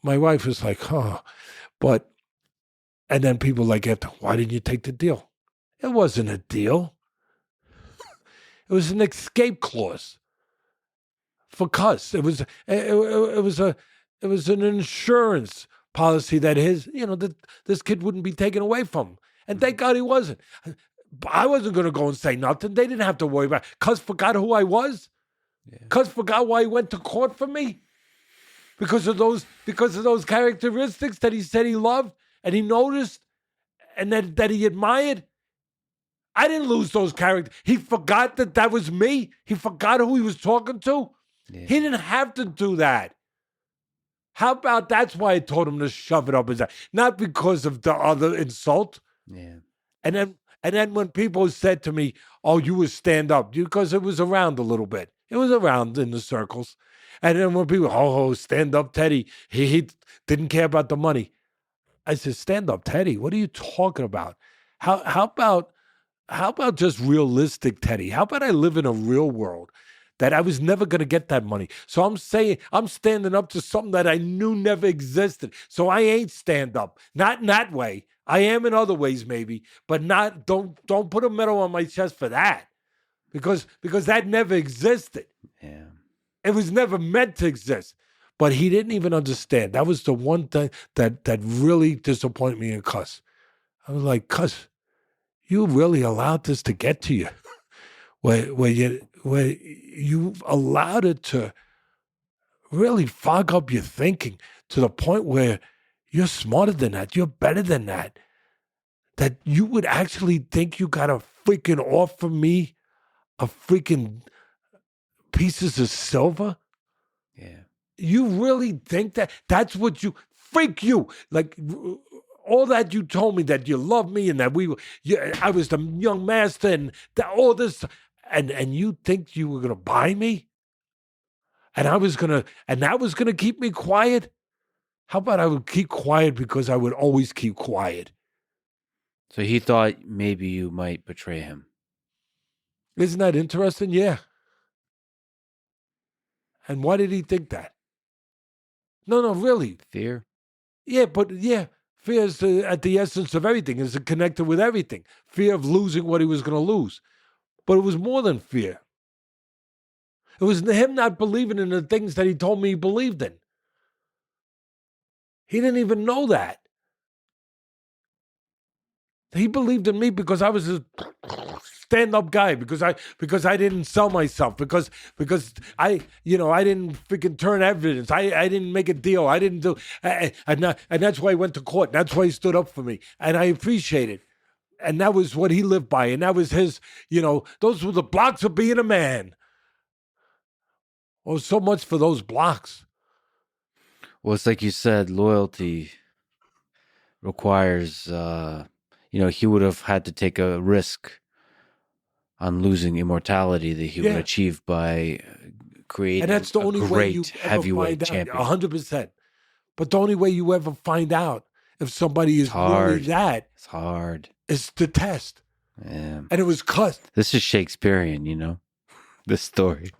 my wife was like, but, and then people like, why didn't you take the deal? It wasn't a deal. It was an escape clause for Cus. It was an insurance policy that that this kid wouldn't be taken away from him. And thank God he wasn't. I wasn't going to go and say nothing. They didn't have to worry about it. Cus forgot who I was. Yeah. Cus forgot why he went to court for me. Because of those characteristics that he said he loved and he noticed and that he admired. I didn't lose those characters. He forgot that was me. He forgot who he was talking to. Yeah. He didn't have to do that. How about that's why I told him to shove it up his ass? Not because of the other insult. Yeah. And then when people said to me, "Oh, you would stand up," because it was around a little bit. It was around in the circles. And then when people, stand up, Teddy, he didn't care about the money. I said, stand up, Teddy. What are you talking about? How about just realistic, Teddy? How about I live in a real world that I was never going to get that money? So I'm saying I'm standing up to something that I knew never existed. So I ain't stand up. Not in that way. I am in other ways, maybe, but not. Don't put a medal on my chest for that, because that never existed. Yeah. It was never meant to exist. But he didn't even understand. That was the one thing that really disappointed me in Cus. I was like, Cus, you really allowed this to get to you. where you allowed it to really fog up your thinking to the point where you're smarter than that. You're better than that. That you would actually think you got to freaking offer me a freaking pieces of silver? Yeah. You really think that? That's what you, freak you. Like, all that you told me that you love me and that I was the young master and all this, and you think you were going to buy me? And that was going to keep me quiet? How about I would keep quiet because I would always keep quiet? So he thought maybe you might betray him. Isn't that interesting? Yeah. And why did he think that? No, really. Fear? Yeah, but yeah, fear is at the essence of everything. Is connected with everything. Fear of losing what he was going to lose. But it was more than fear. It was him not believing in the things that he told me he believed in. He didn't even know that. He believed in me because I was a stand-up guy, because I didn't sell myself, because I didn't freaking turn evidence. I didn't make a deal. I didn't do, and that's why he went to court. That's why he stood up for me, and I appreciate it. And that was what he lived by, and that was his. Those were the blocks of being a man. Well, so much for those blocks. Well, it's like you said, loyalty requires, he would have had to take a risk on losing immortality that he would achieve by creating and that's the only way you ever heavyweight find champion. 100%. But the only way you ever find out if somebody is really that, it's hard, is to test. Yeah. And it was Cus. This is Shakespearean, this story.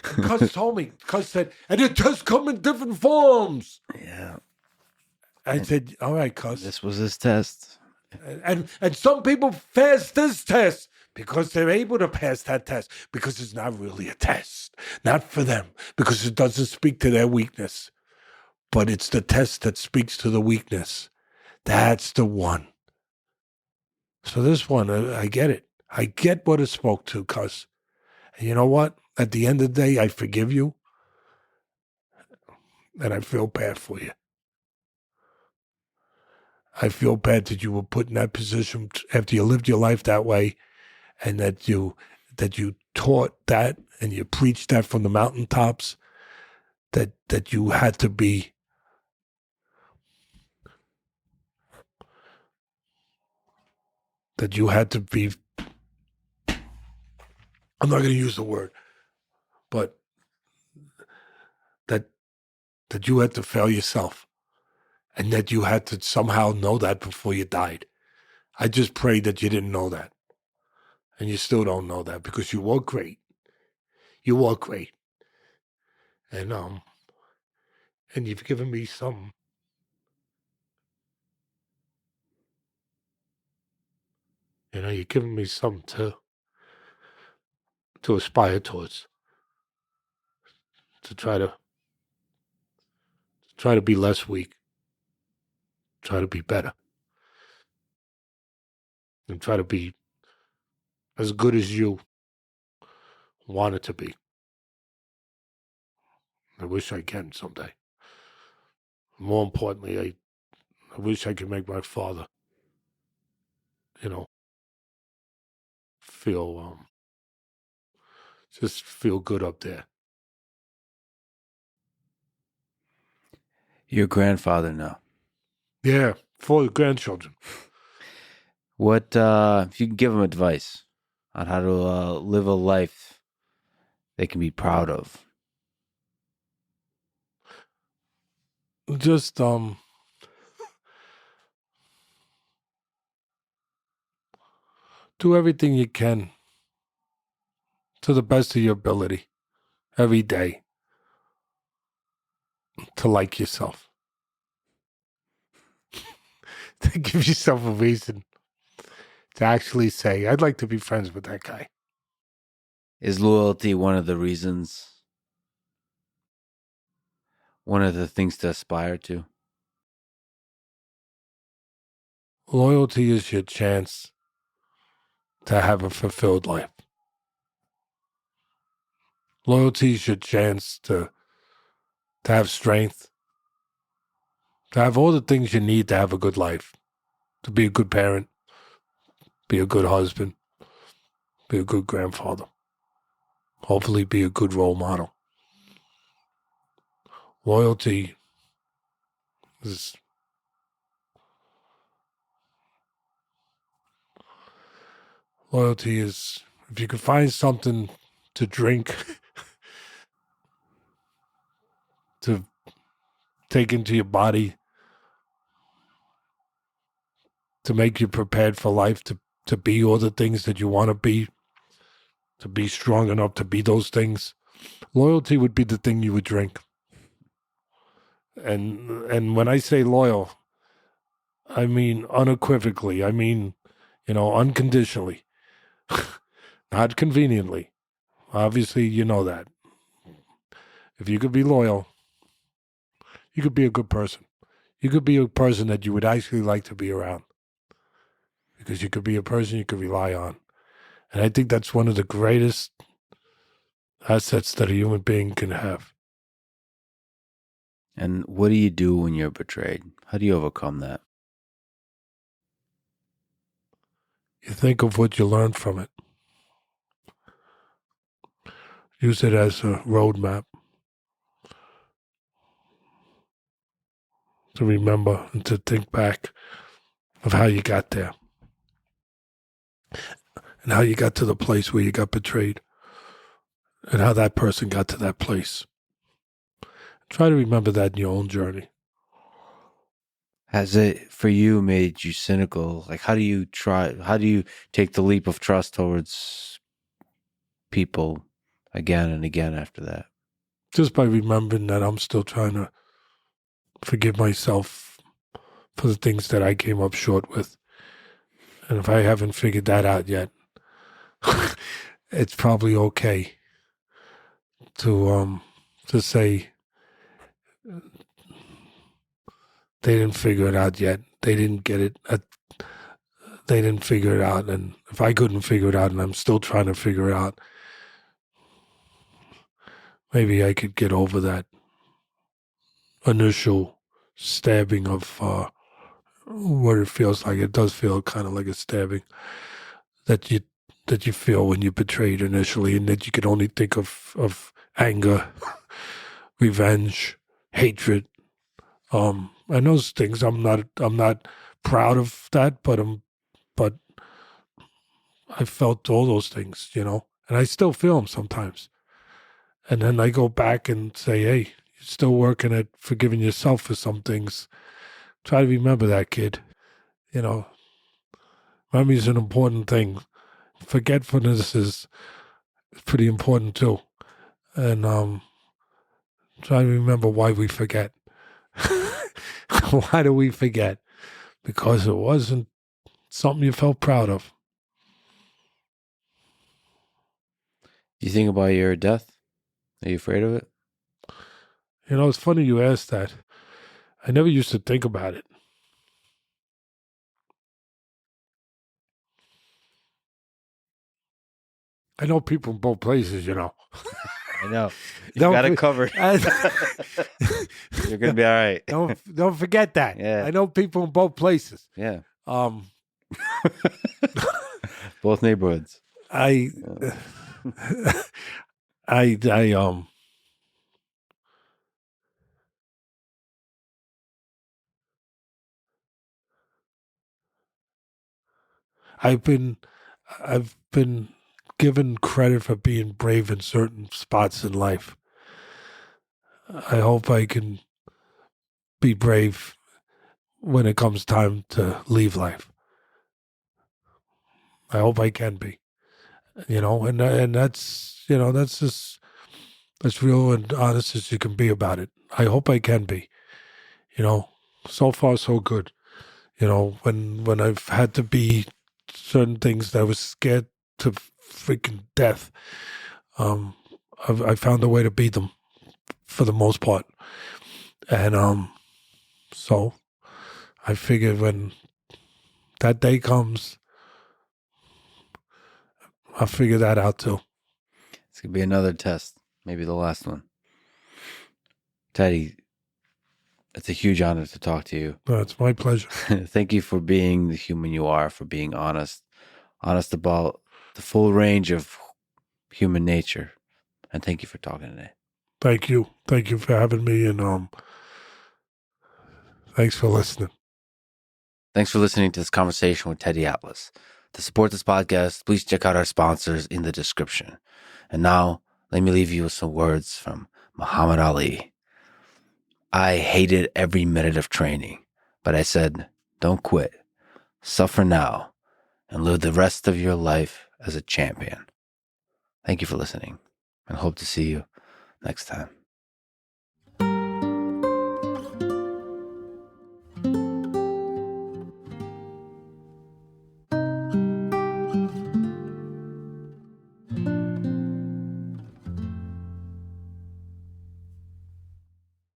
Cus told me. Cus said, and it just come in different forms. Yeah. I said, all right, Cus. This was his test. And some people pass this test because they're able to pass that test, because it's not really a test. Not for them, because it doesn't speak to their weakness. But it's the test that speaks to the weakness. That's the one. So this one, I get it. I get what it spoke to, Cus. And you know what? At the end of the day, I forgive you. And I feel bad for you. I feel bad that you were put in that position after you lived your life that way, and that you taught that and you preached that from the mountaintops, that you had to be I'm not going to use the word, but that you had to fail yourself, and that you had to somehow know that before you died. I just pray that you didn't know that. And you still don't know that, because you were great. You were great. And you've given me some. You've given me something to aspire towards. To try to be less weak. Try to be better. And try to be as good as you want it to be. I wish I can someday. More importantly, I wish I could make my father, feel good up there. Your grandfather now. Yeah, for the grandchildren. What, if you can give them advice on how to live a life they can be proud of? Just do everything you can to the best of your ability every day to like yourself. To give yourself a reason to actually say, I'd like to be friends with that guy. Is loyalty one of the reasons one of the things to aspire to? Loyalty is your chance to have a fulfilled life. Loyalty is your chance to have strength, to have all the things you need to have a good life, to be a good parent, be a good husband, be a good grandfather, hopefully be a good role model. Loyalty is if you could find something to drink, to take into your body, to make you prepared for life, to be all the things that you want to be strong enough to be those things. Loyalty would be the thing you would drink. And when I say loyal, I mean unequivocally. I mean, unconditionally, not conveniently. Obviously, you know that. If you could be loyal, you could be a good person. You could be a person that you would actually like to be around, because you could be a person you could rely on. And I think that's one of the greatest assets that a human being can have. And what do you do when you're betrayed? How do you overcome that? You think of what you learned from it. Use it as a roadmap to remember and to think back of how you got there and how you got to the place where you got betrayed and how that person got to that place. Try to remember that in your own journey. Has it for you made you cynical? Like, how do you take the leap of trust towards people again and again after that? Just by remembering that I'm still trying to forgive myself for the things that I came up short with. And if I haven't figured that out yet, it's probably okay to say they didn't figure it out yet. They didn't get it. They didn't figure it out. And if I couldn't figure it out and I'm still trying to figure it out, maybe I could get over that initial stabbing of what it feels like. It does feel kind of like a stabbing that you feel when you're betrayed initially, and that you can only think of anger, revenge, hatred. And those things, I'm not proud of that, but I felt all those things, and I still feel them sometimes. And then I go back and say, hey, you're still working at forgiving yourself for some things. Try to remember that, kid. Memory is an important thing. Forgetfulness is pretty important too. And try to remember why we forget. Why do we forget? Because it wasn't something you felt proud of. Do you think about your death? Are you afraid of it? It's funny you asked that. I never used to think about it. I know people in both places, I know. You got it covered. You're gonna be all right. Don't forget that. Yeah. I know people in both places. Yeah. Both neighborhoods. I I've been given credit for being brave in certain spots in life. I hope I can be brave when it comes time to leave life. I hope I can be, and that's just as real and honest as you can be about it. I hope I can be, so far so good. When I've had to be certain things that I was scared to freaking death, I found a way to beat them for the most part. And so I figured when that day comes, I'll figure that out too. It's going to be another test, maybe the last one. Teddy, it's a huge honor to talk to you. It's my pleasure. Thank you for being the human you are, for being honest about the full range of human nature. And thank you for talking today. Thank you. Thank you for having me, and thanks for listening. Thanks for listening to this conversation with Teddy Atlas. To support this podcast, please check out our sponsors in the description. And now, let me leave you with some words from Muhammad Ali. I hated every minute of training, but I said, don't quit, suffer now, and live the rest of your life as a champion. Thank you for listening, and hope to see you next time.